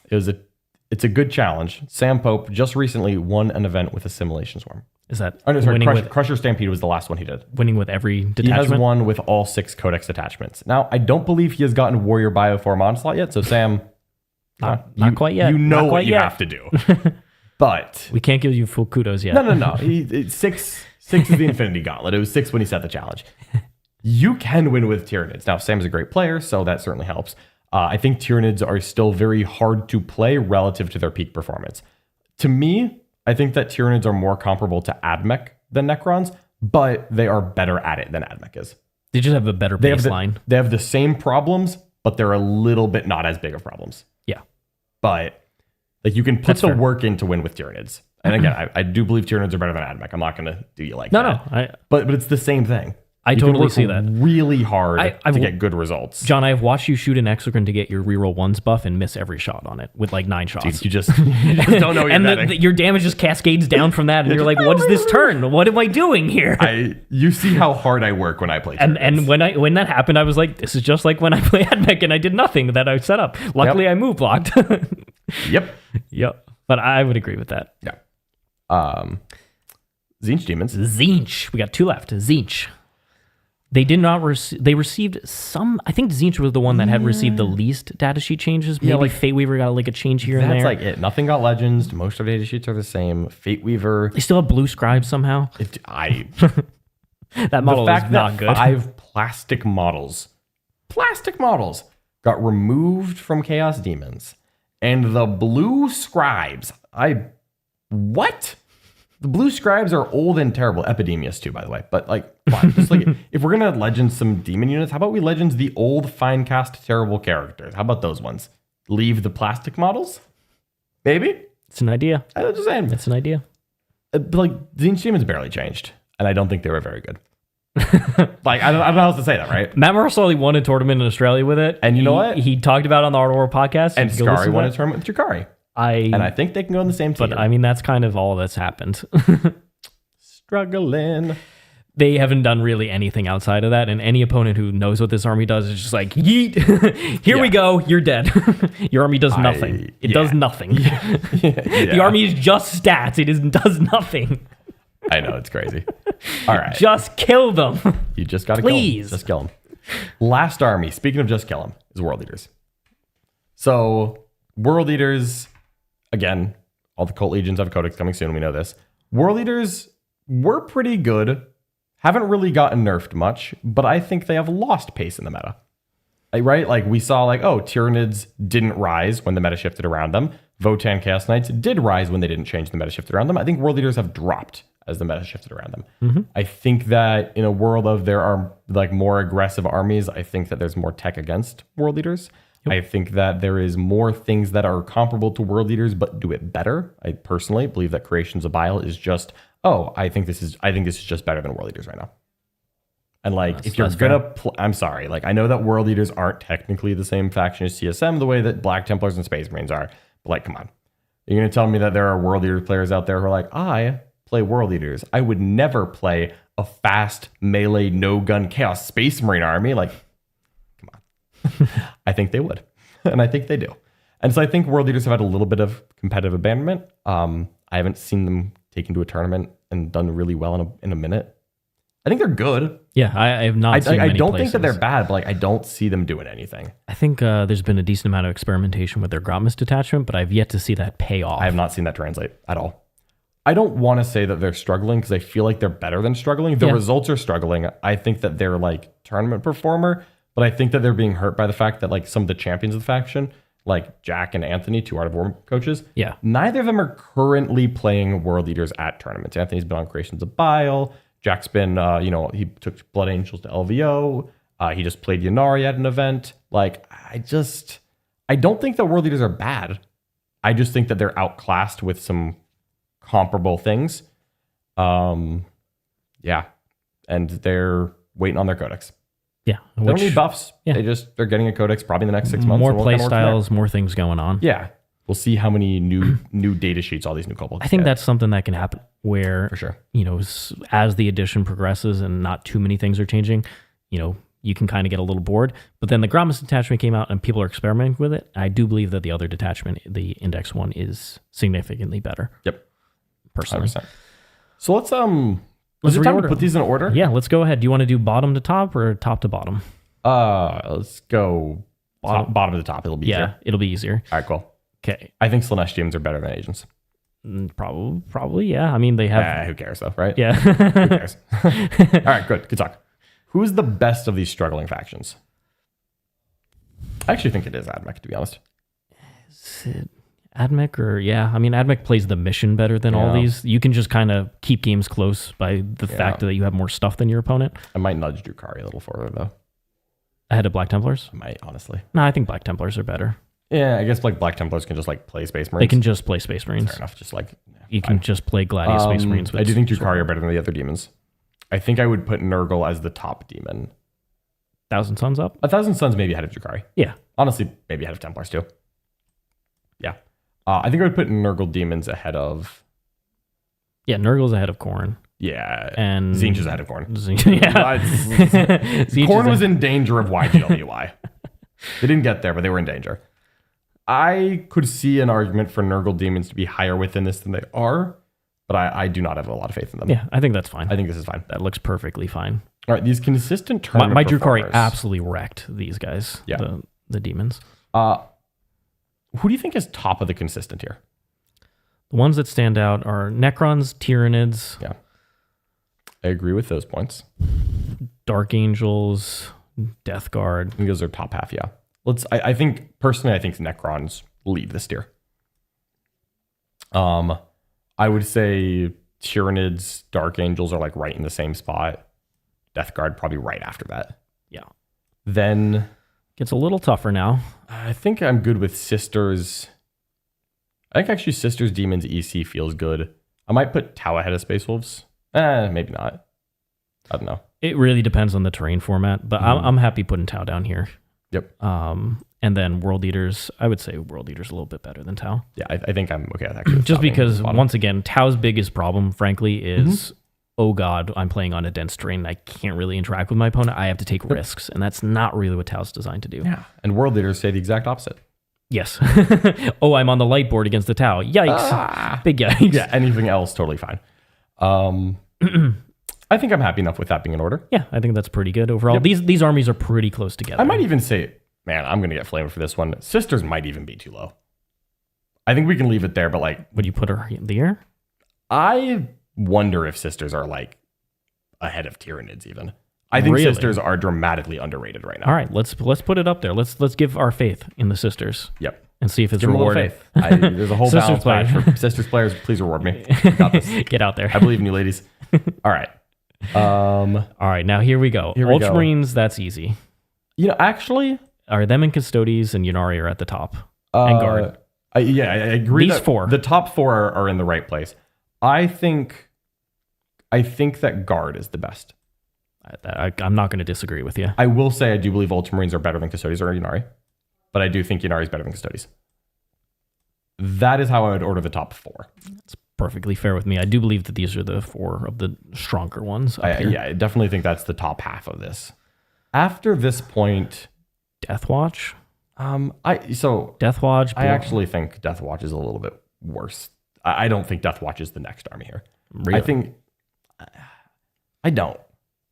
It's a good challenge. Sam Pope just recently won an event with Assimilation Swarm. Is that Crusher Stampede was the last one he did. Winning with every detachment? He has won with all 6 Codex detachments. Now, I don't believe he has gotten Warrior Bioform Onslaught yet, so Sam... not quite yet. You know not what you yet. have to do. But... We can't give you full kudos yet. No. 6 is the Infinity Gauntlet. It was 6 when he set the challenge. You can win with Tyranids. Now, Sam's a great player, so that certainly helps. I think Tyranids are still very hard to play relative to their peak performance. To me, I think that Tyranids are more comparable to Admech than Necrons, but they are better at it than Admech is. They just have a better baseline. They have the same problems, but they're a little bit not as big of problems. Yeah. But like you can put the work in to win with Tyranids. And again, I do believe Tyranids are better than Admech. I'm not going to do you like that. No. But it's the same thing. I totally see that. Really hard to get good results. John, I've watched you shoot an Exocrine to get your reroll 1s buff and miss every shot on it with like 9 shots. Dude, you just don't know and your damage just cascades down from that, and you're like, "What's this turn? What am I doing here?" You see how hard I work when I play. And when that happened, I was like, "This is just like when I play Admech and I did nothing that I set up. Luckily, I move blocked." Yep. But I would agree with that. Yeah. Tzeench Demons. Tzeench. We got 2 left. Tzeench. They did not they received some. I think Tzeench was the one that had received the least datasheet changes. Maybe like Fate Weaver got like a change here and there. That's like it. Nothing got legends. Most of our datasheets are the same. Fate Weaver. They still have blue scribes somehow. That model is not good. 5 plastic models got removed from Chaos Demons, and the blue scribes. What? The blue scribes are old and terrible. Epidemius too, by the way. But like, fine. Just like if we're gonna legend some demon units, how about we legends the old fine cast terrible characters? How about those ones? Leave the plastic models? Maybe. It's an idea. I was just saying. It's an idea. Like Tzeench Demons barely changed, and I don't think they were very good. Like I don't know how else to say that, right? Matt Marsali won a tournament in Australia with it, and you know what? He talked about it on the Art of War podcast. And Drukhari won a tournament with Drukhari. And I think they can go in the same team. But I mean, that's kind of all that's happened. Struggling. They haven't done really anything outside of that. And any opponent who knows what this army does is just like, yeet, here we go, you're dead. Your army does nothing. It does nothing. The army is just stats. It does nothing. I know, it's crazy. All right. Just kill them. You just got to kill them. Just kill them. Last army, speaking of just kill them, is World Eaters. So, World Eaters... Again, all the Cult Legions have Codex coming soon. We know this. World Eaters were pretty good. Haven't really gotten nerfed much, but I think they have lost pace in the meta. Right? Like we saw Tyranids didn't rise when the meta shifted around them. Votann Chaos Knights did rise when they didn't change the meta shifted around them. I think World Eaters have dropped as the meta shifted around them. Mm-hmm. I think that in a world of there are like more aggressive armies, I think that there's more tech against World Eaters. I think that there is more things that are comparable to World Eaters, but do it better. I personally believe that Creations of Bile is just, I think this is just better than World Eaters right now. And like, if you're gonna, I'm sorry, like I know that World Eaters aren't technically the same faction as CSM the way that Black Templars and Space Marines are, but like, come on, you're gonna tell me that there are World Eater players out there who are like, I play World Eaters. I would never play a fast melee no gun Chaos Space Marine army. Like, come on. I think they would. And I think they do. And so I think World Eaters have had a little bit of competitive abandonment. I haven't seen them taken to a tournament and done really well in a minute. I think they're good. Yeah, I have not seen many I don't places. think that they're bad, but like I don't see them doing anything. I think there's been a decent amount of experimentation with their Grotmus detachment, but I've yet to see that pay off. I have not seen that translate at all. I don't want to say that they're struggling because I feel like they're better than struggling. The results are struggling. I think that they're like tournament performer, but I think that they're being hurt by the fact that like some of the champions of the faction, like Jack and Anthony, 2 Art of War coaches, neither of them are currently playing World Eaters at tournaments. Anthony's been on Creations of Bile. Jack's been, he took Blood Angels to LVO. He just played Yannari at an event. Like, I don't think that World Eaters are bad. I just think that they're outclassed with some comparable things. And they're waiting on their codex. Yeah. They don't need buffs. Yeah. They're getting a codex probably in the next 6 months. More play styles, more things going on. Yeah. We'll see how many new data sheets all these new kobolds I think get. that's something that can happen where, For sure. as the edition progresses and not too many things are changing, you can kind of get a little bored. But then the Gramus detachment came out and people are experimenting with it. I do believe that the other detachment, the Index one, is significantly better. Yep. Personally. 100%. So let's Let's is it time to reorder put these in order? Yeah, let's go ahead. Do you want to do bottom to top or top to bottom? Let's go bottom to the top. It'll be Yeah, easier. it'll be easier. All right, cool. Okay. I think Slaanesh Demons are better than Agents. Probably, yeah. I mean, they have... Who cares though, right? Yeah. Who cares? All right, good talk. Who's the best of these struggling factions? I actually think it is Admech, to be honest. Is it Admech or... Yeah, I mean, Admech plays the mission better than all Yeah. these. You can just kind of keep games close by the fact that you have more stuff than your opponent. I might nudge Drukhari a little further though. Ahead of Black Templars? I might, honestly. No, I think Black Templars are better. Yeah, I guess like Black Templars can just like play Space Marines. They can just play Space Marines. Fair enough. Just like You can just play Gladius Space Marines. I do think Drukhari are better than the other demons. I think I would put Nurgle as the top demon. Thousand Suns up? 1,000 Suns maybe ahead of Drukhari. Yeah. Honestly, maybe ahead of Templars too. Yeah. I think I would put Nurgle Demons ahead of... Yeah, Nurgle's ahead of Khorne. Yeah. And Tzeench is ahead of Khorne. Yeah. Khorne was in danger of YGLUI. They didn't get there, but they were in danger. I could see an argument for Nurgle Demons to be higher within this than they are, but I do not have a lot of faith in them. Yeah, I think that's fine. I think this is fine. That looks perfectly fine. All right, these consistent tournament My Drukhari performers. absolutely wrecked these guys. Yeah. The demons. Who do you think is top of the consistent here? The ones that stand out are Necrons, Tyranids, Yeah. I agree with those points. Dark Angels, Death Guard. I think those are top half, yeah. I think, personally, I think Necrons lead this tier. I would say Tyranids, Dark Angels are like right in the same spot. Death Guard probably right after that. Yeah. Then Gets a little tougher now. I think I'm good with Sisters. I think actually Sisters Demons EC feels good. I might put Tau ahead of Space Wolves. Maybe not. I don't know. It really depends on the terrain format, but I'm happy putting Tau down here. Yep. And then World Eaters, I would say World Eaters a little bit better than Tau. Yeah, I think I'm okay with actually. Just because, once again, Tau's biggest problem, frankly, is, oh God, I'm playing on a dense terrain. I can't really interact with my opponent. I have to take risks, and that's not really what Tau's designed to do. Yeah. And World Leaders say the exact opposite. Yes. Oh, I'm on the light board against the Tau. Yikes. Big yikes. Yeah, anything else, totally fine. I think I'm happy enough with that being in order. Yeah, I think that's pretty good overall. These armies are pretty close together. I might even say, man, I'm going to get flamed for this one. Sisters might even be too low. I think we can leave it there, but like... Would you put her there? I wonder if Sisters are like ahead of Tyranids even. I think Really? Sisters are dramatically underrated right now. All right, let's put it up there. Let's give our faith in the sisters Yep. and see if it's Give them a little rewarded. faith. There's a whole Sisters balance match for Sisters players. Please reward me. You got this. Get out there. I believe in you, ladies. All right. All right, now here we go. Here we go. Ultramarines, that's easy. You know, actually, Are them and Custodes and Ynnari are at the top. And Guard. I agree. These that four. The top four are in the right place. I think that Guard is the best. I'm not going to disagree with you. I will say I do believe Ultramarines are better than Custodes or Ynnari, but I do think Ynnari is better than Custodes. That is how I would order the top four. It's perfectly fair with me. I do believe that these are the four of the stronger ones. I definitely think that's the top half of this. After this point, Deathwatch. Deathwatch. I Bull- actually think Deathwatch is a little bit worse. I don't think Deathwatch is the next army here. Really? I don't.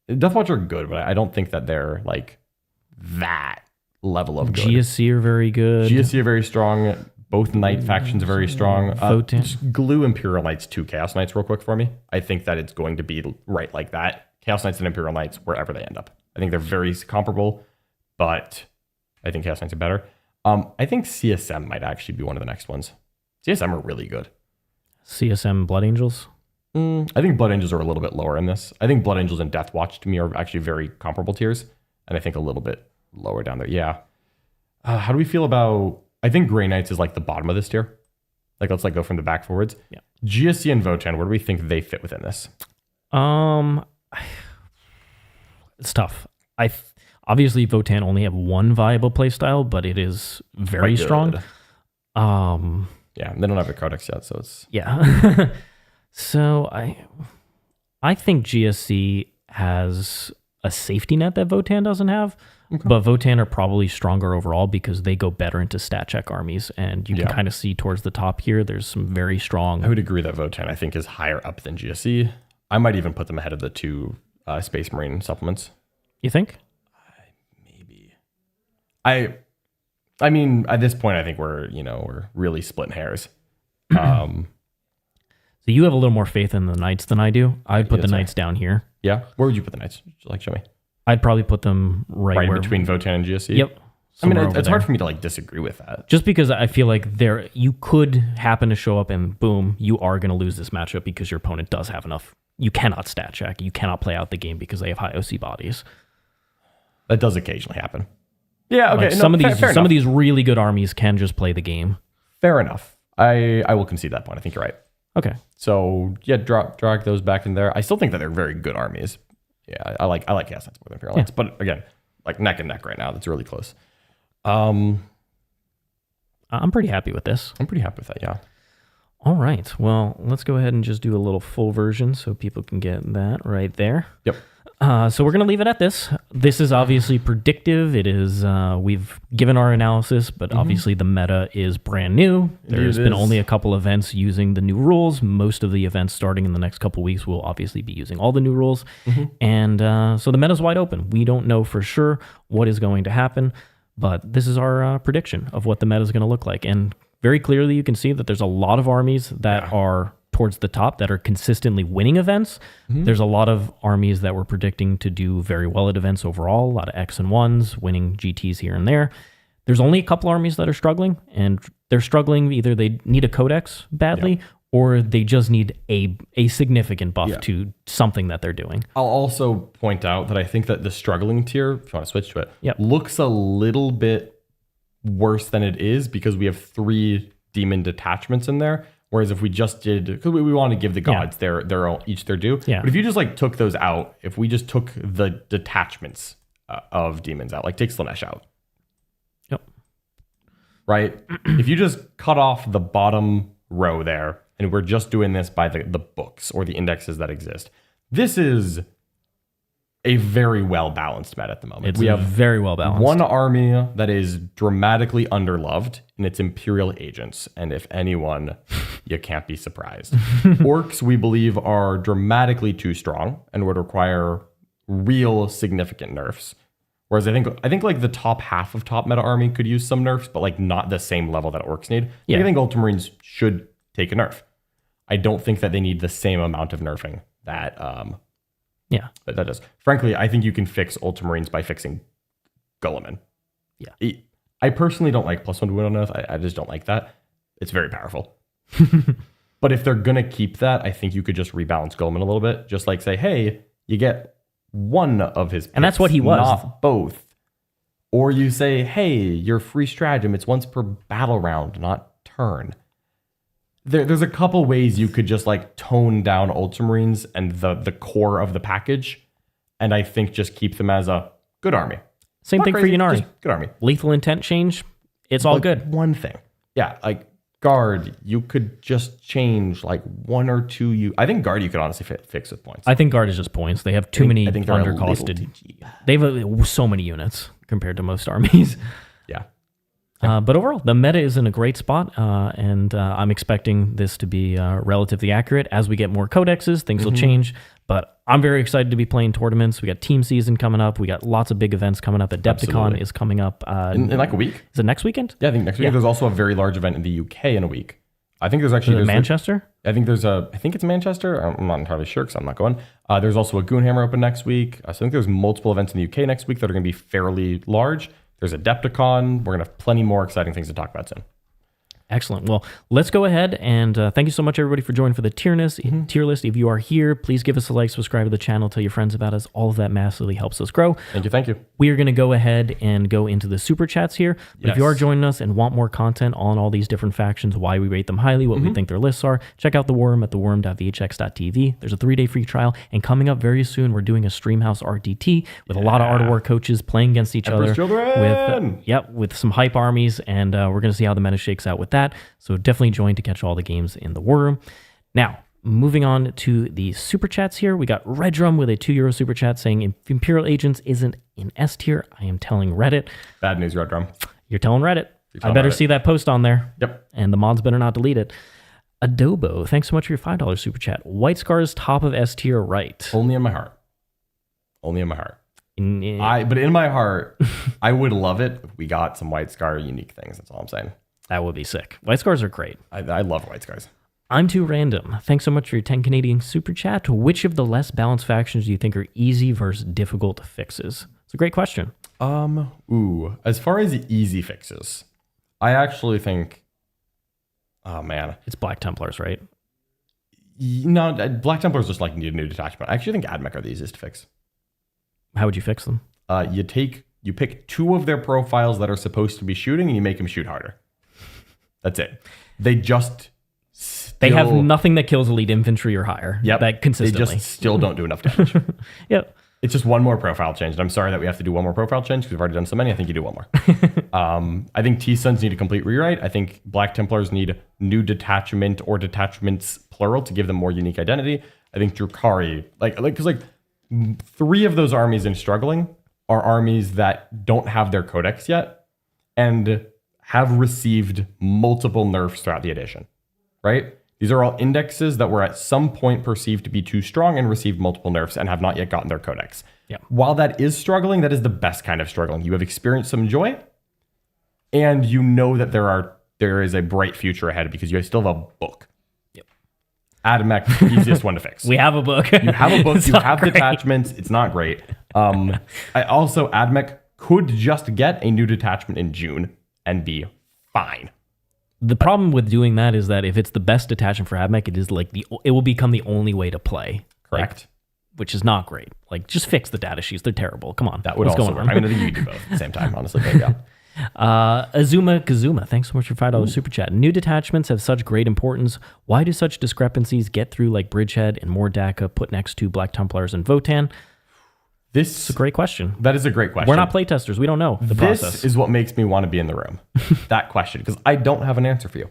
Deathwatch are good, but I don't think that they're like that level of good. GSC are very good. GSC are very strong. Both Knight factions are very strong. Votann. Just glue Imperial Knights to Chaos Knights real quick for me. I think that it's going to be right like that. Chaos Knights and Imperial Knights, wherever they end up. I think they're very comparable, but I think Chaos Knights are better. I think CSM might actually be one of the next ones. CSM are really good. CSM Blood Angels. I think Blood Angels are a little bit lower in this. I think Blood Angels and Deathwatch to me are actually very comparable tiers, and I think a little bit lower down there. Yeah. How do we feel about... I think Grey Knights is like the bottom of this tier. Like, let's like go from the back forwards. Yeah. GSC and Votann, where do we think they fit within this? It's tough. Obviously Votann only have one viable playstyle, but it is very Quite strong. good. Yeah, they don't have a codex yet, so it's Yeah. So I think GSC has a safety net that Votann doesn't have, but Votann are probably stronger overall because they go better into stat check armies, and you can kind of see towards the top here, there's some very strong... I would agree that Votann, I think, is higher up than GSC. I might even put them ahead of the 2 Space Marine supplements. You think? Maybe. I mean, at this point, I think we're really splitting hairs. So you have a little more faith in the Knights than I do. I'd put the Knights down here. Yeah? Where would you put the Knights? Show me. I'd probably put them right where, between Votann and GSC? Yep. I mean, it's hard for me to disagree with that. Just because I feel like you could happen to show up and boom, you are going to lose this matchup because your opponent does have enough. You cannot stat check. You cannot play out the game because they have high OC bodies. That does occasionally happen. Yeah, okay. Some of these really good armies can just play the game. Fair enough. I will concede that point. I think you're right. Okay. So yeah, drag those back in there. I still think that they're very good armies. Yeah, I like Chaos Knights more than Imperial Knights, but again, neck and neck right now. That's really close. I'm pretty happy with this. I'm pretty happy with that. Yeah. All right. Well, let's go ahead and just do a little full version so people can get that right there. Yep. So we're going to leave it at this. This is obviously predictive. It is, we've given our analysis, but obviously the meta is brand new. There's been only a couple events using the new rules. Most of the events starting in the next couple weeks will obviously be using all the new rules. And so the meta is wide open. We don't know for sure what is going to happen, but this is our prediction of what the meta is going to look like. And very clearly you can see that there's a lot of armies that are towards the top that are consistently winning events. There's a lot of armies that we're predicting to do very well at events overall, a lot of X and 1s, winning GTs here and there. There's only a couple armies that are struggling, and they're struggling either they need a codex badly or they just need a significant buff to something that they're doing. I'll also point out that I think that the struggling tier, if you want to switch to it, looks a little bit worse than it is because we have 3 demon detachments in there. Whereas if we just did, because we want to give the gods their each their due. But if you just took those out, if we just took the detachments of demons out, take Slaanesh out. Right? If you just cut off the bottom row there, and we're just doing this by the books or the indexes that exist, this is a very well-balanced meta at the moment. We have very well-balanced. One army that is dramatically underloved, and it's Imperial Agents. And if anyone, you can't be surprised. Orks, we believe, are dramatically too strong and would require real significant nerfs. Whereas I think the top half of top meta army could use some nerfs, but not the same level that Orks need. I think Ultramarines should take a nerf. I don't think that they need the same amount of nerfing that that does. Frankly, I think you can fix Ultramarines by fixing Guilliman. I personally don't like +1 to win on Earth. I just don't like that. It's very powerful. But if they're going to keep that, I think you could just rebalance Guilliman a little bit. Just say, hey, you get one of his picks, and that's what he was. Not both. Or you say, hey, your free stratagem, it's once per battle round, not turn. There's a couple ways you could just tone down Ultramarines and the core of the package, and I think just keep them as a good army. Same thing for Ynnari. Good army. Lethal intent change, it's all good. One thing. Yeah, Guard, you could just change 1 or 2. I think Guard you could honestly fix with points. I think Guard is just points. They have too many undercosted. They have so many units compared to most armies. Yeah. But overall, the meta is in a great spot, and I'm expecting this to be relatively accurate. As we get more codexes, things will change, but I'm very excited to be playing tournaments. We got team season coming up. We got lots of big events coming up. Adepticon is coming up. In a week. Is it next weekend? Yeah, I think next week. There's also a very large event in the UK in a week. I think there's actually... Manchester? I think it's Manchester. I'm not entirely sure because I'm not going. There's also a Goonhammer Open next week. So I think there's multiple events in the UK next week that are going to be fairly large. There's Adepticon. We're going to have plenty more exciting things to talk about soon. Excellent. Well, let's go ahead and thank you so much, everybody, for joining for the tier list. If you are here, please give us a like, subscribe to the channel, tell your friends about us. All of that massively helps us grow. Thank you. We are going to go ahead and go into the super chats here. But if you are joining us and want more content on all these different factions, why we rate them highly, what we think their lists are, check out The Worm at theworm.vhx.tv. There's a 3-day free trial. And coming up very soon, we're doing a Streamhouse RTT with a lot of Art of War coaches playing against each other with some hype armies. And we're going to see how the meta shakes out with that. that. So definitely join to catch all the games in the War Room. Now, moving on to the super chats here, we got Red Drum with a €2 super chat saying, if Imperial Agents isn't in S tier, I am telling Reddit. Bad news, Red Drum. You're telling Reddit. I better see that post on there. Yep. And the mods better not delete it. Adobo, thanks so much for your $5 super chat. White Scars top of S tier, right? Only in my heart. Only in my heart. But in my heart, I would love it if we got some White Scar unique things. That's all I'm saying. That would be sick. White Scars are great. I love White Scars. I'm too random. Thanks so much for your 10 Canadian super chat. Which of the less balanced factions do you think are easy versus difficult fixes? It's a great question. As far as easy fixes, I actually think, oh man, it's Black Templars, right? No, Black Templars just like need a new detachment. I actually think Admech are the easiest to fix. How would you fix them? You pick 2 of their profiles that are supposed to be shooting, and you make them shoot harder. That's it. They have nothing that kills elite infantry or higher. Yep. That consistently. They just still don't do enough damage. Yep. It's just one more profile change. And I'm sorry that we have to do one more profile change because we've already done so many. I think you do one more. I think T-Suns need a complete rewrite. I think Black Templars need new detachment or detachments plural to give them more unique identity. I think Drukhari, because 3 of those armies in struggling are armies that don't have their codex yet and have received multiple nerfs throughout the edition, right? These are all indexes that were at some point perceived to be too strong and received multiple nerfs and have not yet gotten their codex. Yeah. While that is struggling, that is the best kind of struggling. You have experienced some joy, and you know that there is a bright future ahead because you still have a book. Yep. Admech, easiest one to fix. We have a book. You have a book. You have great. detachments. It's not great. Admech could just get a new detachment in June and be fine. The problem with doing that is that if it's the best detachment for Admech, it will become the only way to play. Correct. Which is not great. Just fix the data sheets. They're terrible. Come on. That would also work. I think you do both at the same time, honestly. There you go. Azuma Kazuma, thanks so much for $5 super chat. New detachments have such great importance. Why do such discrepancies get through like Bridgehead and Mordaka put next to Black Templars and Votann? This is a great question. That is a great question. We're not playtesters. We don't know the process. This is what makes me want to be in the room. That question, because I don't have an answer for you.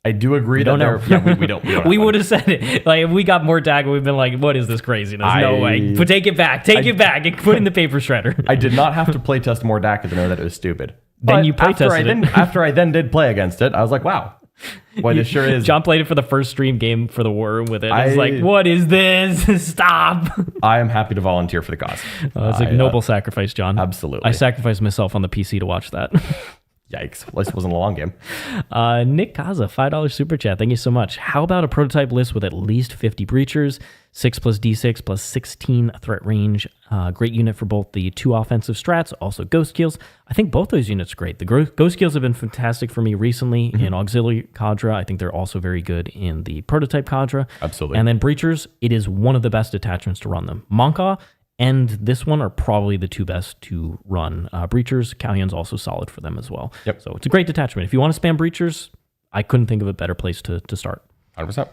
I do agree that we don't. We would have said it. If we got Mordaka, we've been like, what is this craziness? No way. But take it back. Take it back and put it in the paper shredder. I did not have to playtest Mordaka to know that it was stupid. Then you playtested it. After I then did play against it, I was like, wow. Boy, this sure is. John played it for the first stream game for the War Room with it. I was like, what is this? Stop. I am happy to volunteer for the cause. It's a noble sacrifice, John. Absolutely. I sacrificed myself on the PC to watch that. Yikes. At least it wasn't a long game. Nick Kaza, $5 super chat. Thank you so much. How about a prototype list with at least 50 breachers, 6 plus D6 plus 16 threat range? Great unit for both the 2 offensive strats, also ghost skills. I think both those units are great. The ghost skills have been fantastic for me recently in auxiliary cadre. I think they're also very good in the prototype cadre. Absolutely. And then breachers, it is one of the best attachments to run them. Monka and this one are probably the 2 best to run. Breachers, Callion's also solid for them as well. Yep. So it's a great detachment. If you want to spam breachers, I couldn't think of a better place to start. 100%.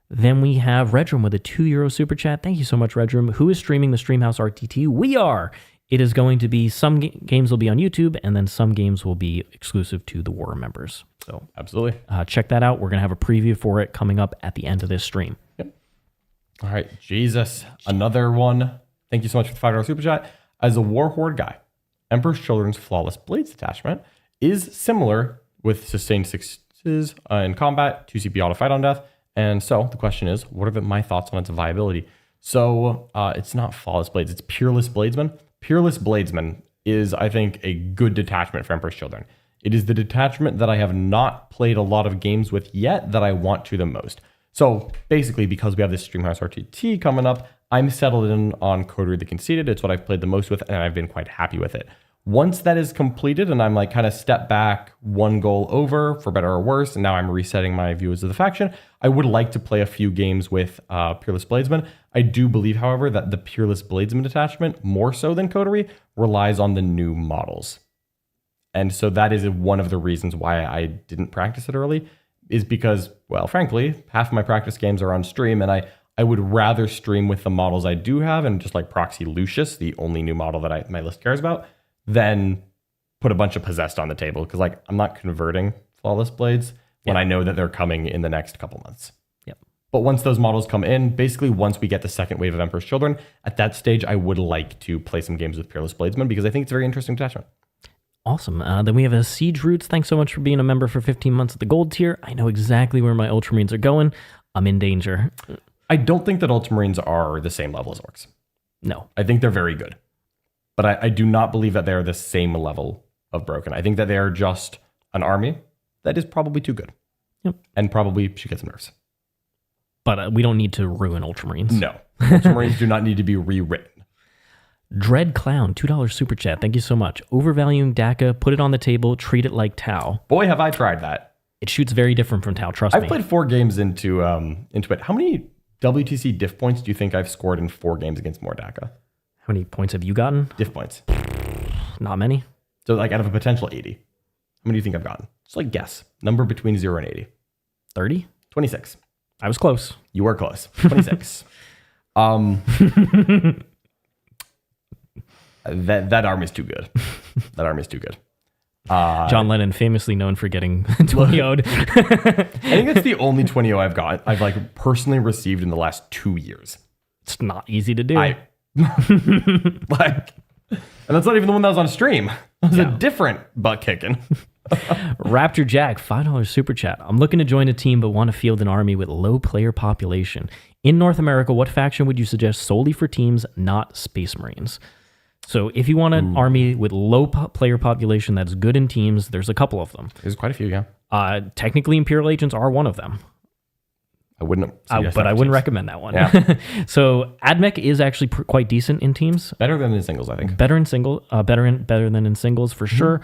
Then we have Redrum with a €2 super chat. Thank you so much, Redrum. Who is streaming the Streamhouse RTT? We are. It is going to be, some games will be on YouTube, and then some games will be exclusive to the War Room members. So absolutely. Check that out. We're going to have a preview for it coming up at the end of this stream. Yep. All right. Jesus. Another one. Thank you so much for the $5 super chat. As a War Horde guy, Emperor's Children's Flawless Blades detachment is similar with sustained 6s in combat, 2 CP auto fight on death. And so the question is, what are my thoughts on its viability? So it's not Flawless Blades, it's Peerless Bladesman. Peerless Bladesman is, I think, a good detachment for Emperor's Children. It is the detachment that I have not played a lot of games with yet that I want to the most. So basically, because we have this Streamhouse RTT coming up, I'm settled in on Coterie the Conceited. It's what I've played the most with, and I've been quite happy with it. Once that is completed, and I'm kind of step back one goal over, for better or worse, and now I'm resetting my views of the faction, I would like to play a few games with Peerless Bladesman. I do believe, however, that the Peerless Bladesman detachment, more so than Coterie, relies on the new models. And so that is one of the reasons why I didn't practice it early, is because, well, frankly, half of my practice games are on stream, and I would rather stream with the models I do have and just proxy Lucius, the only new model that my list cares about, than put a bunch of Possessed on the table. Because I'm not converting flawless blades when I know that they're coming in the next couple months. But once those models come in, basically once we get the second wave of Emperor's Children, at that stage, I would like to play some games with Peerless Bladesmen because I think it's a very interesting detachment. Awesome. Then we have a Siege Roots. Thanks so much for being a member for 15 months at the gold tier. I know exactly where my Ultramarines are going. I'm in danger. I don't think that Ultramarines are the same level as Orcs. No. I think they're very good. But I do not believe that they're the same level of broken. I think that they are just an army that is probably too good. Yep. And probably should get some nerfs. But we don't need to ruin Ultramarines. No. Ultramarines do not need to be rewritten. Dread Clown, $2 super chat. Thank you so much. Overvaluing DACA, put it on the table, treat it like Tau. Boy, have I tried that. It shoots very different from Tau, trust me. I've played 4 games into it. How many WTC diff points do you think I've scored in 4 games against more DACA? How many points have you gotten? Diff points. Not many. So like out of a potential 80, how many do you think I've gotten? Just like guess. Number between 0 and 80. 30? 26. I was close. You were close. 26. That army's too good. That army's too good. John Lennon, famously known for getting 20-0'd. I think that's the only 20-0 I've like personally received in the last 2 years. It's not easy to do. Like, and that's not even the one that was on stream. That was a different butt kicking. Raptor Jack, $5 super chat. I'm looking to join a team but want to field an army with low player population. In North America, what faction would you suggest solely for teams, not Space Marines? So if you want an army with low player population that's good in teams, there's a couple of them. There's quite a few, yeah. Technically, Imperial Agents are one of them. I wouldn't. But I wouldn't recommend that one. Yeah. So AdMech is actually quite decent in teams. Better than in singles, I think. Better than in singles for sure.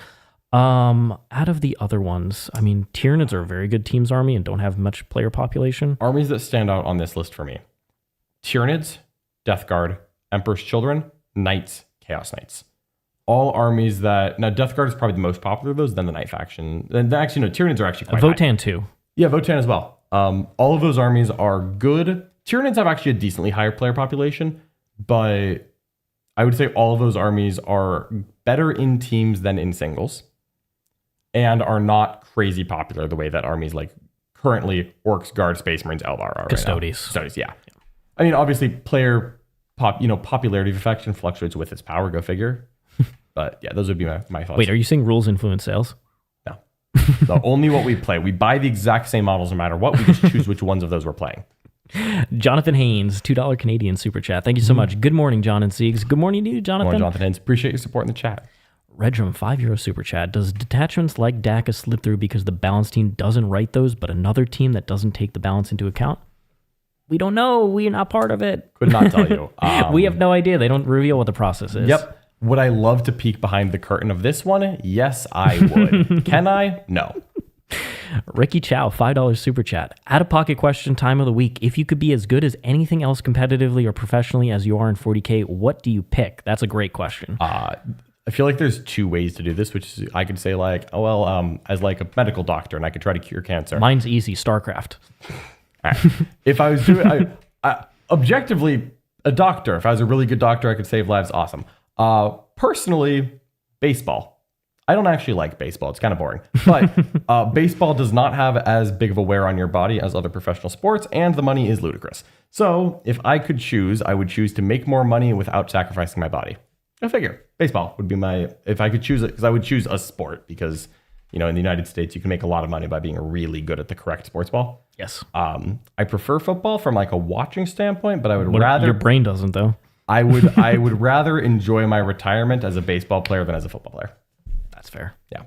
Out of the other ones, I mean, Tyranids are a very good teams army and don't have much player population. Armies that stand out on this list for me: Tyranids, Death Guard, Emperor's Children, Knights, Chaos Knights. All armies that now Death Guard is probably the most popular of those. Then the Knight faction. And actually, no, Tyranids are actually quite Votann high. too. Yeah, Votann as well. All of those armies are good. Tyranids have actually a decently higher player population, but I would say all of those armies are better in teams than in singles, and are not crazy popular the way that armies like currently Orks, Guard, Space Marines, Eldar are. Custodes. Custodes, yeah. I mean, obviously, popularity of a faction fluctuates with its power. Go figure. But yeah, those would be my thoughts. Wait, are you saying rules influence sales? No. So only what we play. We buy the exact same models no matter what. We just choose which ones of those we're playing. Jonathan Haynes, $2 Canadian super chat. Thank you so much. Good morning, John and Siegs. Good morning to you, Jonathan. Morning, Jonathan Haynes. Appreciate your support in the chat. Redrum, €5 super chat. Does detachments like DACA slip through because the balance team doesn't write those, but another team that doesn't take the balance into account? We don't know. We're not part of it. Could not tell you. We have no idea. They don't reveal what the process is. Yep. Would I love to peek behind the curtain of this one? Yes, I would. Can I? No. Ricky Chow, $5 super chat. Out of pocket question time of the week. If you could be as good as anything else competitively or professionally as you are in 40K, what do you pick? That's a great question. I feel like there's 2 ways to do this, which is I could say like, as like a medical doctor, and I could try to cure cancer. Mine's easy, StarCraft. All right. If I was doing, objectively, a doctor, if I was a really good doctor, I could save lives. Awesome. Personally, baseball. I don't actually like baseball. It's kind of boring. But baseball does not have as big of a wear on your body as other professional sports, and the money is ludicrous. So if I could choose, I would choose to make more money without sacrificing my body. I figure baseball would be if I could choose it, because I would choose a sport, because, in the United States, you can make a lot of money by being really good at the correct sports ball. Yes. I prefer football from like a watching standpoint, but I would rather... Your brain doesn't, though. I would rather enjoy my retirement as a baseball player than as a football player. That's fair. Yeah.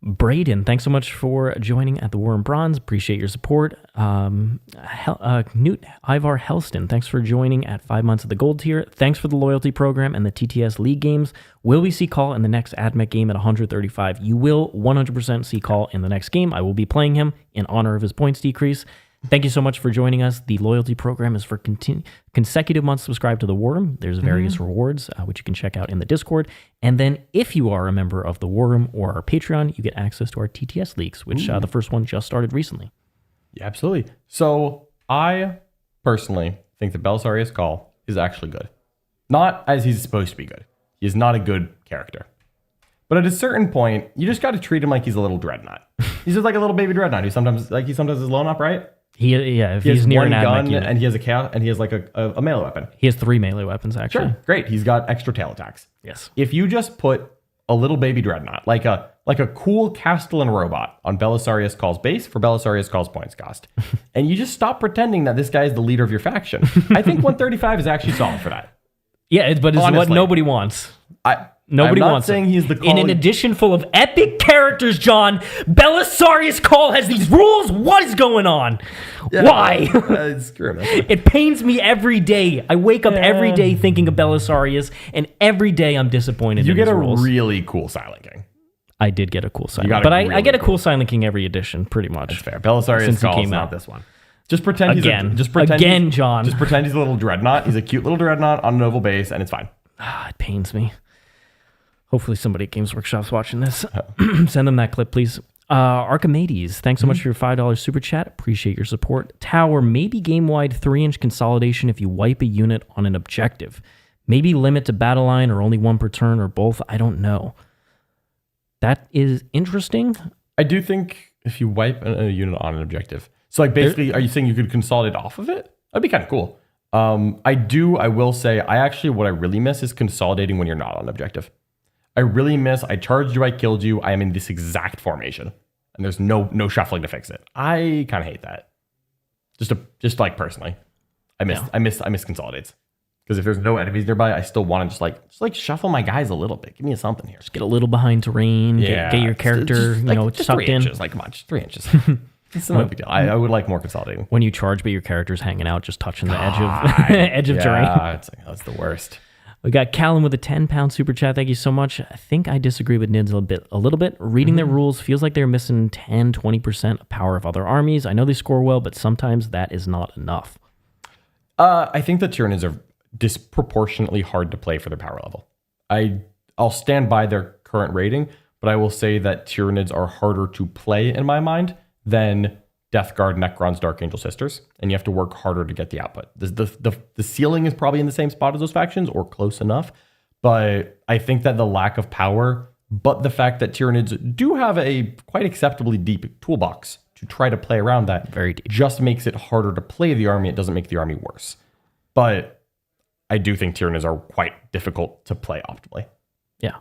Braden, thanks so much for joining at the War and Bronze. Appreciate your support. Newt Ivar Helston, thanks for joining at 5 months of the gold tier. Thanks for the loyalty program and the TTS League games. Will we see Call in the next AdMech game at 135? You will 100% see Call in the next game. I will be playing him in honor of his points decrease. Thank you so much for joining us. The loyalty program is for consecutive months subscribed to the War Room. There's various rewards, which you can check out in the Discord. And then if you are a member of the War Room or our Patreon, you get access to our TTS leagues, which the first one just started recently. Yeah, absolutely. So I personally think that Belisarius Call is actually good. Not as he's supposed to be good. He is not a good character. But at a certain point, you just got to treat him like he's a little dreadnought. He's just like a little baby dreadnought. He sometimes is blown up, right? If He he's has near one an gun unit. and he has like a melee weapon. He has 3 melee weapons, actually. Sure, great. He's got extra tail attacks. Yes. If you just put a little baby dreadnought, like a cool Castellan robot on Belisarius Call's base for Belisarius Call's points cost, and you just stop pretending that this guy is the leader of your faction, I think 135 is actually solid for that. Yeah, but it's what Honestly. nobody wants. Nobody wants saying it. he's the In an edition full of epic characters, John, Belisarius Call has these rules. What is going on? Why? Screw him. It pains me every day. I wake up every day thinking of Belisarius, and every day I'm disappointed You in get his a rules. really cool Silent King. I did get a cool Silent got King. a But I really get a cool Silent King every edition, pretty much. Fair. Belisarius Since he Call's came not out. this one. Just pretend Again. he's John. Just pretend he's a little dreadnought. He's a cute little dreadnought on an oval base, and it's fine. It pains me. Hopefully somebody at Games Workshop's watching this. Send them that clip, please. Archimedes, thanks so much for your $5 super chat. Appreciate your support. Tower, maybe game-wide 3-inch consolidation if you wipe a unit on an objective. Maybe limit to battle line or only one per turn or both. I don't know. That is interesting. I do think if you wipe a unit on an objective. So like basically, are you saying you could consolidate off of it? That'd be kind of cool. I will say, what I really miss is consolidating when you're not on objective. I charged you, I killed you, I am in this exact formation. And there's no shuffling to fix it. I kind of hate that. Just like personally. I miss consolidates. Because if there's no enemies nearby, I still want to just shuffle my guys a little bit. Give me something here. Just get a little behind terrain, get your character, just tucked 3 in. inches. Like, come on, just 3 inches. It's not a big deal. I would like more consolidating. When you charge, but your character's hanging out, just touching the edge of terrain. That's the worst. We got Callum with a 10-pound super chat. Thank you so much. I think I disagree with Nids a little bit. Reading their rules feels like they're missing 10, 20% of power of other armies. I know they score well, but sometimes that is not enough. I think the Tyranids are disproportionately hard to play for their power level. I'll stand by their current rating, but I will say that Tyranids are harder to play in my mind than Death Guard, Necrons, Dark Angel Sisters, and you have to work harder to get the output. The ceiling is probably in the same spot as those factions or close enough, but I think that the lack of power, but the fact that Tyranids do have a quite acceptably deep toolbox to try to play around that, very deep, just makes it harder to play the army. It doesn't make the army worse. But I do think Tyranids are quite difficult to play optimally. Yeah.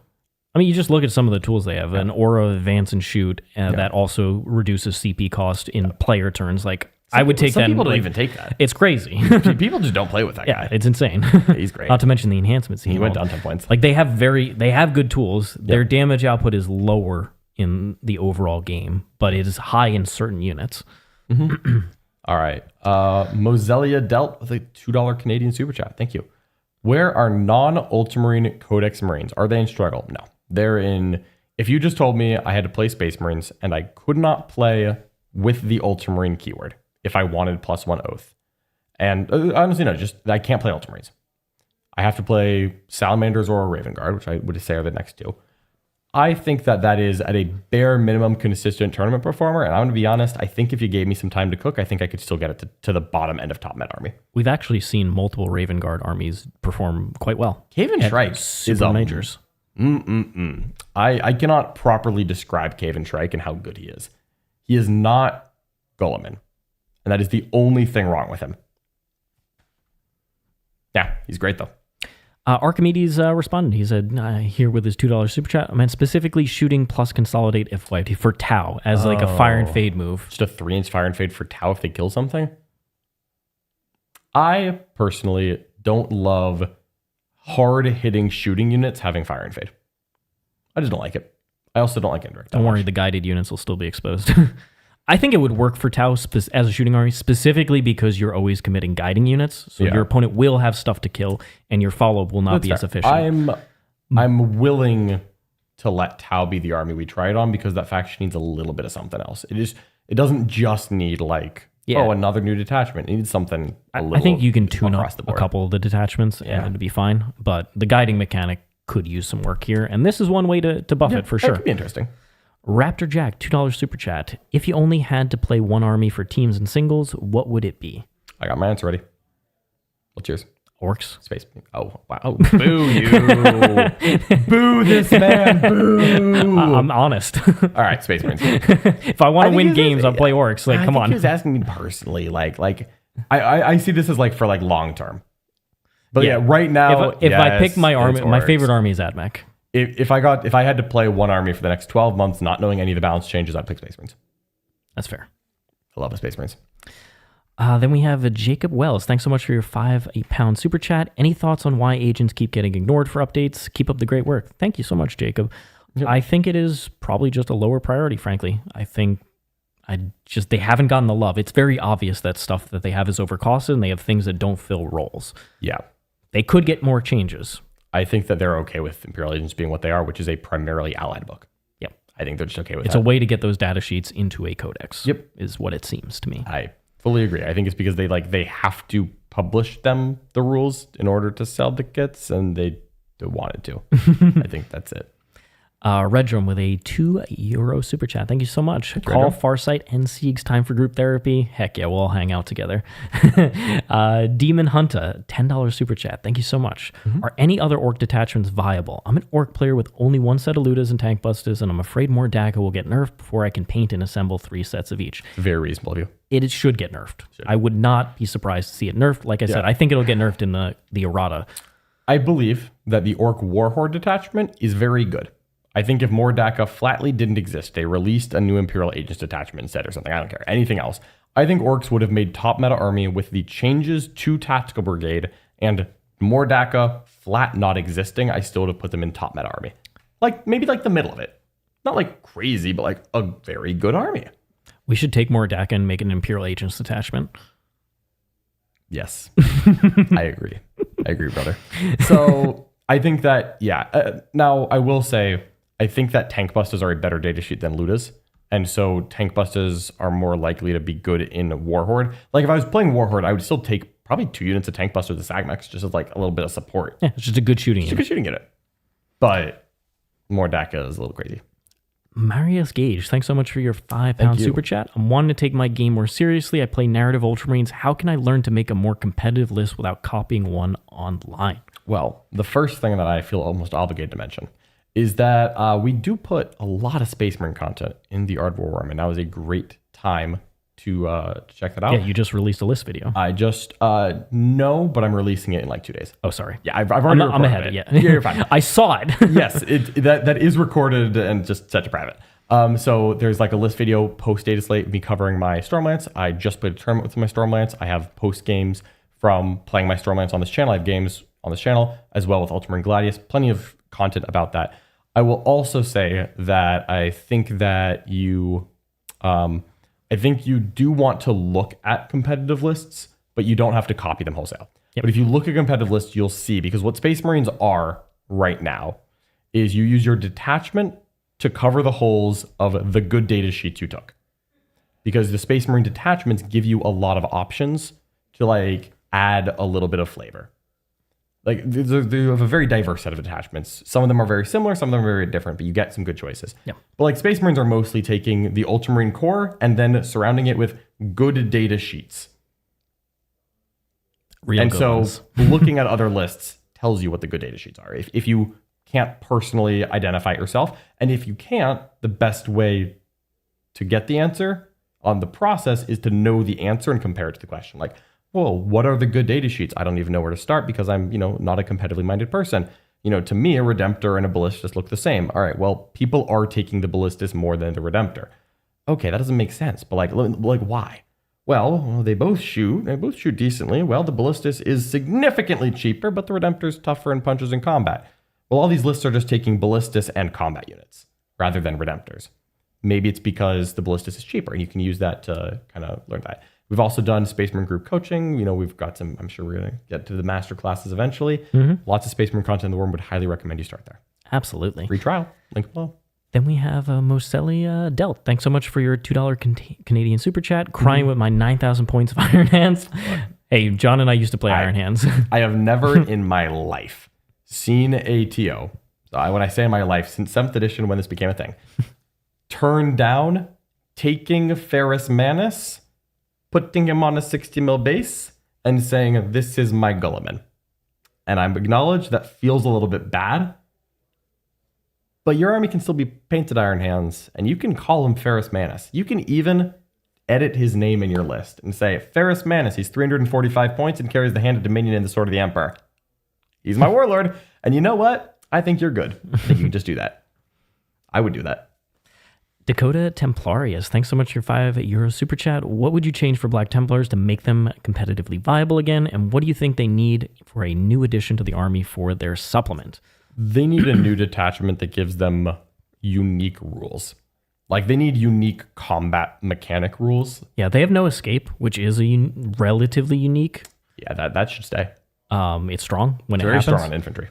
I mean, you just look at some of the tools they have. An Aura, Advance, and Shoot that also reduces CP cost in player turns. Like, I would take that. Some people don't even take that. It's crazy. People just don't play with that guy. Yeah, it's insane. He's great. Not to mention the enhancements. He went down 10 points. Like, they have good tools. Their damage output is lower in the overall game, but it is high in certain units. All right. Mozelia dealt with a $2 Canadian super chat. Thank you. Where are non-Ultramarine Codex Marines? Are they in struggle? No. They're in... If you just told me I had to play Space Marines and I could not play with the Ultramarine keyword if I wanted +1 oath. And honestly, no, just I can't play Ultramarines. I have to play Salamanders or Raven Guard, which I would say are the next two. I think that is at a bare minimum consistent tournament performer. And I'm going to be honest, I think if you gave me some time to cook, I think I could still get it to the bottom end of top meta army. We've actually seen multiple Raven Guard armies perform quite well. Caven Shrike is a majors. I cannot properly describe Caven Shrike and how good he is. He is not Guilliman. And that is the only thing wrong with him. Yeah, he's great though. Archimedes responded. He said, here with his $2 super chat, I meant specifically shooting plus consolidate if wiped for Tau as like a fire and fade move. Just a 3-inch fire and fade for Tau if they kill something? I personally don't love hard-hitting shooting units having fire and fade. I just don't like it. I also don't like indirect. Don't worry, the guided units will still be exposed. I think it would work for Tau as a shooting army, specifically because you're always committing guiding units. So your opponent will have stuff to kill, and your follow-up will not be as efficient. I'm willing to let Tau be the army we try it on because that faction needs a little bit of something else. It doesn't just need another new detachment. It needs something a little. I think you can tune up the board. A couple of the detachments and it'd be fine. But the guiding mechanic could use some work here, and this is one way to buff it for sure. That could be interesting. Raptor Jack, $2 super chat. If you only had to play one army for teams and singles, what would it be? I got my answer ready. What's yours? Orcs. Space. Oh, wow. Boo you. Boo this man. Boo. I'm honest. All right, Space Marines. If I want to win games, I'll play Orcs. Like, come on. He was asking me personally. I see this as for long term. But yeah, right now, if I pick my army, my favorite army is Admech. If I had to play one army for the next 12 months, not knowing any of the balance changes, I'd pick Space Marines. That's fair. I love the Space Marines. Then we have Jacob Wells. Thanks so much for your £5 super chat. Any thoughts on why agents keep getting ignored for updates? Keep up the great work. Thank you so much, Jacob. Yep. I think it is probably just a lower priority, frankly. I think they haven't gotten the love. It's very obvious that stuff that they have is overcosted and they have things that don't fill roles. Yeah. They could get more changes. I think that they're okay with Imperial Agents being what they are, which is a primarily allied book. Yep. I think they're just okay with It's a way to get those data sheets into a codex. Yep. Is what it seems to me. I fully agree. I think it's because they have to publish the rules in order to sell the kits, and they wanted to. I think that's it. Redrum with a €2 super chat. Thank you so much. Call Farsight and Siegs time for group therapy. Heck yeah, we'll all hang out together. Demon Hunter, $10 super chat. Thank you so much. Mm-hmm. Are any other orc detachments viable? I'm an orc player with only one set of Ludas and Tank Busters, and I'm afraid more DACA will get nerfed before I can paint and assemble 3 sets of each. Very reasonable of you. It should get nerfed. I would not be surprised to see it nerfed. Like I said, I think it'll get nerfed in the errata. I believe that the Orc Warhorde detachment is very good. I think if Mordaka flatly didn't exist, they released a new Imperial Agents detachment instead or something, I don't care, anything else, I think Orcs would have made top meta army with the changes to Tactical Brigade and Mordaka flat not existing. I still would have put them in top meta army. Maybe the middle of it. Not crazy, but a very good army. We should take Mordaka and make an Imperial Agents detachment. Yes. I agree. Brother. So I think that, now I will say, I think that Tank Busters are a better data sheet than Ludas. And so Tank Busters are more likely to be good in Warhorde. If I was playing Warhorde, I would still take probably 2 units of Tank Busters to Sagmex just as a little bit of support. Yeah, it's just a good shooting unit. It's a good shooting unit. But Mordaka is a little crazy. Marius Gage, thanks so much for your £5 super chat. I'm wanting to take my game more seriously. I play narrative Ultramarines. How can I learn to make a more competitive list without copying one online? Well, the first thing that I feel almost obligated to mention is that we do put a lot of Space Marine content in the Art of War Warhammer, and that was a great time to check that out. Yeah, you just released a list video. I just, no, but I'm releasing it in 2 days. Oh, sorry. Yeah, I've already recorded I'm ahead it. Yeah, you're fine. I saw it. Yes, that is recorded and just set to private. So there's a list video post data slate, me covering my Stormlance. I just played a tournament with my Stormlance. I have post games from playing my Stormlance on this channel. I have games on this channel as well with Ultramarine Gladius. Plenty of content about that. I will also say that I think that you do want to look at competitive lists, but you don't have to copy them wholesale. Yep. But if you look at competitive lists, you'll see, because what Space Marines are right now is you use your detachment to cover the holes of the good data sheets you took. Because the Space Marine detachments give you a lot of options to add a little bit of flavor. They have a very diverse set of attachments. Some of them are very similar, some of them are very different, but you get some good choices. Yeah. But Space Marines are mostly taking the Ultramarine core and then surrounding it with good data sheets. So looking at other lists tells you what the good data sheets are. If you can't personally identify it yourself, and if you can't, the best way to get the answer on the process is to know the answer and compare it to the question. Well, what are the good data sheets? I don't even know where to start because I'm, not a competitively minded person. To me, a Redemptor and a Ballistus look the same. All right, well, people are taking the Ballistus more than the Redemptor. Okay, that doesn't make sense, but why? Well, they both shoot decently. Well, the Ballistus is significantly cheaper, but the Redemptor's tougher and punches in combat. Well, all these lists are just taking Ballistus and combat units rather than Redemptors. Maybe it's because the Ballistus is cheaper, and you can use that to kind of learn that. We've also done Space Marine group coaching. We've got some, I'm sure we're going to get to the master classes eventually. Mm-hmm. Lots of Space Marine content in the world. Would highly recommend you start there. Absolutely. Free trial. Link below. Then we have Moselli Delt. Thanks so much for your $2 Canadian super chat. Crying with my 9,000 points of Iron Hands. Hey, John and I used to play Iron Hands. I have never in my life seen a TO, when I say in my life, since 7th edition when this became a thing, turn down taking Ferrus Manus, putting him on a 60 mil base, and saying, this is my Gulliman. and I acknowledge that feels a little bit bad, but your army can still be painted Iron Hands, and you can call him Ferrus Manus. You can even edit his name in your list and say, Ferrus Manus, he's 345 points and carries the Hand of Dominion and the Sword of the Emperor. He's my warlord, and you know what? I think you're good. I think you can just do that. I would do that. Dakota Templarius, thanks so much for your €5 super chat. What would you change for Black Templars to make them competitively viable again? And what do you think they need for a new addition to the army for their supplement? They need a new detachment that gives them unique rules. Like, they need unique combat mechanic rules. Yeah, they have no escape, which is a relatively unique. Yeah, that should stay. It's strong when it very happens. Strong on infantry.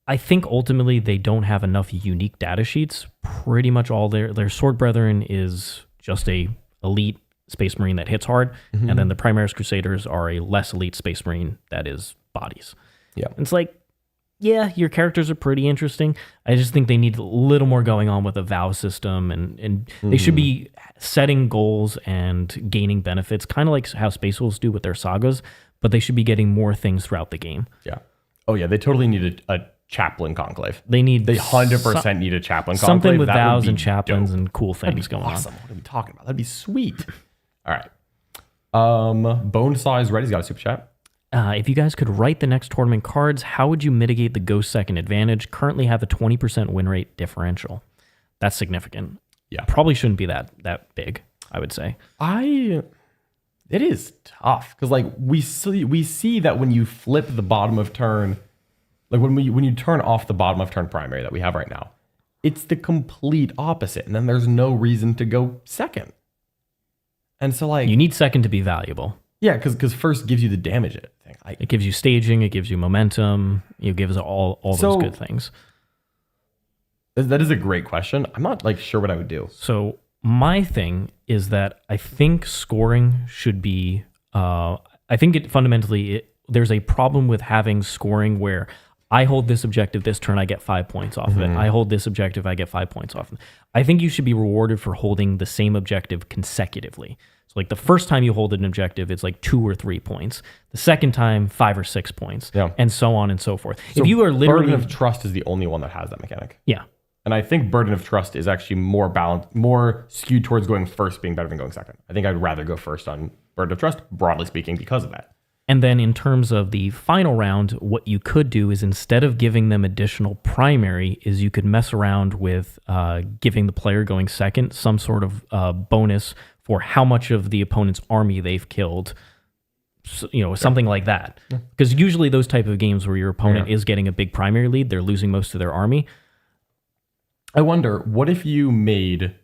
I think ultimately they don't have enough unique data sheets. Pretty much all their Sword Brethren is just a elite Space Marine that hits hard, and then the Primaris Crusaders are a less elite Space Marine that is bodies. Yeah, it's like, yeah, your characters are pretty interesting. I just think they need a little more going on with a vow system, and they should be setting goals and gaining benefits, kind of like how Space Wolves do with their sagas, but they should be getting more things throughout the game. Yeah. Oh yeah, they totally need a chaplain conclave. They 100% need a chaplain conclave. Something with vows and chaplains and cool things going awesome. on. What are we talking about? That'd be sweet. All right. Bone Size Reddy's got a super chat. If you guys could write the next tournament cards, how would you mitigate the Ghost Second advantage? Currently have a 20% win rate differential. That's significant. Yeah. Probably shouldn't be that big, I would say. It is tough because like we see that when you flip the bottom of turn, like when you turn off the bottom of turn primary that we have right now, it's the complete opposite, and then there's no reason to go second. And so like you need second to be valuable. Yeah, because first gives you the damage thing. It gives you staging, it gives you momentum, it gives all those good things. That is a great question. I'm not like sure what I would do. So my thing is that I think scoring should be. I think it fundamentally there's a problem with having scoring where I hold this objective this turn, I get 5 points off of it. I hold this objective, I get 5 points off of it. I think you should be rewarded for holding the same objective consecutively. So like the first time you hold an objective, it's like 2 or 3 points. The second time, 5 or 6 points, and so on and so forth. So if you are literally Burden of Trust is the only one that has that mechanic. Yeah. And I think Burden of Trust is actually more balanced, more skewed towards going first being better than going second. I think I'd rather go first on Burden of Trust, broadly speaking, because of that. And then in terms of the final round, what you could do is instead of giving them additional primary, is you could mess around with giving the player going second some sort of bonus for how much of the opponent's army they've killed. So, something like that. Because usually those type of games where your opponent is getting a big primary lead, they're losing most of their army. I wonder, what if you made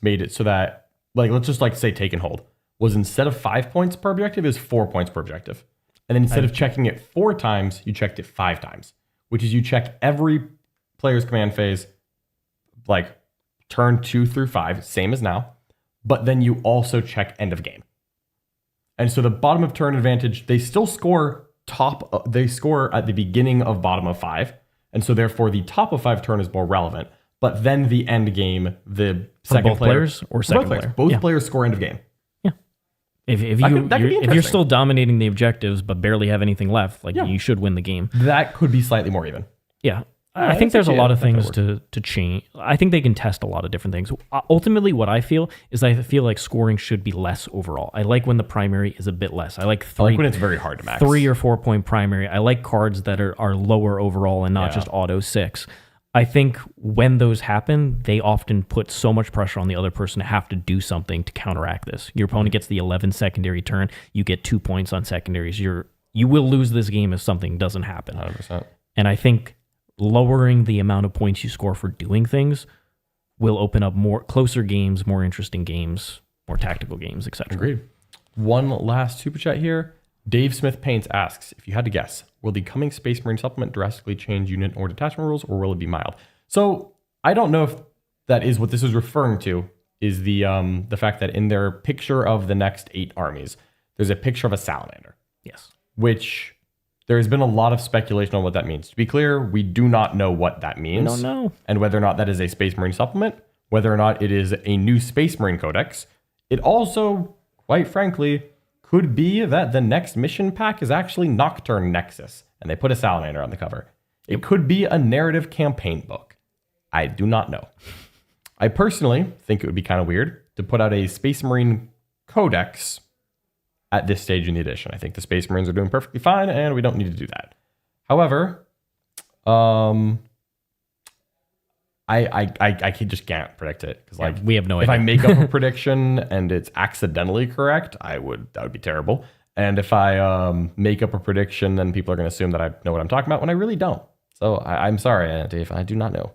it so that, like, let's just like say take and hold was instead of 5 points per objective is 4 points per objective. And then instead of checking it 4 times, you checked it 5 times, which is you check every player's command phase, like turn 2 through 5, same as now, but then you also check end of game. And so the bottom of turn advantage, they still score they score at the beginning of bottom of 5. And so therefore the top of 5 turn is more relevant, but then the end game, the second both players or second player? Both players score end of game. If you're still dominating the objectives but barely have anything left, you should win the game. That could be slightly more even. Yeah. I think there's a lot of things to change. I think they can test a lot of different things. Ultimately, what I feel is I feel like scoring should be less overall. I like when the primary is a bit less. I like when it's very hard to max. 3 or 4 point primary. I like cards that are lower overall and not just auto 6. I think when those happen, they often put so much pressure on the other person to have to do something to counteract this. Your opponent gets the 11 secondary turn. You get 2 points on secondaries. You will lose this game if something doesn't happen. 100%. And I think lowering the amount of points you score for doing things will open up more closer games, more interesting games, more tactical games, etc. Agreed. One last super chat here. Dave Smith Paints asks, if you had to guess, will the coming Space Marine supplement drastically change unit or detachment rules, or will it be mild? So I don't know if that is what this is referring to, is the fact that in their picture of the next 8 armies, there's a picture of a salamander. Yes. Which there has been a lot of speculation on what that means. To be clear, we do not know what that means. We don't know. And whether or not that is a Space Marine supplement, whether or not it is a new Space Marine Codex. It also, quite frankly, could be that the next mission pack is actually Nocturne Nexus, and they put a Salamander on the cover. It could be a narrative campaign book. I do not know. I personally think it would be kind of weird to put out a Space Marine Codex at this stage in the edition. I think the Space Marines are doing perfectly fine, and we don't need to do that. However, I just can't predict it because we have no idea. If idea. I make up a prediction and it's accidentally correct, that would be terrible. And if I make up a prediction, then people are going to assume that I know what I'm talking about when I really don't. So I'm sorry, Dave. I do not know.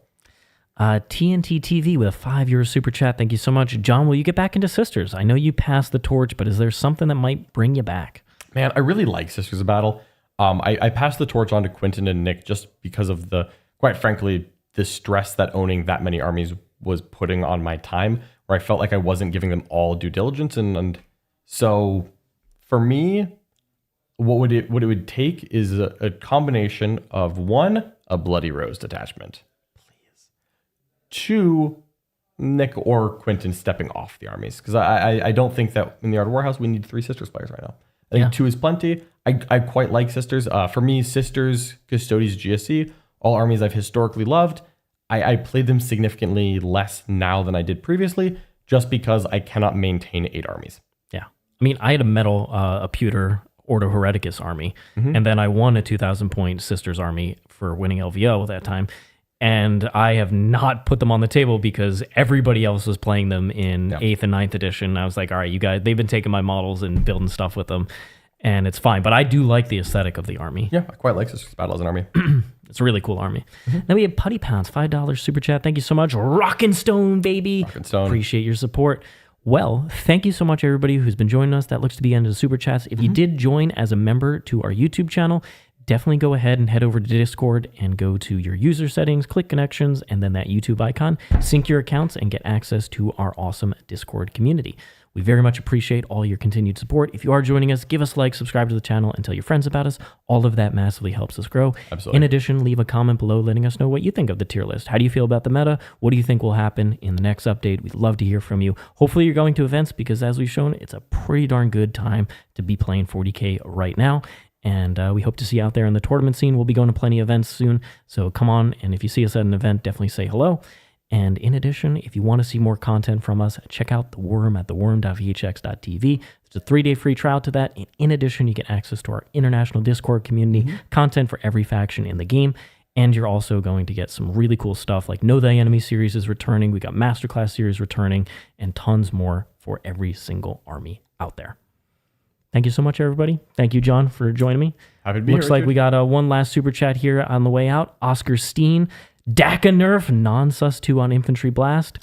TNT TV with a €5 super chat. Thank you so much. John, will you get back into Sisters? I know you passed the torch, but is there something that might bring you back? Man, I really like Sisters of Battle. I passed the torch on to Quentin and Nick just because of quite frankly, the stress that owning that many armies was putting on my time, where I felt like I wasn't giving them all due diligence. And so for me, what it would take is a combination of 1, a Bloody Rose detachment. Please. 2, Nick or Quentin stepping off the armies. Because I don't think that in the Art of Warhouse, we need 3 Sisters players right now. I think 2 is plenty. I quite like Sisters. For me, Sisters, Custodes, GSC, all armies I've historically loved. I played them significantly less now than I did previously, just because I cannot maintain 8 armies. Yeah. I mean, I had a metal, a pewter Ordo Hereticus army, and then I won a 2,000 point Sisters army for winning LVO at that time. And I have not put them on the table because everybody else was playing them in 8th and 9th edition. I was like, all right, you guys, they've been taking my models and building stuff with them, and it's fine. But I do like the aesthetic of the army. Yeah, I quite like Sisters Battle as an army. It's a really cool army. Then we have Putty Pounds, $5 super chat. Thank you so much. Rockin' Stone, baby. Rockin' Stone. Appreciate your support. Well, thank you so much, everybody who's been joining us. That looks to be the end of the super chats. If you did join as a member to our YouTube channel, definitely go ahead and head over to Discord and go to your user settings, click connections, and then that YouTube icon. Sync your accounts and get access to our awesome Discord community. We very much appreciate all your continued support. If you are joining us, give us a like, subscribe to the channel, and tell your friends about us. All of that massively helps us grow. Absolutely. In addition, leave a comment below letting us know what you think of the tier list. How do you feel about the meta? What do you think will happen in the next update? We'd love to hear from you. Hopefully you're going to events because, as we've shown, it's a pretty darn good time to be playing 40k right now. And we hope to see you out there in the tournament scene. We'll be going to plenty of events soon. So come on, and if you see us at an event, definitely say hello. And in addition, if you want to see more content from us, check out The Worm at theworm.vhx.tv. It's a 3-day free trial to that. And in addition, you get access to our international Discord community, content for every faction in the game. And you're also going to get some really cool stuff like Know Thy Enemy series is returning. We got Masterclass series returning and tons more for every single army out there. Thank you so much, everybody. Thank you, John, for joining me. Happy to be Looks here, like Richard. we got one last super chat here on the way out. Oscar Steen. DACA nerf, non-sus 2 on Infantry Blast.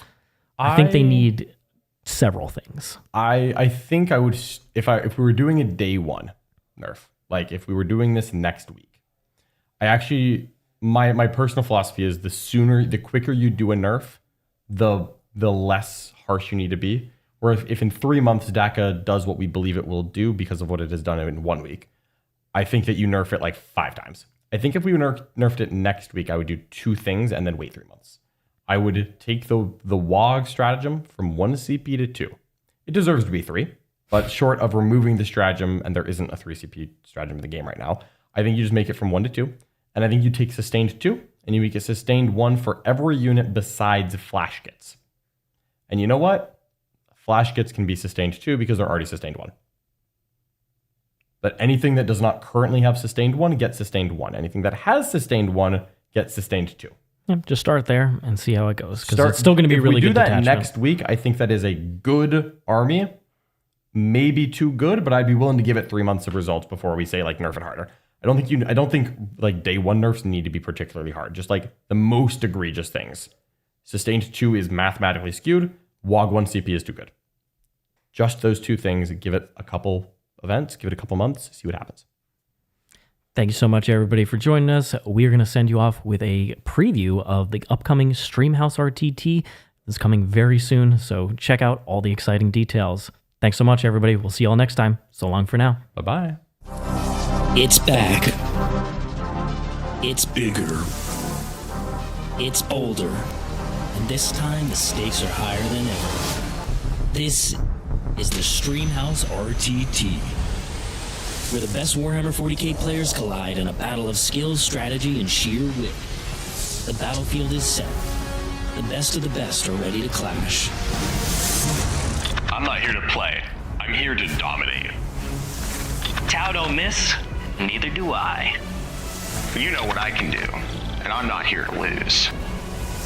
I think they need several things. I think I would, if we were doing a day 1 nerf, like if we were doing this next week, I actually, my personal philosophy is the quicker you do a nerf, the less harsh you need to be. Where if in 3 months DACA does what we believe it will do because of what it has done in 1 week, I think that you nerf it like 5 times. I think if we nerfed it next week, I would do 2 things and then wait 3 months. I would take the WOG stratagem from 1 CP to 2. It deserves to be 3, but short of removing the stratagem, and there isn't a 3 CP stratagem in the game right now, I think you just make it from 1 to 2. And I think you take sustained 2, and you make it sustained 1 for every unit besides flash kits. And you know what? Flash kits can be sustained 2 because they're already sustained 1. But anything that does not currently have sustained 1 gets sustained 1. Anything that has sustained 1 gets sustained 2. Yeah, just start there and see how it goes because it's still going to be really good. If we do that detachment. next week, I think that is a good army. Maybe too good, but I'd be willing to give it 3 months of results before we say like nerf it harder. I don't think like day 1 nerfs need to be particularly hard. Just like the most egregious things. Sustained 2 is mathematically skewed. WOG 1 CP is too good. Just those 2 things. Give it a couple events, give it a couple months, see what happens. Thank you so much, everybody, for joining us. We are going to send you off with a preview of the upcoming Streamhouse RTT. It's coming very soon, so check out all the exciting details. Thanks so much, everybody. We'll see you all next time. So long for now. Bye-bye. It's back. It's bigger. It's bolder. And this time the stakes are higher than ever. This is the Streamhouse RTT. where the best Warhammer 40k players collide in a battle of skill, strategy, and sheer wit. The battlefield is set. The best of the best are ready to clash. I'm not here to play. I'm here to dominate. Tau don't miss, neither do I. You know what I can do, and I'm not here to lose.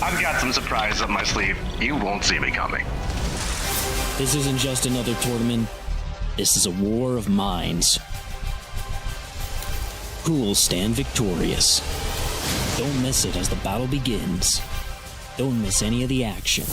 I've got some surprises up my sleeve. You won't see me coming. This isn't just another tournament. This is a war of minds. Who will stand victorious? Don't miss it as the battle begins. Don't miss any of the action.